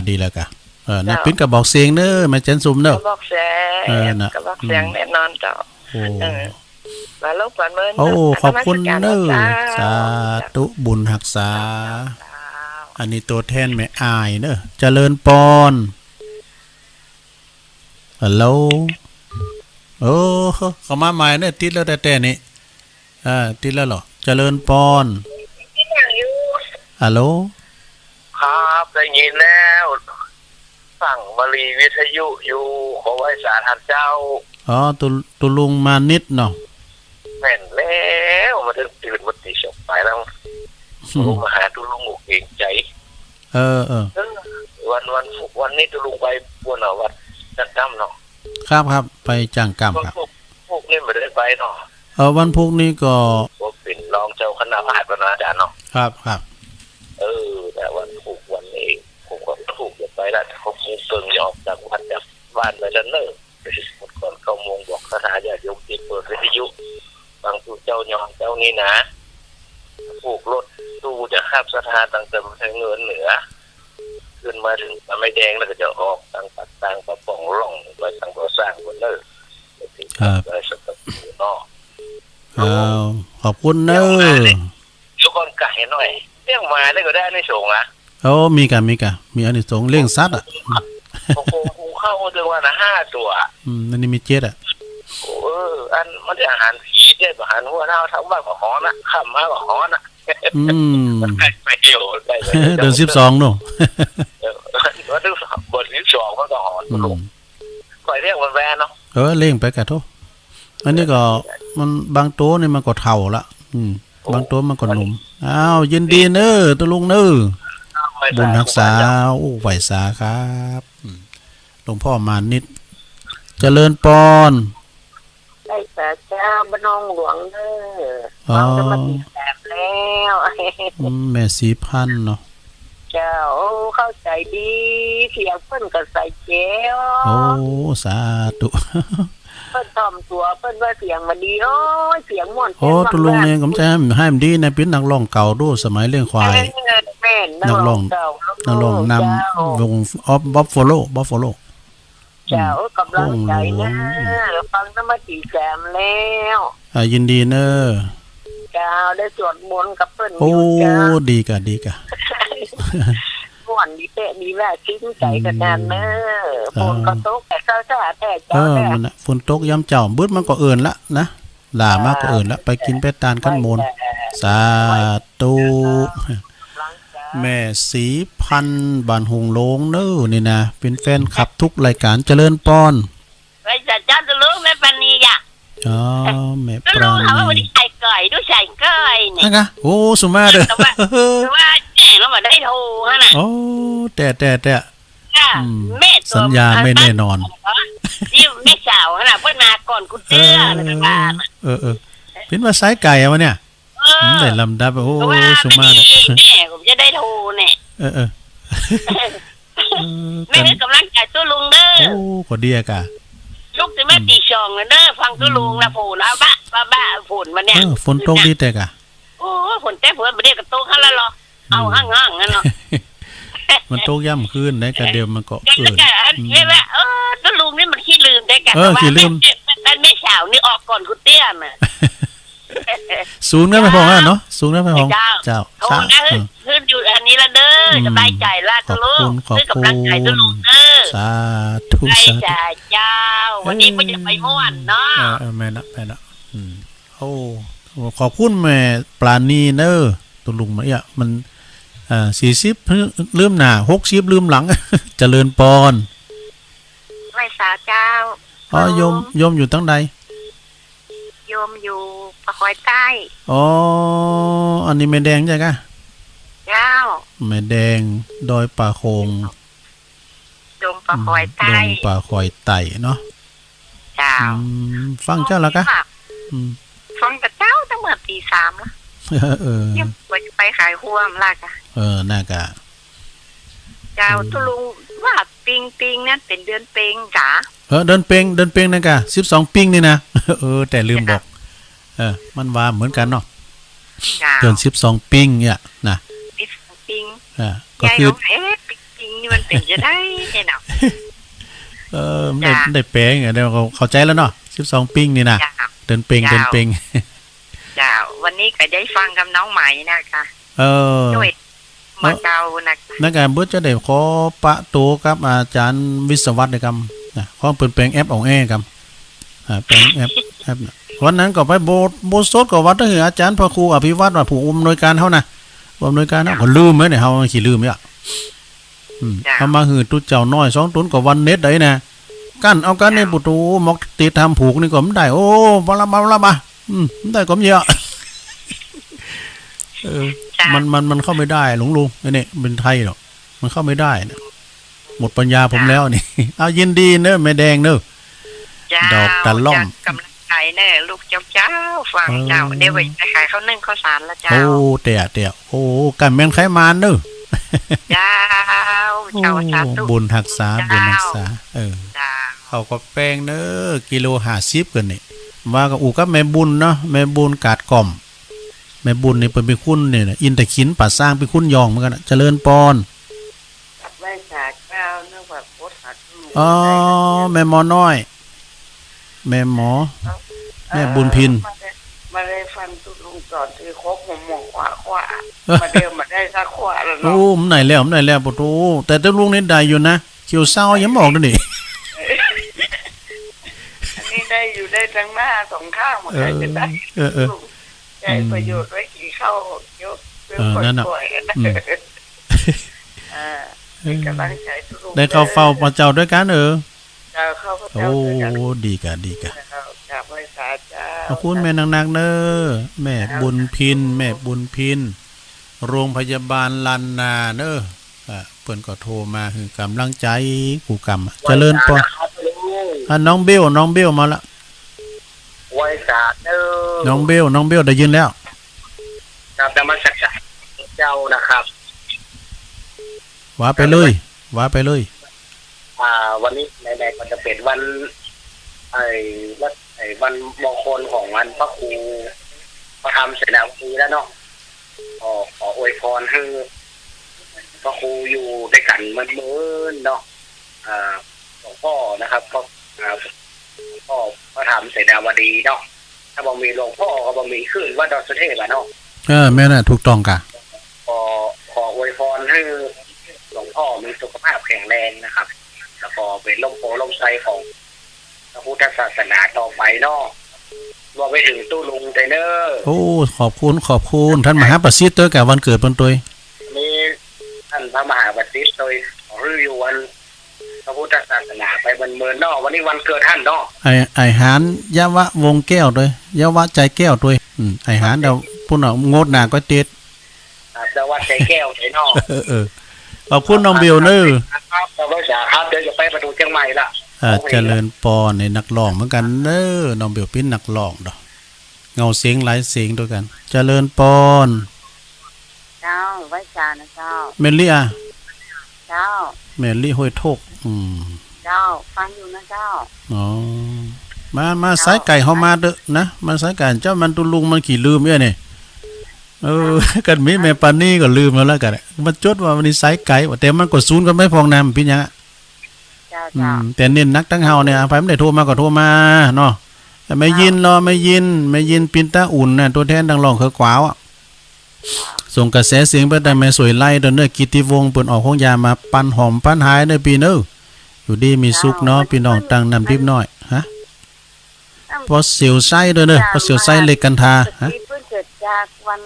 Speaker 1: นะปิ้นก็บอกเสียงเด้อแม่จันซุมเด้อ
Speaker 2: บอกเสียงก็บอกเสียงแน่นอนเจ้ามาลบก่อนเมื่
Speaker 1: อขอบคุณเด้อสาธุบุญรักษาอันนี้ตัวแทนแม่อายเด้อเจริญปอนฮัลโหลเข้ามาใหม่เด้อติดแล้วแต่นี่ติดแล้วเหรอเจริญปอนฮัลโหล
Speaker 3: ครับได้ยินแล้วสั่งบรีวิทยุอยู่ขอไว้สาธารเจ้า
Speaker 1: ตุลุงมานิดเนาะ
Speaker 3: แม่นแล้วมาถึงตื่นวันที่ชกไปแล้วลุงมาหาตุลุงเก่งใจวันนี้ตุลุงไปบนวัดจังกำเนาะ
Speaker 1: ครับไปจังกำครับ
Speaker 3: พวกนี้ไม่ได้ไปเนาะ
Speaker 1: วันพวกนี้ก็
Speaker 3: เป็นรองเจ้าคณะพาดอาจารย์เนาะ
Speaker 1: ครับ
Speaker 3: แต่วันนี้ผมก็ถูกไปแล้วเขาคงเกินออกจากวัดจากบ้านไปแล้วเนอะหมดก่อนเข้ามงบอกคณะญาติโยมติดเปิดวิทยุบางตู้เจ้ายองเจ้านี่นะผูกรถตู้จะข้ามสถานต่างๆทางเงินเหนือขึ้นมาถึงไม่แดงแล้วก็จะออกต่างปัดต่างประป่องร่องไว้ต่างก่อสร้างบนเนอได้สักตัวเนาะ
Speaker 1: ขอบคุณเนอ
Speaker 3: ทุกคนไก่หน่อยเลี้ยงมาได้ก็ได้ในส่งนะ
Speaker 1: มีกันมีอันนี้ส่งเลี้ยงสัตว์
Speaker 3: โอ้โหเข้าถึงวันละ5 ตัว
Speaker 1: นั่นนี่มี7
Speaker 3: อันมันจะอาหารผีได้อาหารหัวหน้าทั้งบ้านก็หอนะข้ามมาก็หอนะมันไปเดียว
Speaker 1: เดือน12เนาะ
Speaker 3: มาถึง ปล่อยเรียกวันแวนเนาะ
Speaker 1: เล่งไปกะโทอันนี้ก็มันบางโต๊ะนี่มันก็เฒ่าละบางโต๊ะมันก็หนุ่มอ้าวยินดีเน้อตุลุงเน้อบุญรักษาไหวสาครับหลวงพ่อมานิดเจริญปอน
Speaker 2: ได้แต่เจ้าบ้านนองหลวงเด้อ
Speaker 1: อ๋อ
Speaker 2: จะมาติดแบบแล้ว
Speaker 1: แม่สีพันธุ์เนาะ
Speaker 2: เจ้าเข้าใจดีเสียงเพิ่นก็ใส่เจ้ว
Speaker 1: โอ้สาธุ
Speaker 2: เพิ่นทอมตัวเพิ่นว่าเสียงมันดีโอ้ยเสียงม่วน
Speaker 1: โอ้ตุลุงเนี่ยผมจะให้มันดีนะเป็นนักร้องเก่าด้วยสมัยเรื่องควาย
Speaker 2: แม่น
Speaker 1: นักร้อง
Speaker 2: เจ้า
Speaker 1: นักร้องนำวงออฟบัฟฟาโล
Speaker 2: เจ้ากำลังใจนะฟังธรรมติแจมแล้ว
Speaker 1: ยินดีเนอ
Speaker 2: เจ้าได้สวดมนต์กับเพิ่น
Speaker 1: โอ้
Speaker 2: เจ้า
Speaker 1: ดีกะ
Speaker 2: ม่วนดีเตะดีแว่ชิ้นใจกันแน่เนอฝนก็ตกแต่เจ้าแต่เจ้าแต่
Speaker 1: มันฝนตกย้ำเจ้าบึดมันก็เอินละนะหลามากก็เอินละไปกินไปตานขั้นมนสาธุแม่สีพันธุ์บ้านหงโลงเน้อนี่นะเป็นแฟนคลับทุกรายการเจริญปอน
Speaker 2: ไปจัดจ้าจะรู้แม่ปานีอ่ะ
Speaker 1: อ๋อแม่
Speaker 2: ก็
Speaker 1: ปรา
Speaker 2: รู้เขาว่าวัน
Speaker 1: ณี
Speaker 2: นี้ใส่เกยด้วยใส่เกยนี่
Speaker 1: นะคะโอ้สุมาเด้อ
Speaker 2: แต่ว่าแม่เรามาได้โทรฮะน่ะ
Speaker 1: โอ้แต่
Speaker 2: แม่
Speaker 1: สัญญาไม่แน่นอน
Speaker 2: ที่แม่สาวฮะน่ะเพิ่นมาก่อนกูเตื้อนะกันบ้าน
Speaker 1: เป็นว่าสายไก่อะวะเนี่ยได้ลำดับโอ้สุมาเด้อ
Speaker 2: แม่ผมจะได้โทรเนี่ย แม่ให้กำลังใจตัวลุงเด้อ
Speaker 1: โอ้ก็ดีอะกะ
Speaker 2: ลูกจะแม่ตีช่องเด้อฟังตัวลุงนะผูนะบ้าฝนมันเนี่ย
Speaker 1: ฝนตกดีแต่กะ
Speaker 2: โอ้ฝนแต่ฝนบ่ได้กระตกหั่นละหรอเอาห่างๆงั้นเนาะ
Speaker 1: มันตกย่ำคืนได้กะเดียวมันก็
Speaker 2: กัน
Speaker 1: เกิ
Speaker 2: แล้ว
Speaker 1: น
Speaker 2: ก็นี่แหละตัวลุงนี่มันขี้ลืมได้กัน
Speaker 1: ขี้ลืม
Speaker 2: แต่แม่สาวนี่ออกก่อนกูเตี้ยน่ะ
Speaker 1: สูงได้ไหมพองเนาะสูงได้ไหมพองเจ้า
Speaker 2: โอ้นะขึ้นอยู่อันนี้ละเด้อสบายใจละตัวลุงให้กำลังใจตัวลุงเด้อ
Speaker 1: สาธุ
Speaker 2: ได้
Speaker 1: สาธุ
Speaker 2: จ้าเจ้าวันนี้มันจะไปม่วนเนาะ
Speaker 1: แม่นะโอ้ขอบคุณแม่ปราณีเนอตัวลุงมาเนี่ยมัน40ลืมหน้า60ลืมหลัง เจริญปอน
Speaker 2: ไม่สาวเจ้า
Speaker 1: โยมอยู่ตั้งใด
Speaker 2: โยมอยู่ปะคอยใต้
Speaker 1: อันนี้แม่แดงใช่กะ
Speaker 2: เจ้า
Speaker 1: แม่แดงดอยป่าโคง
Speaker 2: ดงปะคอยใต้
Speaker 1: ดงป่าคอยไต่เนาะ
Speaker 2: เจ้า
Speaker 1: ฟังเจ้าแล้วกะ
Speaker 2: ฟังกับเจ้าตั้งเมื่อตี3ละยังไปขายห่วมล่ะกะ
Speaker 1: น่ากะ
Speaker 2: เจ้าตุลุงว่าปิงนั่นเป็นเดือนเปงกะ
Speaker 1: เดินเปงนะกะ12ปิงนี่นะ แต่ลืมบอก มันว่าเหมือนกันเนาะ เดือน12ปิงเนี่ยนะ
Speaker 2: ปิง
Speaker 1: ก็คือ
Speaker 2: ปิงนี่มันเป็นจะได้เนาะ
Speaker 1: ได้แปลงเดี๋ยวเข้าใจแล้วเนาะ12ปิงนี่นะเดินเปง
Speaker 2: เจ้าวันนี้ก็ได้ฟังกับน้องใหม่นะคะด้วยมาเจ้านัก
Speaker 1: การเบิดจะได้ขอปะโตกับอาจารย์วิศวัตรนะครับนะขอเปิดแปลงแอปของแอครับแปลงแอปวันนั้นก็ไปโบสถ์ก็วัดก็คืออาจารย์พระครูอภิวัตรว่าผู้อำนวยการเฮานะผู้อำนวยการเฮาก็ลืมมั้ยเนี่ยเฮาขี้ลืมเนี่ยเฮามาหือตุเจ้าน้อย2ตุนก็วันเน็ตได้นะกันเอากันในปุตูมอกติทำผูกนี่ก็มันได้โอ้บ่ละมาได้ก็เยอะมันเข้าไม่ได้ลุงนี่เป็นไทยหรอกมันเข้าไม่ได้นะหมดปัญญาผมแล้วนี่เอายินดีเนอะแม่แดงเนอะดอกตะล่อม
Speaker 2: กำลังใจเนอะลูกเจ้าฟังเจ้าเดี๋ยวไปขายข้าวนึ่งข้าวสารละเจ้า
Speaker 1: โอ้เตี่ยโอ้กันแม่นไขมันเนอะ
Speaker 2: เจ้าสาธุ
Speaker 1: บุญรักษาเขาก็แป้งเนอะกิโล50กันนี่ว่ากับอูกับแม่บุญเนาะแม่บุญกาดกล่อมแม่บุญนี่เปิ้นเป็นคุณนี่นะอินตะขินป่าสร้างเป็นคุณยองเหมือนกันเจริญปอน
Speaker 2: แม่สาเจ้าเนื่องจากโพสต์
Speaker 1: แม่หมอน้อยแม่หมอแม่บุญพิน
Speaker 2: มาได้ฟังตุลุงสอนที่ครบหัวหมองขวามาเดิมมาได้สักขวาแล้วเนาะ
Speaker 1: โอ้มันไหนแล้วปะโตแต่ตุลุงนี่ได้อยู่นะเขียวเศร้ายังบอกด้วยนี่
Speaker 2: อันนี้ได้อยู่ได้ทั้งหน้าสองข้างหมดเลยจะได้ใช้ประโยชน์ไว้กี่เข้ายกนั่นน่ะ เป็นกำลังใจทุกลูก
Speaker 1: ได้เข้าเฝ้าพระเจ้าด้วยกัน
Speaker 2: เข้าพระ
Speaker 1: โอ้
Speaker 2: เจ้าด้วยกัน
Speaker 1: ดีกะ
Speaker 2: จากบริษัทเจ้า
Speaker 1: ขอบคุณแม่นักๆเด้อแม่บุญพินแม่บุญพินโรงพยาบาลลันนาเด้อเพิ่นก็โทรมาคือกำลังใจกูกรรมเจริญปอน้องเบลมาละ
Speaker 3: ไว้สาเด้อ
Speaker 1: น้องเบลได้ยินแล้ว
Speaker 3: ครับนมัสการเจ้านะครับ
Speaker 1: ว่าไปเลย
Speaker 3: วันนี้ในๆก็จะเป็นวันวันมงคลของวันพระครูพระธรรมเสนาวีแล้วเนาะขออวยพรให้พระครูอยู่ด้วยกันเหมือนเนาะหลวงพ่อนะครับก็พ่อพระธรรมเสนาวดีเนาะถ้าบ่มีหลวงพ่อก็บ่มีขึ้นว่าดอกสุเทพเนาะ
Speaker 1: แม่น่ะถูกต้องกะ
Speaker 3: ขออวยพรให้หลวงพ่อมีสุขภาพแข็งแรงนะครับแล้วก็เป็นลมโพลมไซของพระพุทธศาสนาต่อไปเนาะรวมไปถึงตู้ลุงไตเนอร์
Speaker 1: โอ้ขอบคุณท่านมหาประสิทธิ์เด้อกะวันเกิดเพิ่นตัว
Speaker 3: นี่ท่านพระมหาบัณฑิตโดยรื้ออยู่วันพระพุทธศาสนาไปเมือนเนาะวันนี้วันเกิดท่านเนาะ
Speaker 1: ไอหารยะวะวงแก้วด้วยยะวะใจแก้วด้วยไอหารเดาพุ่นเอางดหน้าก็เต็ด
Speaker 3: แต่ว่าใจแก้วใจเนาะ
Speaker 1: ขอบคุณน้องเบลเด้อ
Speaker 3: ครับเราก็จะครับเดี๋ยวจะไปประตูเชียงใหม่ละ
Speaker 1: เจริญปอในนักร้องเหมือนกันเด้อน้องเบลเป็นนักร้องดอกเงาเสียงหลายเสียงด้วยกันเจริญปอน
Speaker 2: เจ้าไว้จานะเจ้า
Speaker 1: เมลี่อ่ะ
Speaker 2: เจ้า
Speaker 1: เมลี่ห้วยทก
Speaker 2: เจ้าฟังอยู่นะเจ้า
Speaker 1: อ๋อมาสายไก่เฮามาเด้อนะมาสายไก่เจ้ามันตุลุงมันขี่ลืมเอ้ยนี่กันมีแม่ปานนี้ก็ลืมแล้วกันมันจดว่าวันนี้สายไก่แต่มันก็ศูนย์กันไม่พองน้ำพี่ยังแต่เน้นนักตั้งเฮาเนี่ยไปไม่ได้โทรมาก็โทรมาเนาะแต่ไม่ยินปินตาอุ่นน่ะตัวแทนดังร้องกวาวส่งกระแสเสียงไปได้แม่สวยไล่เด้อกิตติวงศ์เปิ้นออกของยามาปันหอมปันหายในปีเด้ออยู่ดีมีสุขเนาะพี่น้องตั้งนำดิบน้อยฮะพอเสียวไส้เด้อพอเสียวไส้เล็กกันทาฮะ
Speaker 2: เพิ่นเกิดจากวัน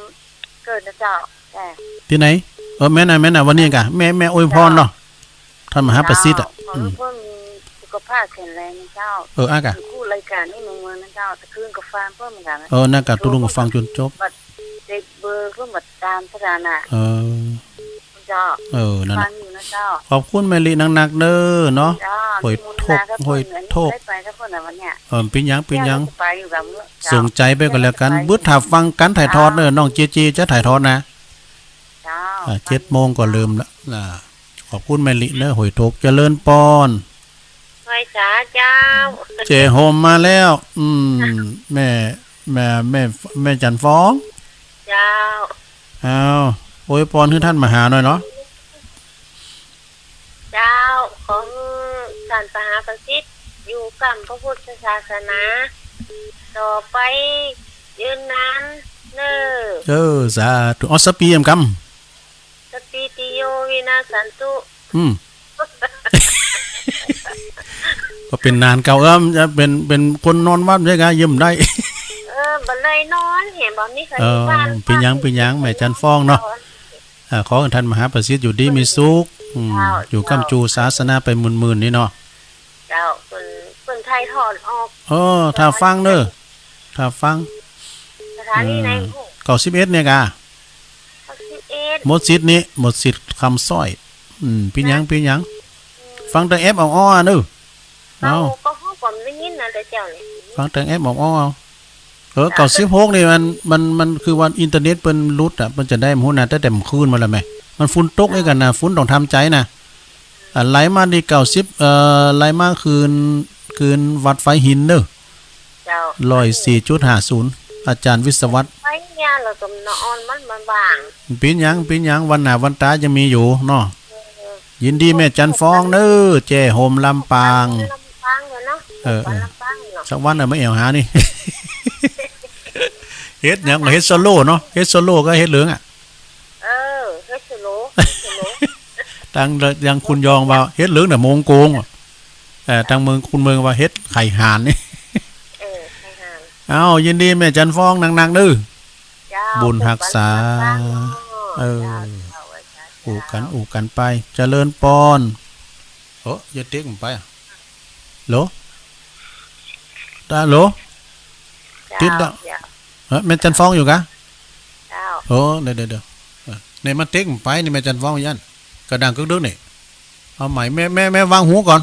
Speaker 2: เกิดนะเจ้า
Speaker 1: ที่ไหนแม่น่ะวันนี้กะแม่อวยพรเนาะท่านมหาประสิทธิ์อ่ะ
Speaker 2: เพิ่นมีสุขภาพแข็งแรงนะเจ้า
Speaker 1: อ่ะกะ
Speaker 2: คู่รายการนี่เมืองนะเจ้าตะคืนก็ฟังเพิ่นเหมือนกัน
Speaker 1: น่ะกะตุลุงก็ฟังจนจบ
Speaker 2: เด็กเบอร์เพิ่นบ่ตามสถานะเจ้า
Speaker 1: นั่น
Speaker 2: ฟังอยู่นะเจ้า
Speaker 1: ขอบคุณแม่ลินักๆเด้อเนาะห้อยทก
Speaker 2: ไปกับเพิ่นน่ะวันเนี้ย
Speaker 1: เป็นหยัง
Speaker 2: ไปอยู่กับ
Speaker 1: ส่งใจไปก็แล้วกันบึดถ้าฟังกันถ่ายทอดเด้อน้องเจจะถ่ายทอดนะ
Speaker 2: เจ้า
Speaker 1: 7 โมงก็ลืมละขอบคุณแม่ลิเด้อห้อยทกเจริญปอน
Speaker 2: ไว้จ้าเจ้า
Speaker 1: เจโฮมมาแล้วแม่จันฟ้อง
Speaker 2: เจ้า
Speaker 1: โอ้ยปอนคือท่านมาหาหน่อยเนาะ
Speaker 2: เจ้าของท่านมหาประสิทธิ์อยู่กับพระพุทธศาสนาต่อไปยืนนาน
Speaker 1: สาธุสปีมก
Speaker 2: สปีติโยวินาสันตุ
Speaker 1: ก็เป็นนานเก่าจะเป็นคนนอนวัดใช่ไหมยิ้มได้
Speaker 2: บันไดนอนเห็นบ่มีใครบ้าน
Speaker 1: เป็นยังแม่จันฟ้องเนาะขอท่านมหาประสิทธิ์อยู่ดีมีสุขอยู่กำจูศาสนาไปหมื่นๆนี่เนาะ
Speaker 2: เจ้าเพิ่นไทยถอนออก
Speaker 1: ถ้าฟังเด้อถ้าฟัง
Speaker 2: สถานีไหน
Speaker 1: 91เนี่ยกะ
Speaker 2: 91
Speaker 1: หมดสิทธิ์นี้หมดสิทธิ์คำสร้อยเป็นยังฟังแต่ F เอาอ้อเด้อ
Speaker 2: ก็ฮู้ผมได้ยินนะแต่เจ้านี่
Speaker 1: ฟังแต่ F เอาอ้อ96นี่มันคือวันอินเทอร์เน็ตเปิ้นรุดอ่ะเปิ้นจะได้ฮู้นะแต่คืนมาแล้วแม่มันฝุ่นตกให้กันนะฝุ่นต้องทำใจนะไหลมาดี90ไหลมาคืนวัดไฟหินเด้อ
Speaker 2: เจ้า
Speaker 1: 104.50อาจารย์วิศวัตร
Speaker 2: ไฟยาแล้วก็นอนมันบาง
Speaker 1: เป็นหยังวันหน้าวันตาจะมีอยู่เนาะยินดีแม่จันฟ้องเด้อแจ้โฮมลำปาง
Speaker 2: เนาะ
Speaker 1: สักวันน่ะไม่เอาหานี่เฮ็ดหยังเฮ็ดโซโล่เนาะเฮ็ดโซโล่ก็เฮ็ดเหลืองอ่ะ
Speaker 2: เฮ็ดโซโล่
Speaker 1: ตั้งคุณยองว่าเฮ็ดเหลืองน่ะมงโกงทางเมืองคุณเมืองว่าเฮ็ดไข่ห่านนี่
Speaker 2: ไข่ห่าน
Speaker 1: ยินดีแม่จันฟ้องหนักๆเด้อบุญรักษา อู่กันไปเจริญปอนโอ้อย่าเต็กผมไปอ่ะโหลตาโหลติดแล้วแม่จันฟ้องอยู่กะโอ้เดี๋ยวในมาเต็กผมไปนี่แม่จันฟ้องยันกระดังกึกดึกนี่เอาใหม่แม่วางหูก่อน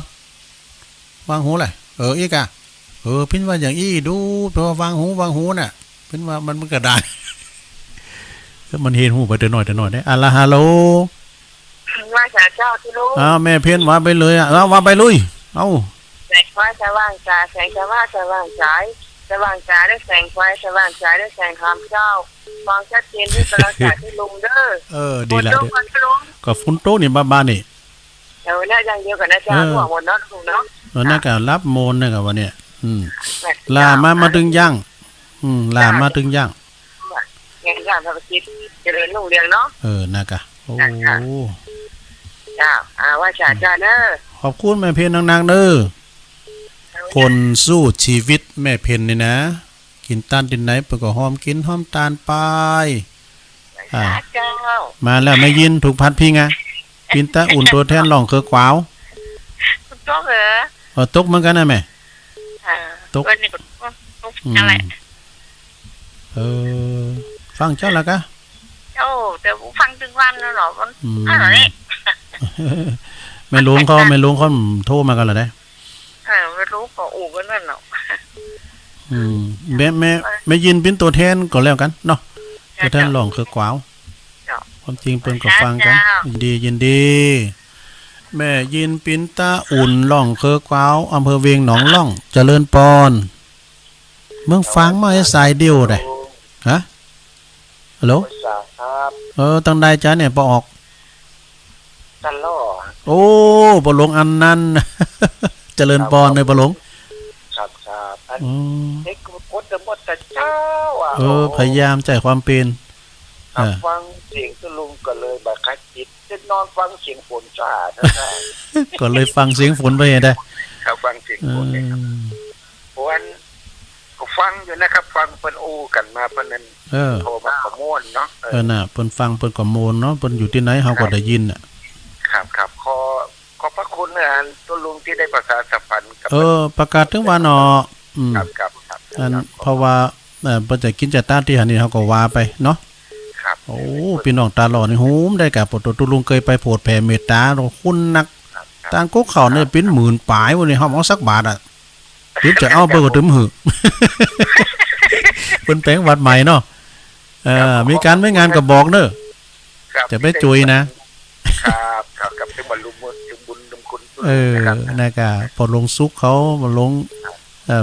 Speaker 1: วางหูเลยอีกอ่ะพิ้นว่าอย่างอี้ดูเพราะว่าวางหูน่ะพิ้นว่ามันกระดานมันเห็นหูไปเดี๋ยวหน่อยได้อะละฮัลโหล
Speaker 2: ว่าเจ้าที่รู้
Speaker 1: แม่เพี้ยนว่าไปเลยอ่ะว่าไปลุยเอา
Speaker 2: แสงไฟสว่างจ่าแสงสว่างสว่างฉายสว่างจ่าได้แสงไฟสว่างฉายได้แสงคำเจ้าฟังชัดเจนที่กำลังจ่าที่ลุงเด้อ
Speaker 1: ดีแล้วก็ฟุนโตนี่บ้านนี่
Speaker 2: น่าอย่างเดียวกันนะเจ้าหัวหมดเนาะลุงเนาะ
Speaker 1: น่าก็รับโมนนะครับวันเนี้ยลามาตึงย่างลามาตึงย่าง
Speaker 2: งานการพระคิดเจริญรุ่งเรืองเนาะ
Speaker 1: น่ากะโอ้
Speaker 2: จ้าว่าจ่าเด้อ
Speaker 1: ขอบคุณแม่เพนนางๆเด้อคนสู้ชีวิตแม่เพนนี่นะกินตาลดินไหนเปิ่นก็หอมกินหอมตาลไปมาแล้วไม่ยินถูกพัดพี่ไงกินตาอุ่นตัวแทนหล่องคือกวาว
Speaker 2: ตกเหร
Speaker 1: อตกเหมือนกันนะแม่ตก
Speaker 2: อะไร
Speaker 1: ฟังเจ้าละกะ
Speaker 2: แต่ฟังถึงวันแล้วหรอมันอะไร
Speaker 1: ไม่รู้เขาโทรมากันเหรอได้
Speaker 2: ไม่รู้ก็อู่กันนั่นเนาะ
Speaker 1: แม่ยินเป็นตัวแทนก็แล้วกันเนาะตัวแทนหล่องคือกวาวความจริงเปิ้นก็ฟังกันยินดีแม่ยินปินตาอุ่นล่องคือกวาวอำเภอเวียงหนองล่องเจริญปอนเมืองฟังมาให้สายเดียวได้ฮะฮัลโหลตั้งได้จ้าเนี่ยปออก
Speaker 3: ตันล่อ
Speaker 1: โอ้ปลงอันนั้นเจริญปอนในปลง
Speaker 3: ครับอันเด็กกดหมดแต่เจ้า
Speaker 1: พยายามใจความเป็น
Speaker 3: ฟังเสียงตะลุงก็เลยบักคัดจิตจะนอนฟังเสียงฝนจ้า
Speaker 1: ก็เลยฟังเสียงฝนไปได้
Speaker 3: ครับฟังเสียงฝนเลยครับวันก็ฟังอยู่นะครับฟังเปิ้นอู้กันมาเปิ้นนั้นโทรมาขโมยเนาะ
Speaker 1: น่ะเปิ้นฟังเปิ้นก็โมนเนาะเปิ้นอยู่ที่ไหนเฮาก็ได้ยินน่ะ
Speaker 3: ครับขอพระคุณนะตัวลุงที่ได้ประกาศสัมพันธ์กับ
Speaker 1: ประกาศถึงว่าเนาะ
Speaker 3: ครับ
Speaker 1: อันเพราะว่าเปิ้นจะกินจะต้านที่หันนี่เฮาก็ว่าไปเนาะ
Speaker 3: ครับ
Speaker 1: โอ้พี่น้องตาหล่อนี่โหมได้กับตัวลุงเคยไปโปรดแผ่เมตตาคุณนักต่างกุ๊กเขาเนี่ยเป็นหมื่นปลายวันนี้เฮาเอาสักบาทอ่ะถึงจะเอาเบอร์ก็ถึงหือเปิ้นแปลงวัดใหม่เนาะมีการไม่งานก็บอกเด้อจะไปจุย
Speaker 3: นะครับกับถึงบรรลุถึงบุญคุณ
Speaker 1: นะครับพอลงซุกเขามาลง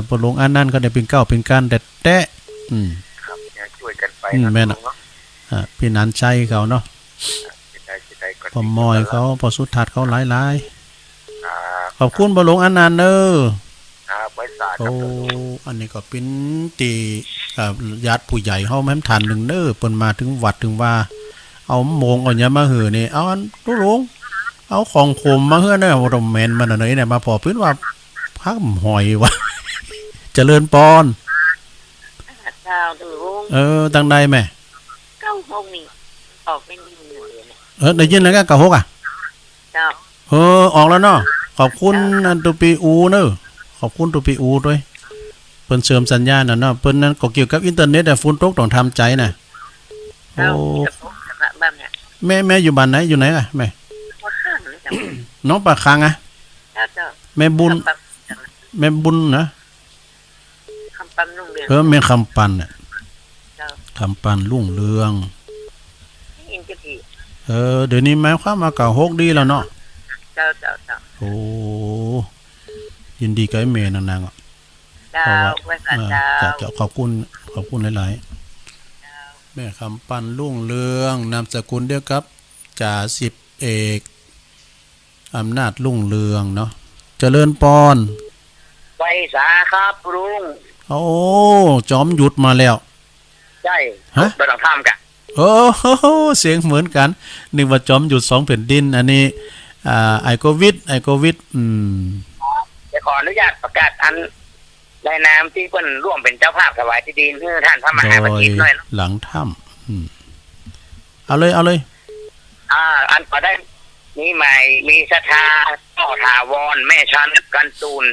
Speaker 1: พอลงอันนั้นก็ได้เป็นเก้าเป็นการแตะ
Speaker 3: ครับช่วยกันไป
Speaker 1: แม่นพี่นันใจเขาเนาะพอมอยเขาพอสุดทัดเขาหลายขอบคุณบ่ลงอันนั้นเด้อโอ้อันนี้ก็เป็นตีญาติผู้ใหญ่เฮาแม่นทันนึงเด้อเพิ่นมาถึงวัดถึงว่าเอาโมงเอาหยังมาหือนี่เอาอันตุลุงเอาของขมมาเฮือเด้อบ่แม่นมันอันไหนเนี่ยมาพอพื้นว่าพักหอยวะเจริญปอนตั้งใดแม่
Speaker 2: 96นี่ออกเป็น1
Speaker 1: ได้ยินแล้วก็96อ่ะ
Speaker 2: จ้า
Speaker 1: ออกแล้วเนาะขอบคุณอันตุปีอูเด้อขอบคุณตุปีอูด้วยเพิ่นเสริมสัญญาณน่ะเนาะเพิ่นนั้นก็เกี่ยวกับอินเทอร์เน็ตฝนตกต้องทำใจน่ะโอ้แม่อยู่บ้านไหนอยู่ไหนอ่ะแม่น้องปากคังอ่ะแม่บุญนะ
Speaker 2: คำปันรุ่งเรือง
Speaker 1: แม่คำปันน่ะคำปันรุ่งเรืองเดี๋ยวนี้หมายความว่า96ดีแล้วเนาะ
Speaker 2: เจ้า
Speaker 1: โอ้ยินดีกับแม่นางๆอ่ะจะขอบคุณหลายๆแม่คำปันรุ่งเรืองนามสกุลเดียวกับจ่าสิบเอกอำนาจรุ่งเรืองเนาะเจริญปอน
Speaker 3: ไปสาครับลุง
Speaker 1: โอ้จอมหยุดมาแล้ว
Speaker 3: ใช่ไปต้องทำกัน
Speaker 1: โอ้เสียงเหมือนกันนึกว่าจอมหยุด2แผ่นดินอันนี้ไอโควิด
Speaker 3: จะขออนุญาตประกาศอันในนามที่เพิ่นร่วมเป็นเจ้าภาพถวายที่ดินเพื่อท่านพระมหาปฏิบัติหน่อย
Speaker 1: หลังถ้ำเอาเลย
Speaker 3: อันก็ได้นี่ใหม่มีศรัทธาต่อถาวรแม่ชันกันตูน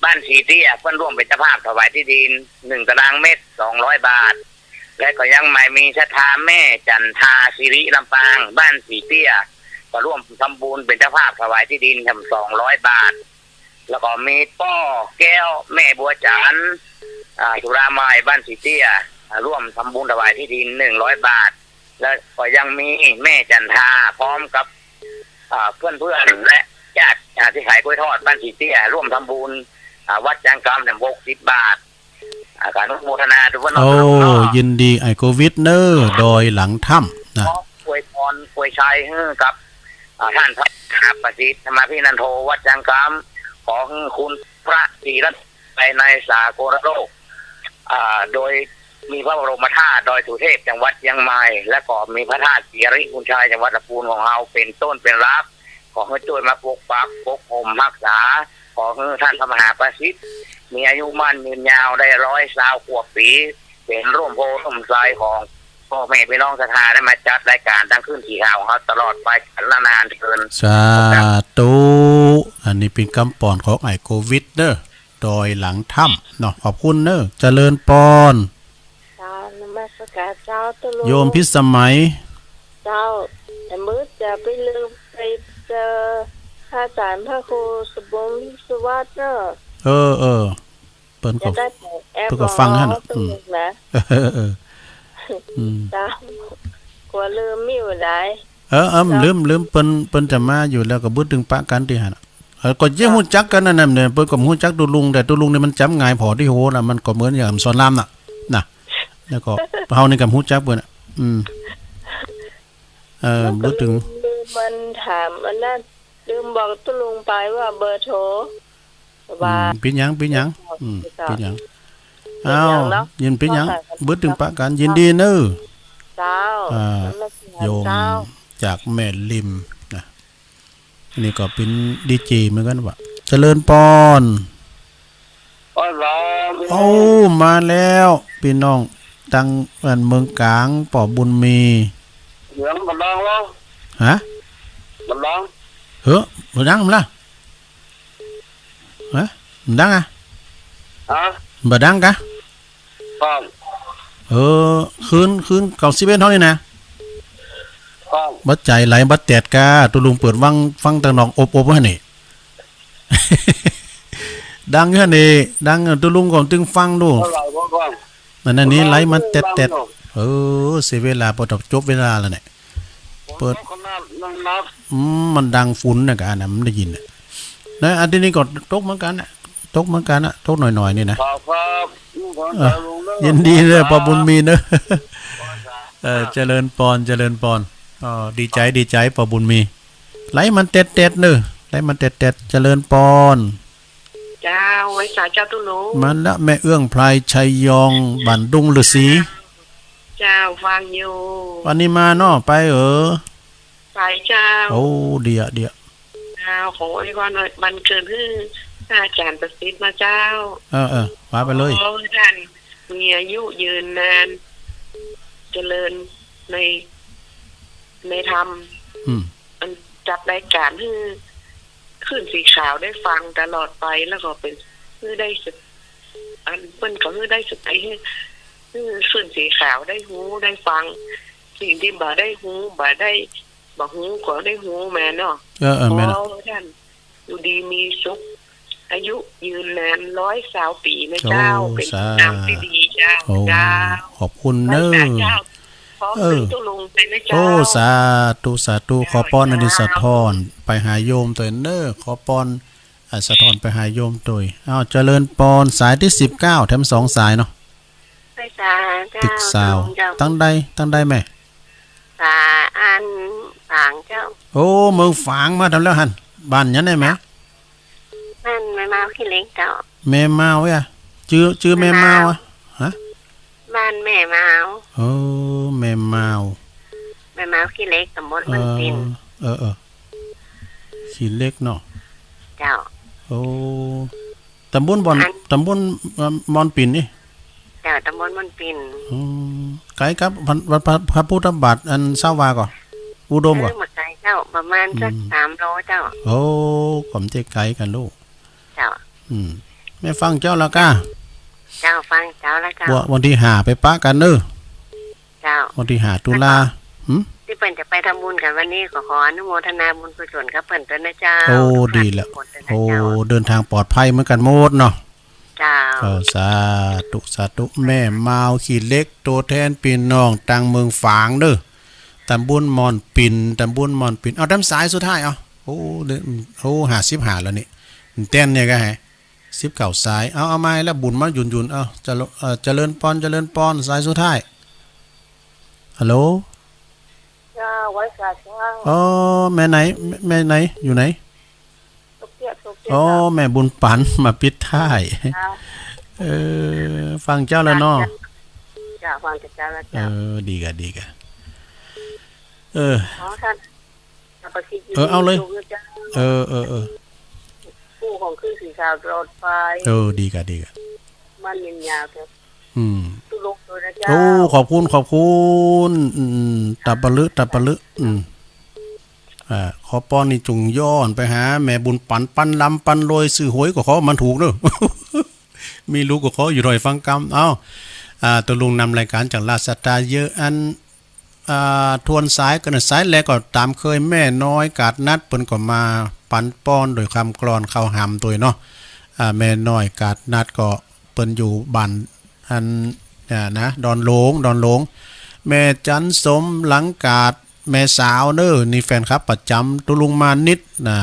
Speaker 3: บ้านสีเตี้ยเพื่อนร่วมเป็นเจ้าภาพถวายที่ดิน1 ตารางเมตร200 บาทและก็ยังใหม่มีศรัทธาแม่จันทาสิริลำปางบ้านสีเตี้ยก็ร่วมทำบุญเป็นเจ้าภาพถวายที่ดินทำ200 บาทแล้วก็มีป้อแก้วแม่บัวจันสุราไม้บ้านสีเตี้ยร่วมทำบุญถวายที่ดิน100 บาทแล้วก็ยังมีแม่จันทาพร้อมกับเพื่อนและญาติที่ขายกล้วยทอดบ้านสีเตี้ยร่วมทำบุญวัดจางกรรม60 บาทการอนุโมทนาทุกคนโอ้
Speaker 1: ยินดีไอโควิดเนอร์โดยหลังถ้ำนะ
Speaker 3: อวยพรอวยชัยกับท่านพระประสิทธิ์ธรรมพินันโทวัดจางกรรมขอคุณพระศรีรัตน์ไปในสากลโลกโดยมีพระบรมธาตุดอยสุเทพจังหวัดเชียงใหม่และก็มีพระธาตุศรีอริพุนชัยจังหวัดลำพูนของเราเป็นต้นเป็นรากขอให้ช่วยมาปกปักปกห่มรักษาขอให้ท่านพระมหาประสิทธิ์มีอายุมั่นยืนยาวได้120 กว่าปีเป็นร่มโพร่มไทรของพ่อแม่พี่น้องศรัทธาได้มาจัดรายการตั้งขึ้นที่ข่าวของเขาตลอดไปนานเกิน
Speaker 1: สาธุอันนี้เป็นคำปอนของไอโควิดเนอร์โดยหลังถ้ำเนาะขอบคุณเนอร์เจริญปอน
Speaker 4: เจ้า
Speaker 1: โยมพิสมัย
Speaker 4: เจ้าแต่มื้อจะไปลืมไปเจออาจารย์พระครูสุบงสุวัฒน์เนาะ
Speaker 1: เปิ้นก็ฟังหั่นน่ะ
Speaker 4: เจ้ากลัวลืมมีอยู่หลาย
Speaker 1: ลืมเปิ้นจะมาอยู่แล้วก็บึดถึงปะกันที่หั่นก็ยังฮู้จักกันนั่นเนี่ยเปิ้นก็ฮู้จักตุลุงแต่ตุลุงนี่มันจำง่ายพอที่โหน่ะมันก็เหมือนอย่างสอนรามน่ะแล้วก็เฮานี่ก็ฮู้จักเปิ้นน่ะบึดถึง
Speaker 4: มันถามอันนั้นลืมบอกตุลุงไปว่าเบอร์โทรว่า
Speaker 1: เป็นหยังเป็นหยังอ้าวยินเป็นหยังบึดถึงปะกันยินดีเด้อ
Speaker 4: เจ้า
Speaker 1: โยมจากแม่ริมนะนี่ก็เป็นดีเจเหมือนกันว่ะเจริญปอนโอ้มาแล้วพี่น้องตังเมืองกลางป่อบุญมี
Speaker 3: เหลืองบันดังแล้ว
Speaker 1: ฮะ
Speaker 3: บันดัง
Speaker 1: บันดังมั้ยล่ะฮะบันดังบันดังกะคืน91เท่านี้นะบัดใจไหลบัดแตดกาตุลุงเปิดฟังตะนองอบๆหั่นนี่ ดังหั่นนี่ดังตุลุงก่อนตึงฟังดูนั่นนี่ไหลมันแตดเสียเวลาพอจบเวลาแล้วเนี่ยเปิดมันดังฝุ่นน่ะกะน่ะมันได้ยินนะอันนี้ก็ตกเหมือนกันน่ะตกหน่อยๆนี่นะยินดีเลยปอบุญมีเนอะเจริญปอนดีใจปอบุญมีไหลมันเต็ดเนอะไหลมันเต็ดเจริญปอน
Speaker 2: เจ้าไว้สาเจ้าตุลุง
Speaker 1: มันละแม่เอื้องไพรชัยยองบันดุงฤาษี
Speaker 2: เจ้าฟังอยู่
Speaker 1: วันนี้มาเนาะไป
Speaker 2: ไปเจ้า
Speaker 1: โอ้เดีย
Speaker 2: เจ้าขอให้วันมันเกิดขึ้นอาจารย์ประสิทธิ์มาเจ้า
Speaker 1: ว่าไปเลย
Speaker 2: ท่านมีอายุยืนนานเจริญในธรรมมันจัดรายการขึ้นสีขาวได้ฟังตลอดไปแล้วก็เป็นได้สุดอันเปิ้นก็ได้สุดไอ้ขึ้นสีขาวได้หูได้ฟังสิ่งที่บ่ได้หูบ่ได้บ่หูก็ได้หูแม่เนาะ
Speaker 1: แม่
Speaker 2: ท่านอยู่ดีมีสุขอายุยืนนาน120 ปีนะเจ้าเป็นนามที่ดีเจ้า
Speaker 1: ขอบคุณเนอะ
Speaker 2: ตุลุงไปนะเจ้า
Speaker 1: สาธุขอป้อนอดิสะทอนไปหาโยมตัวเนอขอป้อนสะทอนไปหาโยมตัวเจริญปอนสายที่19แถม2สายเนาะ
Speaker 4: ไปสา
Speaker 1: ติกสาวตั้งได้แม่
Speaker 4: สาอันฝางเจ้า
Speaker 1: โอ้เมืองฝางมาทำแล้วหั่นบ้านนั้นได้ไหม
Speaker 4: นั่นแม่มาวขี้เล็กเจ้า
Speaker 1: แม่มาวอ่ะชื่อแม่มาวอ่ะฮะ
Speaker 4: บ้านแม่มาว
Speaker 1: แม่มาว
Speaker 4: ขี้เล็กตำบลมันปิ่น
Speaker 1: ขี้เล็กเนาะ
Speaker 4: เจ้า
Speaker 1: ตำบลมอนปิ่นนี่
Speaker 4: เจ้าตำบลมอนปิ่น
Speaker 1: ไกลครับพระพุทธบาทอันเศร้าวาก่อนอุดมก่อน
Speaker 4: ไกล
Speaker 2: เจ้าประมาณสัก300เจ้า
Speaker 1: โอ้ผมจะไกลกันลูก
Speaker 2: เจ้า
Speaker 1: แม่ฟังเจ้าแล้วก้า
Speaker 2: เจ้าฟังเจ้าแล้วเจ้า
Speaker 1: วันที่หาไปปะกันเด้อ
Speaker 2: เจ้า
Speaker 1: วันที่หาตุลา
Speaker 2: ที่เปิ้นจะไปทำบุญกันวันนี้ก็ขออนุโมทนาบุญกุศลกับเปิ้นด้วยนะเจ้า
Speaker 1: โอ้ดีแล้วโอ้เดินทางปลอดภัยเหมือนกันหมดเนาะ
Speaker 2: เจ้า
Speaker 1: สาธุสาธุแม่มาวขีดเล็กตัวแทนพี่น้องต่างเมืองฝางเด้อตำบลมอนปิ่นเอาด้านซ้ายสุดท้ายเอาโอ้50แล้วนี่เต้นเนี่ยก็ให้10เก่าซ้ายเอามาแล้วบุญมาหยุ่นเอาเจริญปอนซ้ายสุดท้ายฮัลโหล
Speaker 4: จ้าไว้กาช่าง
Speaker 1: อ๋อแม่ไหนอยู่ไหน
Speaker 4: ตกเกียด
Speaker 1: อ๋อแม่บุญปันมาปิดท้าย ฟังเจ้าแล้วเนาะ
Speaker 4: จ้าฟังจากเจ้าแล้วจ้า
Speaker 1: ดีกะ
Speaker 4: ท่าน
Speaker 1: เอาเลย
Speaker 4: ผู้ของคือสีขาวตลอดไป
Speaker 1: ดีกะ
Speaker 4: มันยินยาวครับ ตุลกตัวนะจ้า
Speaker 1: โอ้ขอบคุณตับปะลึขอป้อนนี่จุงย้อนไปหาแม่บุญปันลำปันโรยซื้อหวยก็ขอมันถูกเด้อ มีลูกก็ขออยู่รอยฟังกรรมตัวลุงนำรายการจากราชสตาเยอะอันทวนสายกันสายแลก็ตามเคยแม่น้อยกาดนัดเปิ้นก็มาปันป้อนโดยคำกลอนเข้าหำตัวเนาะแม่น้อยกาดนัดก็เปิ้นอยู่บ้านอันนะดอนโหลงแม่จันสมหลังกาดแม่สาวเด้อนี่แฟนครับประจำตุลุงมานิดนะ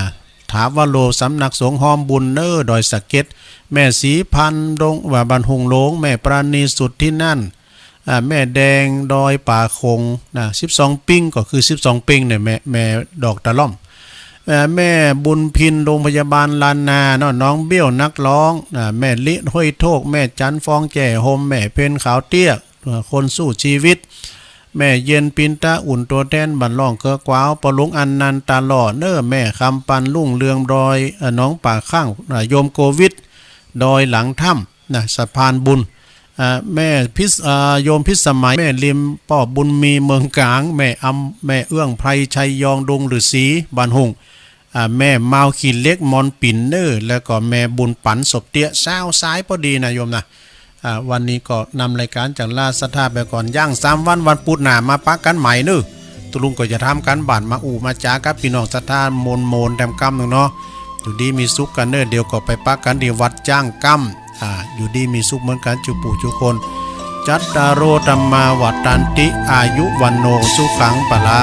Speaker 1: ถามว่าโลสำนักสงฆ์หอมบุญเด้อดอยสะเก็ดแม่สีพันดงว่าบ้านหงโหลงแม่ปราณีสุดที่นั่นแม่แดงดอยป่าคงนะ12ปิ้งก็คือ12ปิ้งเนี่ยแม่ดอกตะล่อมแม่บุญพินโรงพยาบาลลานนาเนาะน้องเบี้ยวนักร้องแม่ลิห้อยโทกแม่จันฟองแก่โฮมแม่เพนขาวเตี้ยคนสู้ชีวิตแม่เย็นปินตาอุ่นตัวแทนบันล่องเกอกวาวปลุงอันนันตาหล่อเน้อแม่คำปันลุ่งเรืองดอยน้องป่าข้างโยมโควิดดอยหลังถ้ำสะพานบุญแม่โยมพิสมัยแม่ริมป่อบุญมีเมืองกลางแม่แม่เอื้องไพรชัยยองดงฤาษีบ้านหงแม่มาวขีดเล็กมอนปิ่นเนอร์แล้วก็แม่บุญปันศพเตี้ยเช้าซ้ายพอดีนะโยมนะวันนี้ก็นำรายการจากราชสถาไปก่อนย่าง3วันพุธหน้ามาปักกันใหม่เนอะตุลุงก็จะทำกันบ้านมามาจากับพี่น้องศรัทธาโมนแต้มกำหนึ่งเนาะอยู่ดีมีสุขกันเนอะเดี๋ยวก็ไปปักกันที่วัดจ้างกำอยู่ดีมีสุขเหมือนกันจุปู่จุคนจัตตารโอธัมมาวัฏฏันติอายุวันโนสุขังปะลา